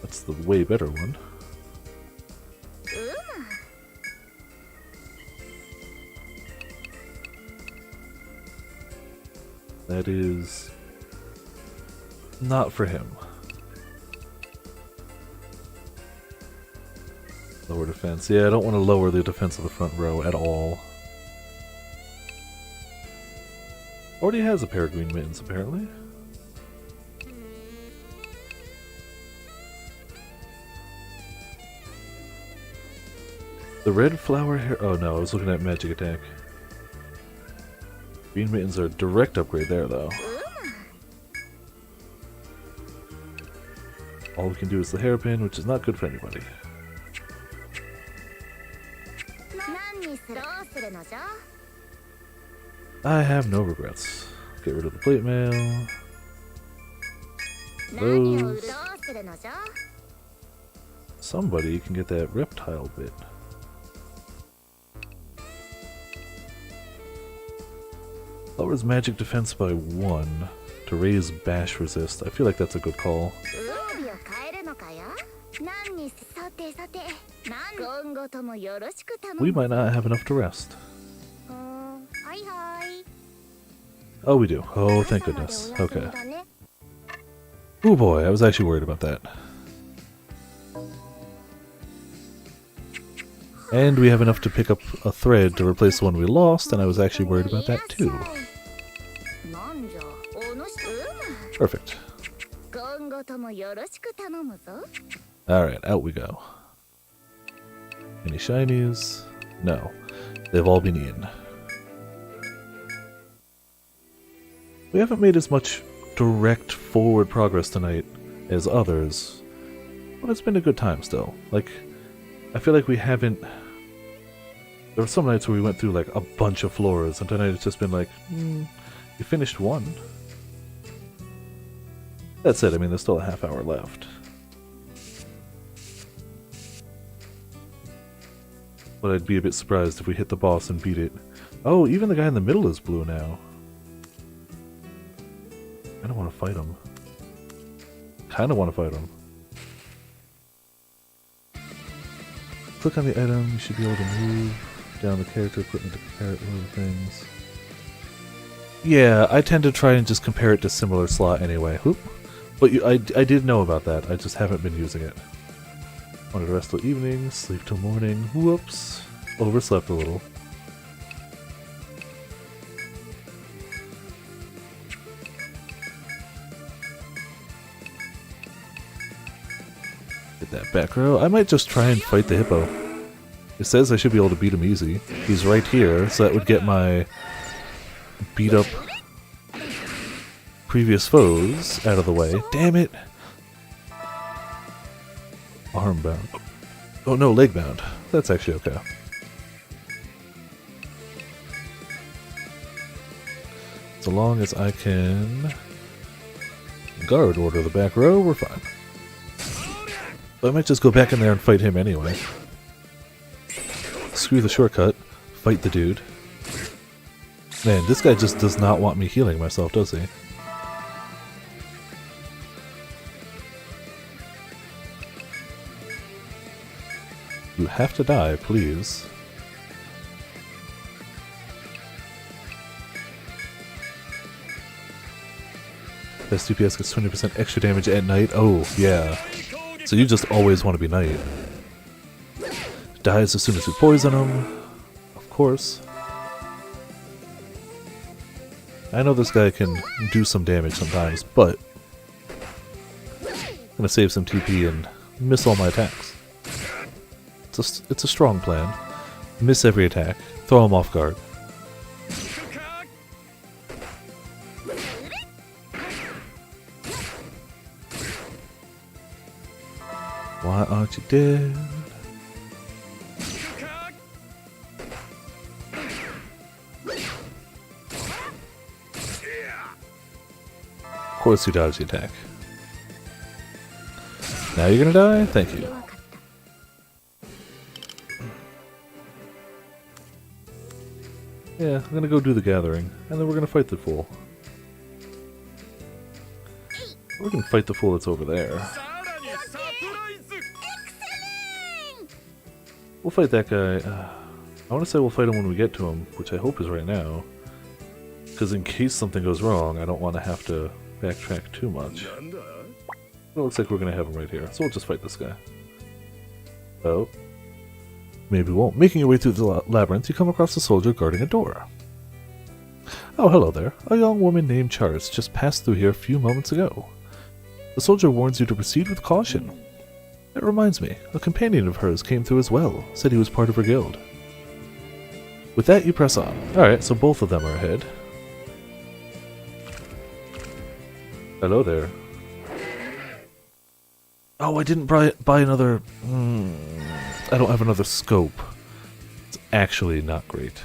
That's the way better one. That is not for him. Lower defense. Yeah, I don't want to lower the defense of the front row at all. Already has a pair of green mittens, apparently. The red flower hair. Oh no, I was looking at magic attack. Green mittens are a direct upgrade there, though. All we can do is the hairpin, which is not good for anybody. I have no regrets. Get rid of the plate mail. Those. Somebody can get that reptile bit. Lowers magic defense by 1 to raise bash resist. I feel like that's a good call. We might not have enough to rest. Oh, we do. Oh, thank goodness. Okay. Oh boy, I was actually worried about that. And we have enough to pick up a thread to replace the one we lost, and I was actually worried about that too. Perfect. Alright, out we go. Any shinies? No. They've all been eaten. We haven't made as much direct forward progress tonight as others, but it's been a good time still. Like, I feel like we haven't... There were some nights where we went through like a bunch of floors, and tonight it's just been like, you finished one. That said, I mean, there's still a half hour left. But I'd be a bit surprised if we hit the boss and beat it. Oh, even the guy in the middle is blue now. I don't want to fight him. Kinda want to fight him. Click on the item, you should be able to move down the character equipment to compare it to other things. Yeah, I tend to try and just compare it to similar slot anyway. Whoop. But I did know about that, I just haven't been using it. Wanted to rest till evening, sleep till morning. Whoops. Overslept a little. Get that back row. I might just try and fight the hippo. It says I should be able to beat him easy. He's right here, so that would get my beat up previous foes out of the way. Damn it! arm bound. Oh no, leg bound. That's actually okay. So long as I can guard order the back row, we're fine. But I might just go back in there and fight him anyway. Screw the shortcut. Fight the dude. Man, this guy just does not want me healing myself, does he? You have to die, please. Best DPS gets 20% extra damage at night. Oh, yeah. So you just always want to be night. Dies as soon as we poison him. Of course. I know this guy can do some damage sometimes, but I'm gonna save some TP and miss all my attacks. It's a strong plan. Miss every attack. Throw him off guard. Why aren't you dead? Of course you dodge the attack. Now you're gonna die? Thank you. Yeah, I'm gonna go do the gathering, and then we're gonna fight the fool. We're gonna fight the fool that's over there. We'll fight that guy. I want to say we'll fight him when we get to him, which I hope is right now. Because in case something goes wrong, I don't want to have to backtrack too much. It looks like we're going to have him right here, so we'll just fight this guy. Oh. Maybe we won't. Making your way through the labyrinth, you come across a soldier guarding a door. Oh, hello there. A young woman named Charis just passed through here a few moments ago. The soldier warns you to proceed with caution. That reminds me, a companion of hers came through as well, said he was part of her guild. With that, you press on. Alright, so both of them are ahead. Hello there. Oh, I didn't buy another... I don't have another scope. It's actually not great.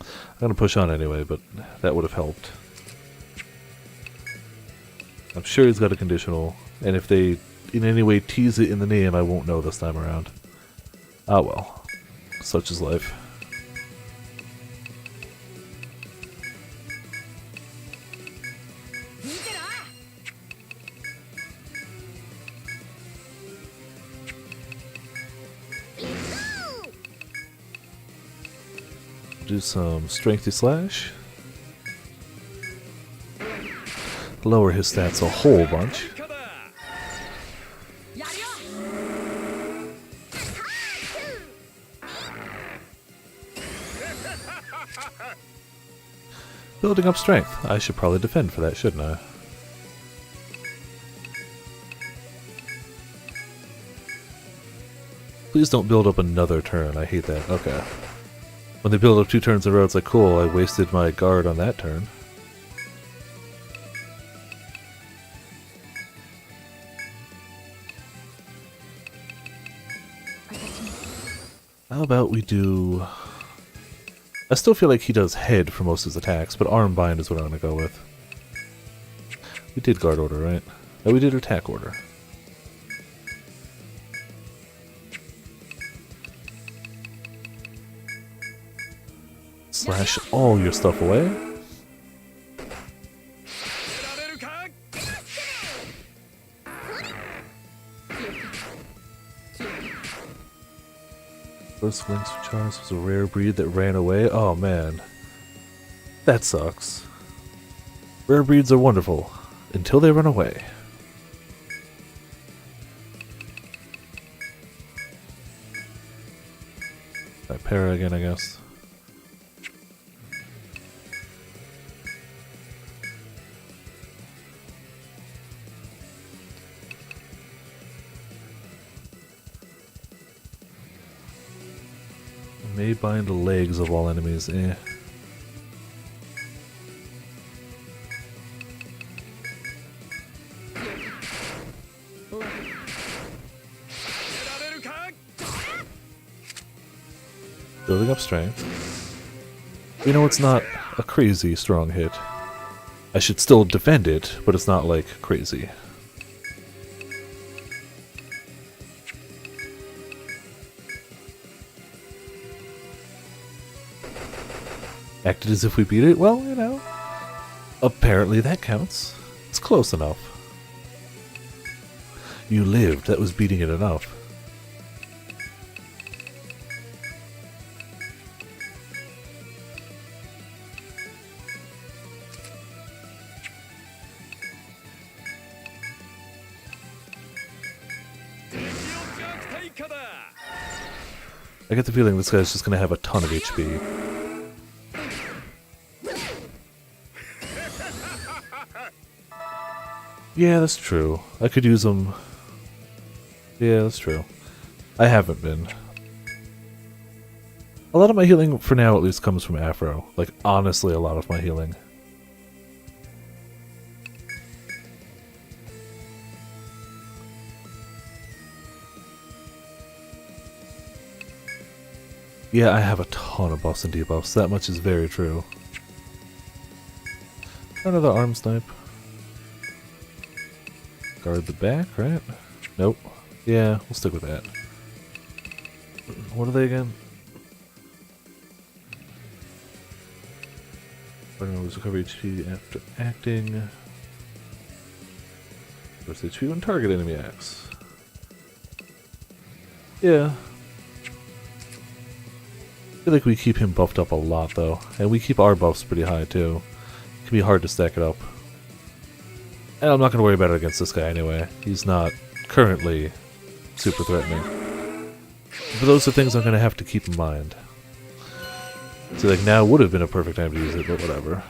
I'm gonna push on anyway, but that would have helped. I'm sure he's got a conditional, and if they in any way tease it in the name, I won't know this time around. Ah well. Such is life. Do some strengthy slash. Lower his stats a whole bunch. Building up strength. I should probably defend for that, shouldn't I? Please don't build up another turn. I hate that. Okay. When they build up 2 turns in a row, it's like, cool, I wasted my guard on that turn. How about we do... I still feel like he does head for most of his attacks, but arm bind is what I'm going to go with. We did guard order, right? No, we did attack order. Slash all your stuff away. First Lynx Charis was a rare breed that ran away. Oh man. That sucks. Rare breeds are wonderful. Until they run away. That para again, I guess. May bind the legs of all enemies, eh. Building up strength. You know, it's not a crazy strong hit. I should still defend it, but it's not like crazy. Acted as if we beat it? Well, you know, apparently that counts. It's close enough. You lived, that was beating it enough. I get the feeling this guy's just gonna have a ton of HP. Yeah, that's true. I could use them. Yeah, that's true. I haven't been. A lot of my healing, for now at least, comes from Afro. Like, honestly, a lot of my healing. Yeah, I have a ton of buffs and debuffs. That much is very true. Another arm snipe. Guard the back, right? Nope. Yeah, we'll stick with that. What are they again? Lose recover HP after acting. Burst HP when target enemy acts. Yeah. I feel like we keep him buffed up a lot though. And we keep our buffs pretty high too. It can be hard to stack it up. And I'm not going to worry about it against this guy anyway. He's not currently super threatening. But those are things I'm going to have to keep in mind. So like now would have been a perfect time to use it, but whatever.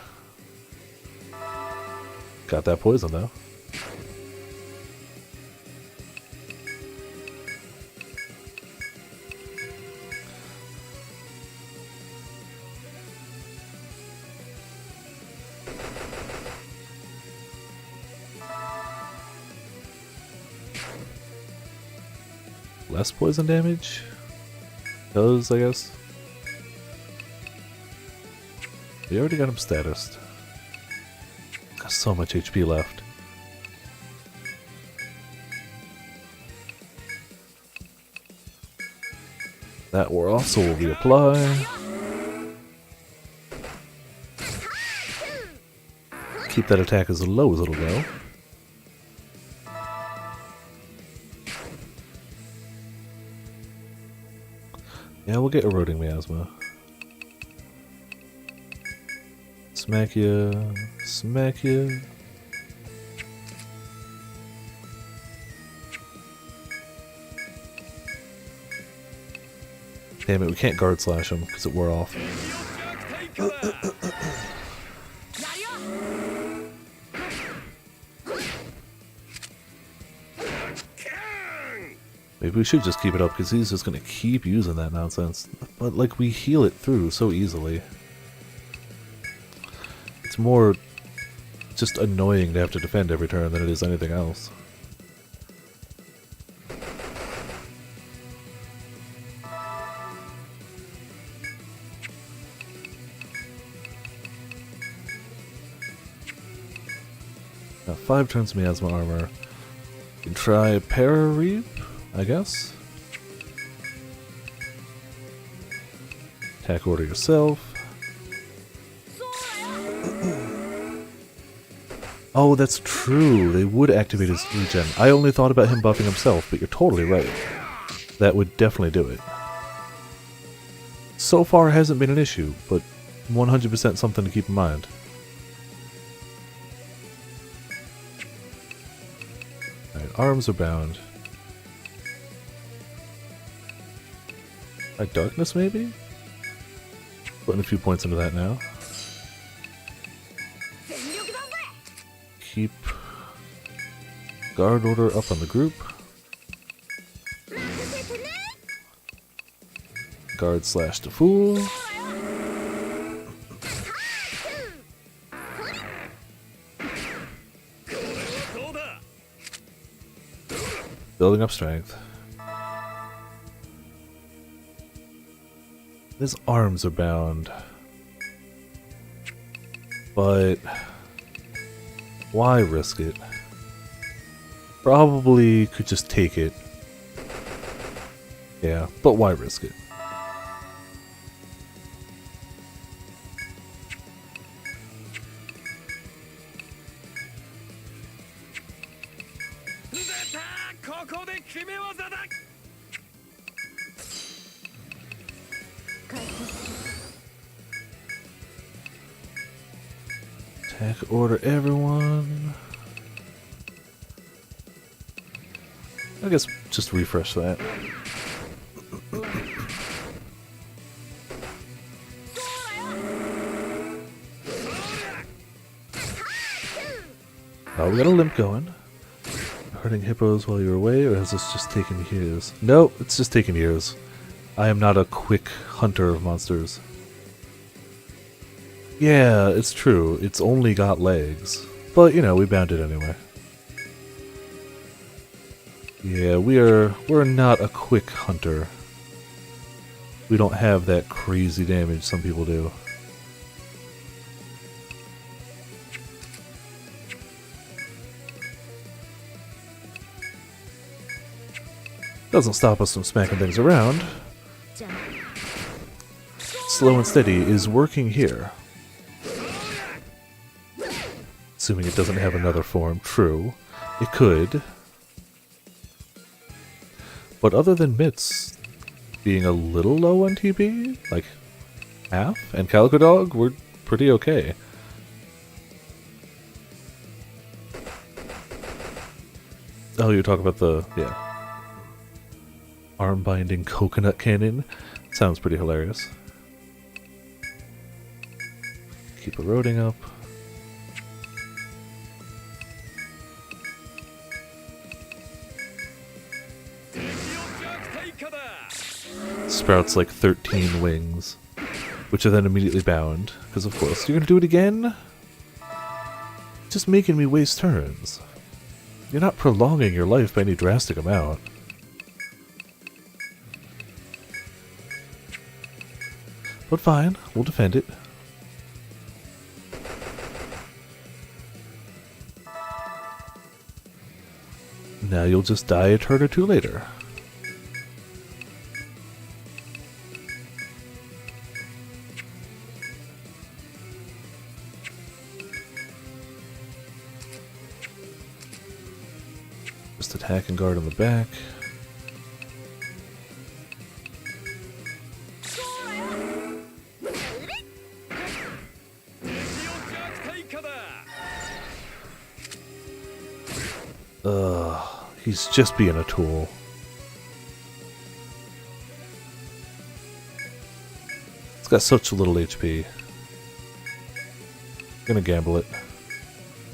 Got that poison though. Less poison damage? Does, I guess. We already got him statused. Got so much HP left. That war also will reapply. Keep that attack as low as it'll go. Yeah, we'll get Eroding Miasma. Smack ya. Smack ya. Damn it, we can't guard slash him because it wore off. Maybe we should just keep it up because he's just going to keep using that nonsense. But like we heal it through so easily. It's more just annoying to have to defend every turn than it is anything else. Now 5 turns Miasma Armor. You can try Para Reap, I guess. Attack order yourself. Oh, that's true. They would activate his regen. I only thought about him buffing himself, but you're totally right. That would definitely do it. So far hasn't been an issue, but 100% something to keep in mind. Alright, arms are bound. Like darkness, maybe? Putting a few points into that now. Keep guard order up on the group. Guard slash the fool. Building up strength. His arms are bound. But why risk it? Probably could just take it. Yeah, but why risk it? Attack order everyone. I guess just refresh that. Oh, we got a limp going. Hurting hippos while you're away, or has this just taken years? No, it's just taken years. I am not a quick hunter of monsters. Yeah, it's true. It's only got legs. But, you know, we bound it anyway. Yeah, we're not a quick hunter. We don't have that crazy damage some people do. Doesn't stop us from smacking things around. Slow and steady is working here. Assuming it doesn't have another form. True. It could. But other than Mitz being a little low on TP, like half, and Calico Dog, we're pretty okay. Oh, you're talking about the, yeah. Arm binding coconut cannon? Sounds pretty hilarious. Keep eroding up. Sprouts like 13 wings, which are then immediately bound, because of course, you're gonna do it again? Just making me waste turns. You're not prolonging your life by any drastic amount. But fine, we'll defend it. Now you'll just die a turn or two later. Just attack and guard on the back. He's just being a tool. It's got such little HP. Gonna gamble it.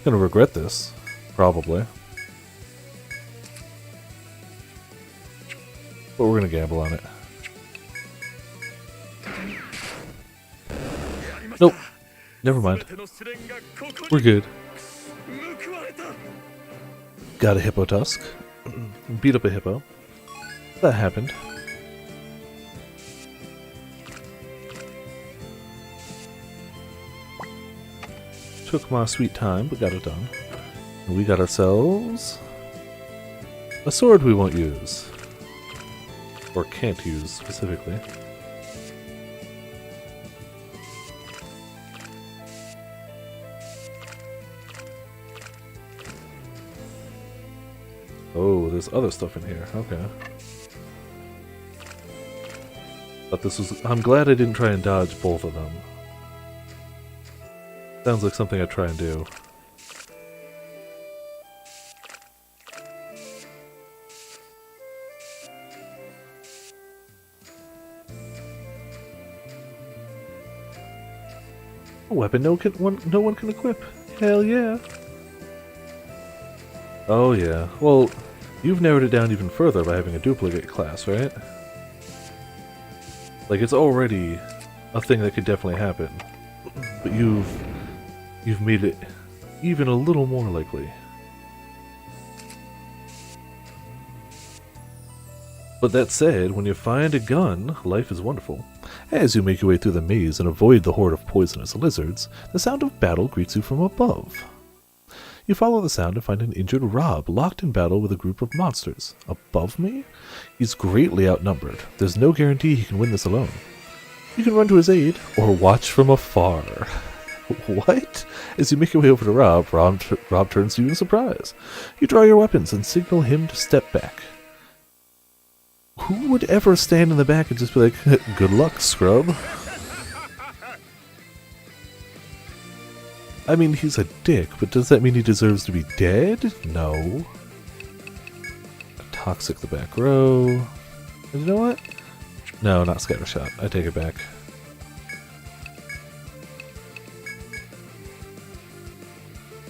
Gonna regret this, probably. But we're gonna gamble on it. Nope. Never mind. We're good. Got a hippo tusk. Beat up a hippo. That happened. Took my sweet time, but got it done. And we got ourselves a sword we won't use. Or can't use, specifically. Oh, there's other stuff in here. Okay. But this was... I'm glad I didn't try and dodge both of them. Sounds like something I'd try and do. A weapon no one can equip. Hell yeah. Oh yeah. Well, you've narrowed it down even further by having a duplicate class, right? Like, it's already a thing that could definitely happen. But you've made it even a little more likely. But that said, when you find a gun, life is wonderful. As you make your way through the maze and avoid the horde of poisonous lizards, the sound of battle greets you from above. You follow the sound and find an injured Rob locked in battle with a group of monsters. Above me? He's greatly outnumbered. There's no guarantee he can win this alone. You can run to his aid, or watch from afar. What? As you make your way over to Rob turns to you in surprise. You draw your weapons and signal him to step back. Who would ever stand in the back and just be like, good luck, scrub? I mean, he's a dick, but does that mean he deserves to be dead? No. Toxic the back row. And you know what? No, not Scattershot. I take it back.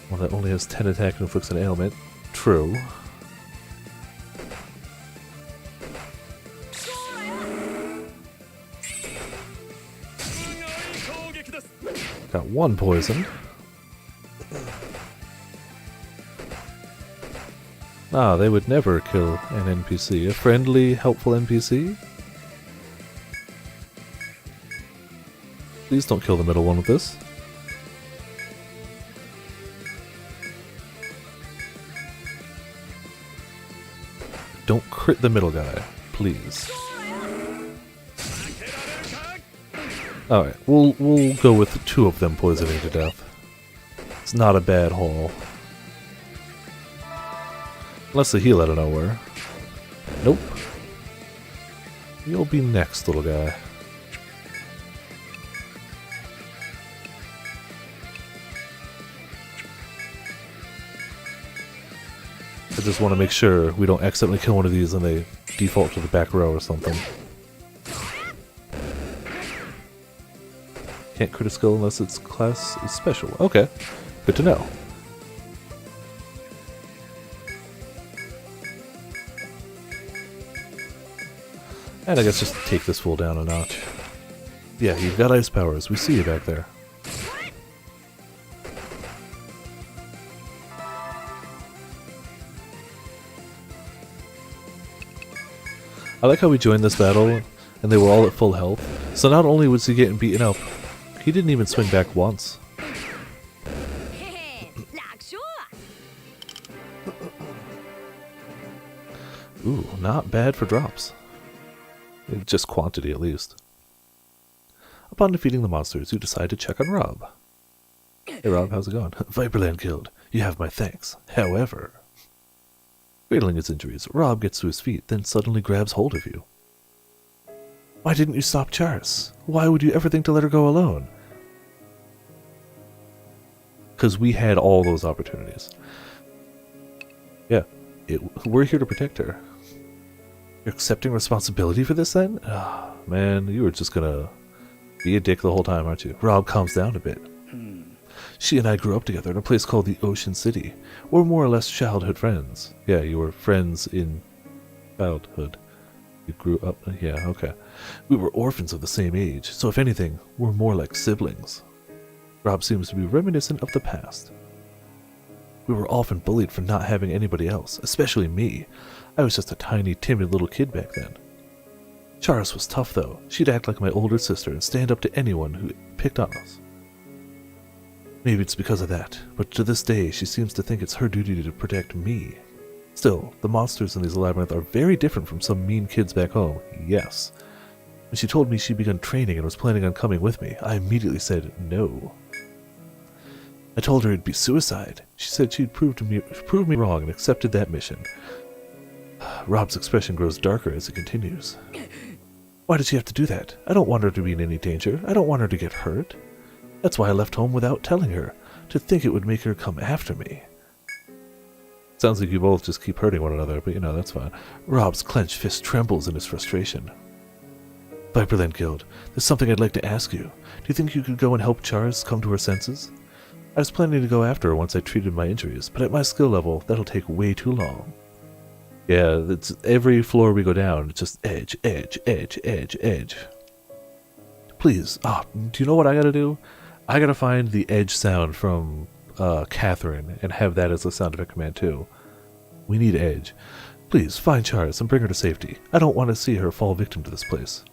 Well, that only has 10 attack and inflicts an ailment. True. Got one poison. Ah, they would never kill an NPC. A friendly, helpful NPC? Please don't kill the middle one with this. Don't crit the middle guy, please. Alright, we'll go with 2 of them poisoning to death. It's not a bad haul. Unless they heal out of nowhere. Nope. You'll be next, little guy. I just want to make sure we don't accidentally kill one of these and they default to the back row or something. Can't crit a skill unless its class is special. Okay, good to know. And I guess just take this fool down a notch. Yeah, you've got ice powers. We see you back there. I like how we joined this battle, and they were all at full health. So not only was he getting beaten up, he didn't even swing back once. Ooh, not bad for drops. Just quantity, at least. Upon defeating the monsters, you decide to check on Rob. Hey Rob, how's it going? Viperland killed. You have my thanks. However... Cradling his injuries, Rob gets to his feet, then suddenly grabs hold of you. Why didn't you stop Charis? Why would you ever think to let her go alone? Because we had all those opportunities. Yeah, we're here to protect her. You're accepting responsibility for this then? Ah, man, you were just gonna be a dick the whole time, aren't you? Rob calms down a bit. She and I grew up together in a place called the Ocean City. We're more or less childhood friends. Yeah, you were friends in childhood. You grew up... yeah, okay. We were orphans of the same age, so if anything, we're more like siblings. Rob seems to be reminiscent of the past. We were often bullied for not having anybody else, especially me. I was just a tiny, timid little kid back then. Charis was tough, though. She'd act like my older sister and stand up to anyone who picked on us. Maybe it's because of that, but to this day she seems to think it's her duty to protect me. Still, the monsters in these labyrinths are very different from some mean kids back home, yes. When she told me she'd begun training and was planning on coming with me, I immediately said no. I told her it'd be suicide. She said she'd prove me wrong and accepted that mission. Rob's expression grows darker as it continues. Why did she have to do that? I don't want her to be in any danger. I don't want her to get hurt. That's why I left home without telling her, to think it would make her come after me. Sounds like you both just keep hurting one another, but you know, that's fine. Rob's clenched fist trembles in his frustration. Viperland Guild, there's something I'd like to ask you. Do you think you could go and help Charis come to her senses? I was planning to go after her once I treated my injuries, but at my skill level, that'll take way too long. Yeah, it's every floor we go down, it's just edge, edge, edge, edge, edge. Please, do you know what I gotta do? I gotta find the edge sound from Catherine and have that as a sound effect command too. We need edge. Please, find Charis and bring her to safety. I don't want to see her fall victim to this place.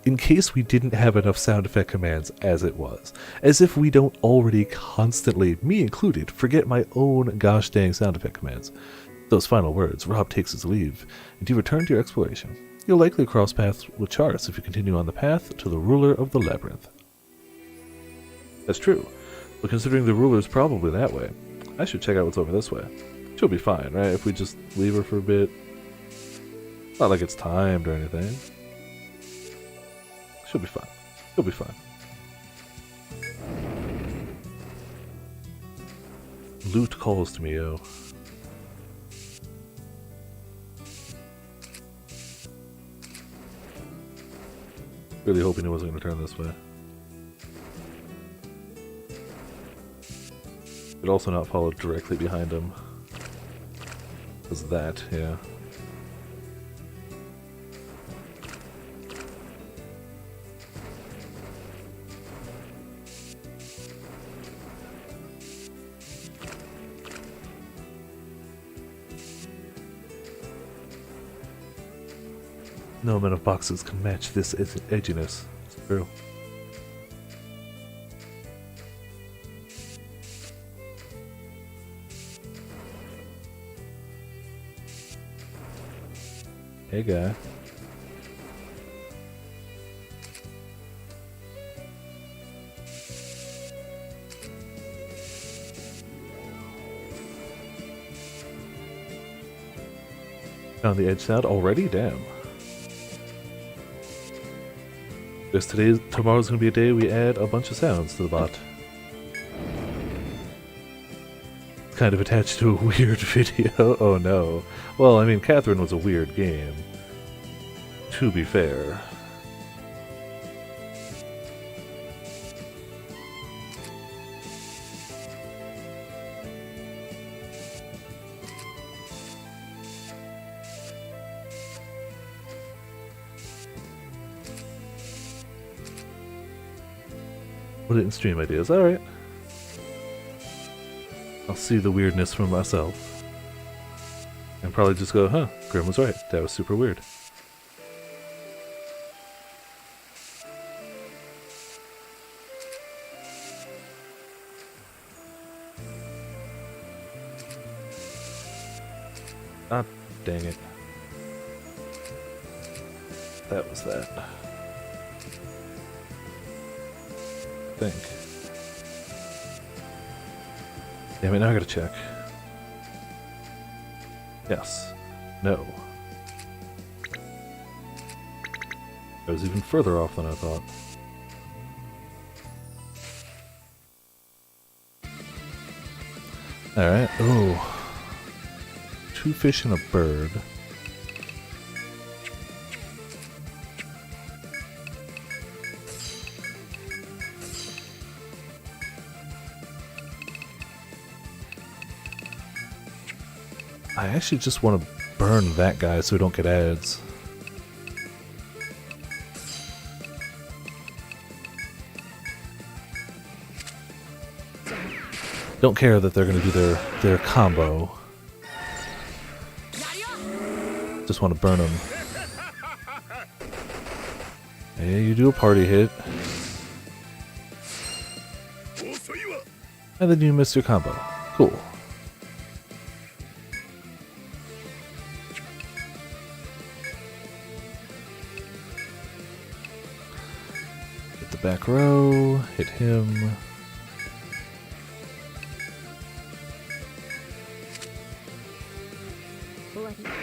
In case we didn't have enough sound effect commands as it was. As if we don't already constantly, me included, forget my own gosh dang sound effect commands. Those final words, Rob takes his leave, and you return to your exploration. You'll likely cross paths with Charis if you continue on the path to the ruler of the labyrinth. That's true, but considering the ruler's probably that way, I should check out what's over this way. She'll be fine, right, if we just leave her for a bit? Not like it's timed or anything. She'll be fine. She'll be fine. Loot calls to me, yo. Really hoping he wasn't going to turn this way. Could also not follow directly behind him. Because of that, yeah. No amount of boxes can match this edginess. It's true. Hey guy. Found the edge sound already? Damn. Tomorrow's gonna be a day we add a bunch of sounds to the bot. It's kind of attached to a weird video. Oh no. Well, I mean, Catherine was a weird game. To be fair. Put it in stream ideas. Alright. I'll see the weirdness for myself. And probably just go, huh, Grim was right. That was super weird. Ah, dang it. That was that. Think. Damn it, now I gotta check. Yes. No. I was even further off than I thought. Alright. Oh. 2 fish and a bird. I actually just want to burn that guy so we don't get ads. Don't care that they're going to do their combo. Just want to burn them. Hey, you do a party hit. And then you miss your combo. Cool. Hit the back row, hit him.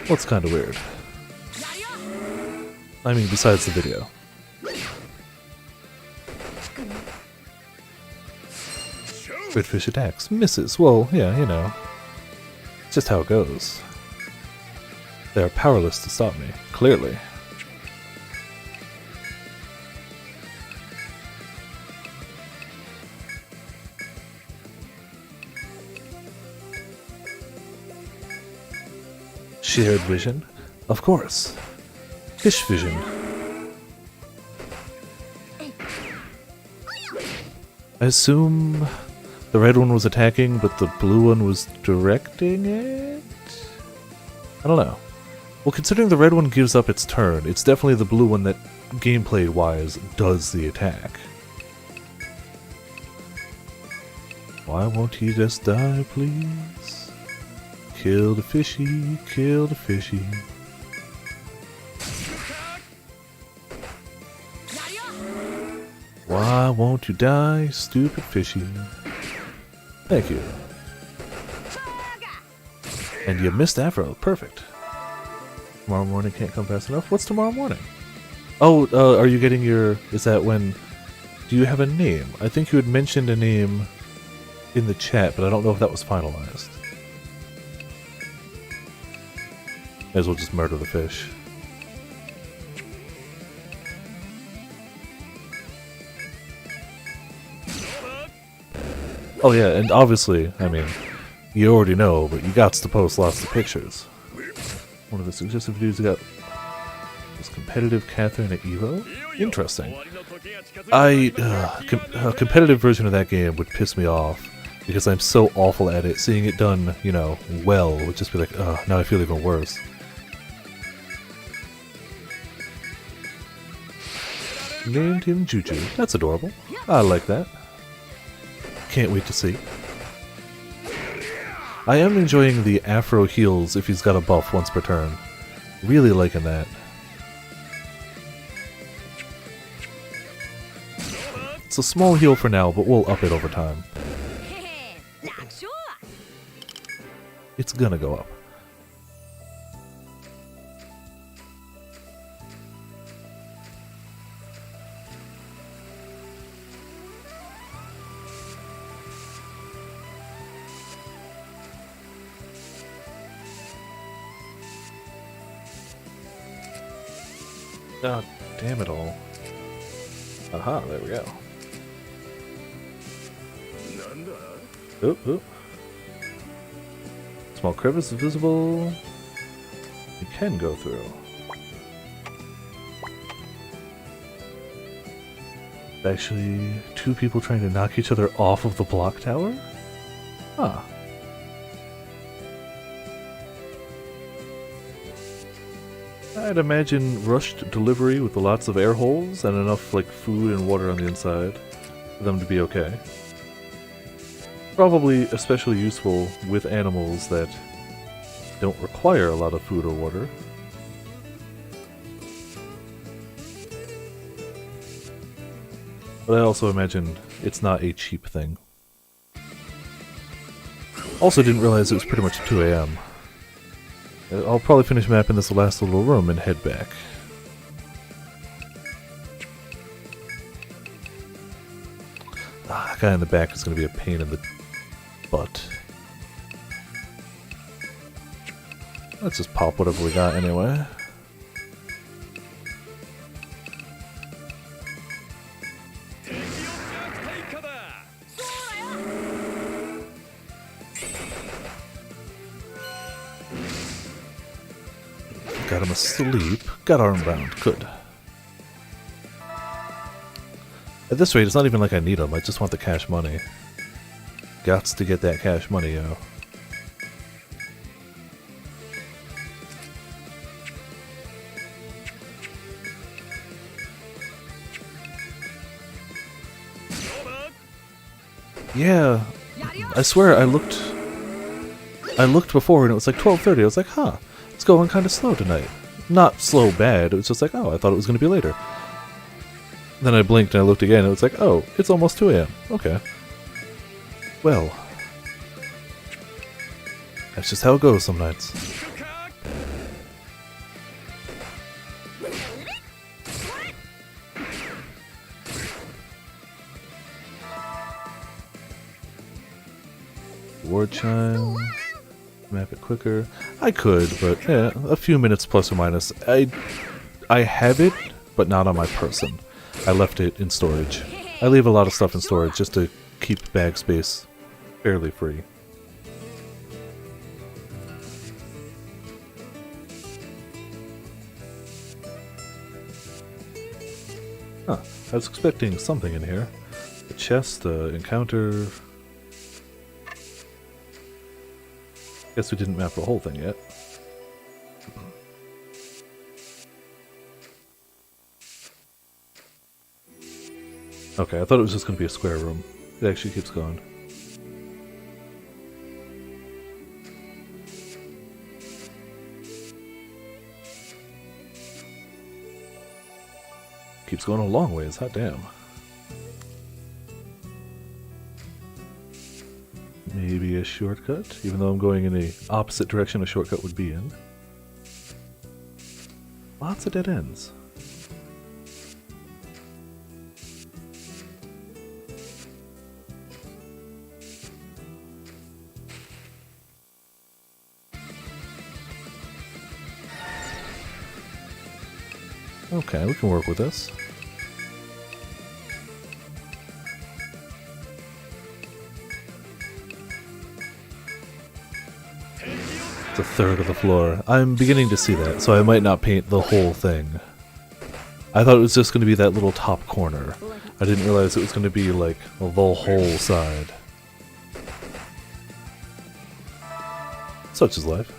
What's kind of weird? I mean, besides the video. Redfish attacks. Misses. Well, yeah, you know. It's just how it goes. They are powerless to stop me. Clearly. Shared vision? Of course. Fish vision. I assume the red one was attacking, but the blue one was directing it? I don't know. Well, considering the red one gives up its turn, it's definitely the blue one that, gameplay-wise, does the attack. Why won't he just die, please? Kill the fishy, kill the fishy. Why won't you die, stupid fishy? Thank you. And you missed Afro. Perfect. Tomorrow morning can't come fast enough. What's tomorrow morning? Oh, are you getting your... Is that when... Do you have a name? I think you had mentioned a name in the chat, but I don't know if that was finalized. May as well just murder the fish. Oh yeah, and obviously, I mean, you already know, but you got to post lots of pictures. One of the suggested videos you got was competitive Catherine at Evo? Interesting. A competitive version of that game would piss me off, because I'm so awful at it. Seeing it done, you know, well, would just be like, ugh, now I feel even worse. Named him Juju. That's adorable. I like that. Can't wait to see. I am enjoying the Afro heals if he's got a buff once per turn. Really liking that. It's a small heal for now, but we'll up it over time. It's gonna go up. Oh, damn it all. Aha, there we go. Oop, oop. Small crevice is visible. You can go through. Actually, two people trying to knock each other off of the block tower? Huh. I'd imagine rushed delivery with lots of air holes and enough like food and water on the inside for them to be okay. Probably especially useful with animals that don't require a lot of food or water. But I also imagine it's not a cheap thing. Also didn't realize it was pretty much 2 AM. I'll probably finish mapping this last little room and head back. That guy in the back is going to be a pain in the butt. Let's just pop whatever we got anyway. Got him asleep. Got armbound. Good. At this rate, it's not even like I need them. I just want the cash money. Gots to get that cash money, yo. Yeah. I swear I looked before and it was like 12:30. I was like, huh. It's going kind of slow tonight. Not slow bad, it was just like, oh, I thought it was going to be later. Then I blinked and I looked again and it was like, oh, it's almost 2 AM. Okay. Well. That's just how it goes some nights. Ward chime. Map it quicker. I could, but yeah, a few minutes plus or minus. I have it, but not on my person. I left it in storage. I leave a lot of stuff in storage just to keep bag space fairly free. Huh. I was expecting something in here. A chest, encounter... Guess we didn't map the whole thing yet. Okay, I thought it was just going to be a square room. It actually keeps going. Keeps going a long ways, hot damn. Maybe a shortcut, even though I'm going in the opposite direction a shortcut would be in. Lots of dead ends. Okay, we can work with this. It's a third of the floor. I'm beginning to see that, so I might not paint the whole thing. I thought it was just going to be that little top corner. I didn't realize it was going to be like the whole side. Such is life.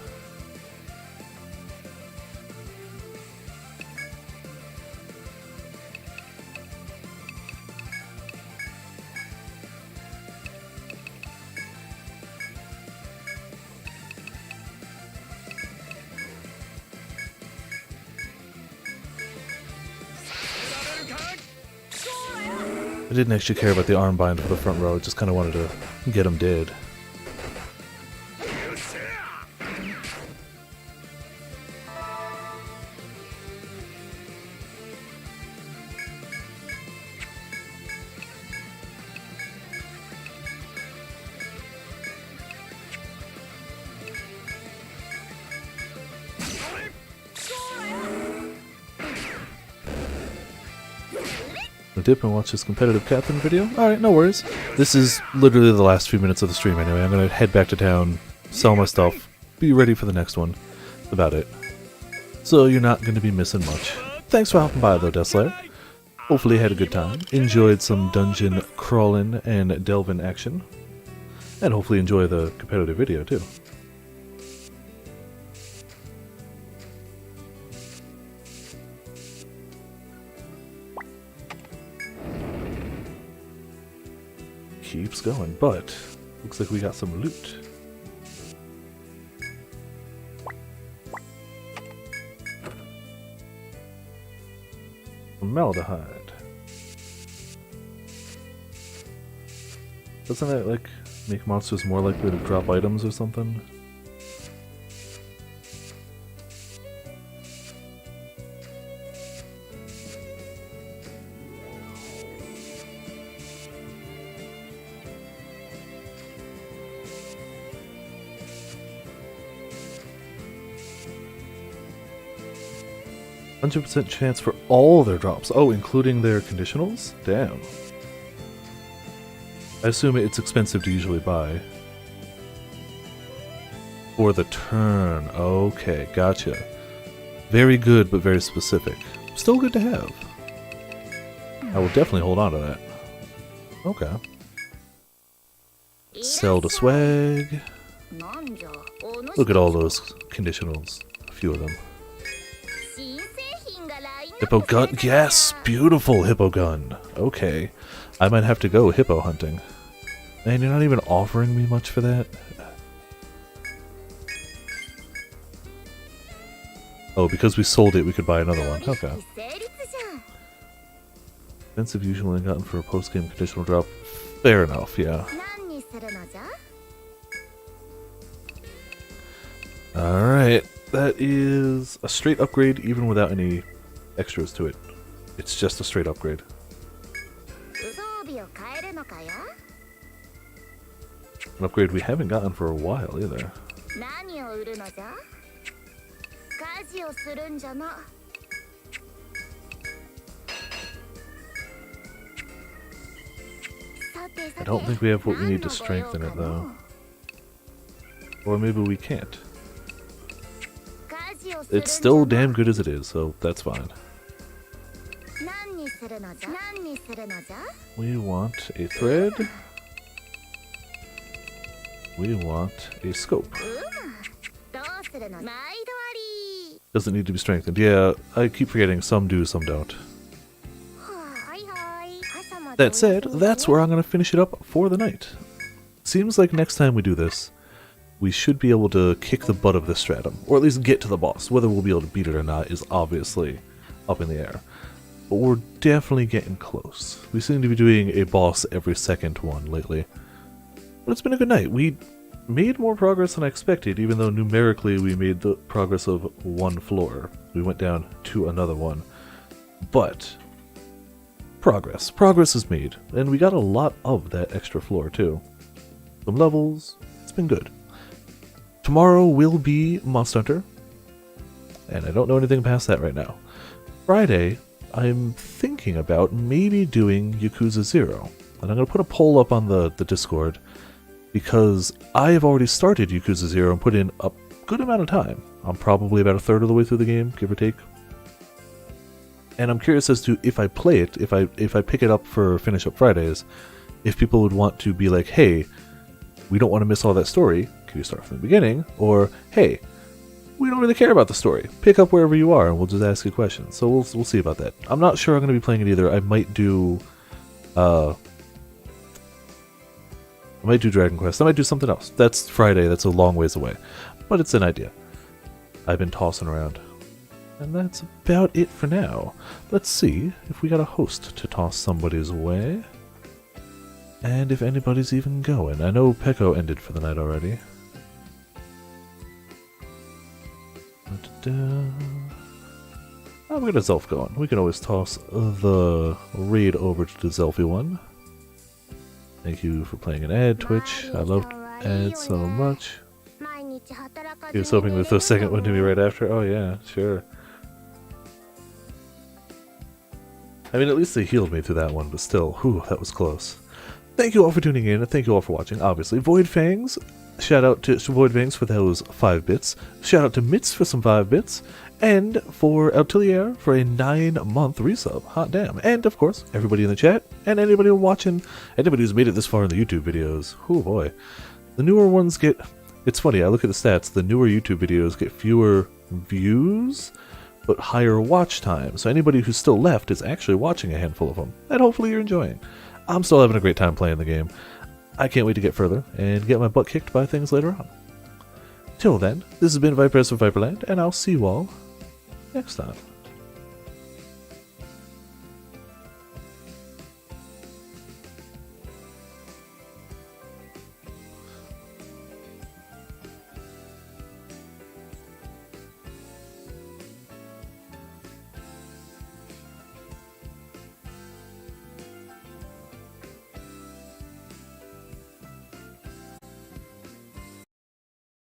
I didn't actually care about the armbind for the front row, I just kind of wanted to get him dead. Dip and watch this competitive Catherine video? Alright, no worries. This is literally the last few minutes of the stream anyway. I'm gonna head back to town, sell my stuff, be ready for the next one. That's about it. So you're not gonna be missing much. Thanks for hopping by though, Deathslayer. Hopefully you had a good time, enjoyed some dungeon crawling and delving action, and hopefully enjoy the competitive video too. Keeps going, but looks like we got some loot. Formaldehyde. Doesn't that like make monsters more likely to drop items or something? 100% chance for all their drops. Oh, including their conditionals? Damn. I assume it's expensive to usually buy. For the turn. Okay, gotcha. Very good, but very specific. Still good to have. I will definitely hold on to that. Okay. Sell to swag. Look at all those conditionals. A few of them. Hippo gun? Yes! Beautiful hippo gun. Okay. I might have to go hippo hunting. Man, you're not even offering me much for that? Oh, because we sold it, we could buy another one. Okay. Expensive usually gotten for a post-game conditional drop. Fair enough, yeah. Alright. That is a straight upgrade even without any extras to it. It's just a straight upgrade. An upgrade we haven't gotten for a while either. I don't think we have what we need to strengthen it though. Or maybe we can't. It's still damn good as it is, so that's fine. We want a thread. We want a scope. Doesn't need to be strengthened. Yeah, I keep forgetting some do, some don't. That said, that's where I'm going to finish it up for the night. Seems like next time we do this, we should be able to kick the butt of this stratum, or at least get to the boss. Whether we'll be able to beat it or not is obviously up in the air. But we're definitely getting close. We seem to be doing a boss every second one lately. But it's been a good night. We made more progress than I expected, even though numerically we made the progress of one floor. We went down to another one. But progress. Progress is made. And we got a lot of that extra floor too. Some levels. It's been good. Tomorrow will be Monster Hunter. And I don't know anything past that right now. Friday, I'm thinking about maybe doing Yakuza 0. And I'm going to put a poll up on the Discord, because I have already started Yakuza 0 and put in a good amount of time. I'm probably about a third of the way through the game, give or take. And I'm curious as to if I play it, if I pick it up for Finish Up Fridays, if people would want to be like, hey, we don't want to miss all that story, can you start from the beginning? Or, hey, we don't really care about the story, pick up wherever you are and we'll just ask you questions. So we'll see about that. I'm not sure I'm going to be playing it either. I might do Dragon Quest. I might do something else. That's Friday. That's a long ways away. But it's an idea. I've been tossing around. And that's about it for now. Let's see if we got a host to toss somebody's way. And if anybody's even going. I know Peko ended for the night already. Oh, we got a Zelf going. We can always toss the raid over to the Zelfie one. Thank you for playing an ad, Twitch. I love ads so much. He was hoping to throw a second one to me right after. Oh yeah, sure. I mean, at least they healed me through that one, but still, whew, that was close. Thank you all for tuning in, and thank you all for watching, obviously. Void Fangs, shout out to Void Fangs for those 5 bits. Shout out to Mitz for some 5 bits. And for Altilier for a 9-month resub. Hot damn. And, of course, everybody in the chat, and anybody watching, anybody who's made it this far in the YouTube videos. Oh boy. The newer ones get... It's funny, I look at the stats, the newer YouTube videos get fewer views, but higher watch time. So anybody who's still left is actually watching a handful of them. And hopefully you're enjoying. I'm still having a great time playing the game. I can't wait to get further, and get my butt kicked by things later on. Till then, this has been Viperess of Viperland, and I'll see you all next time.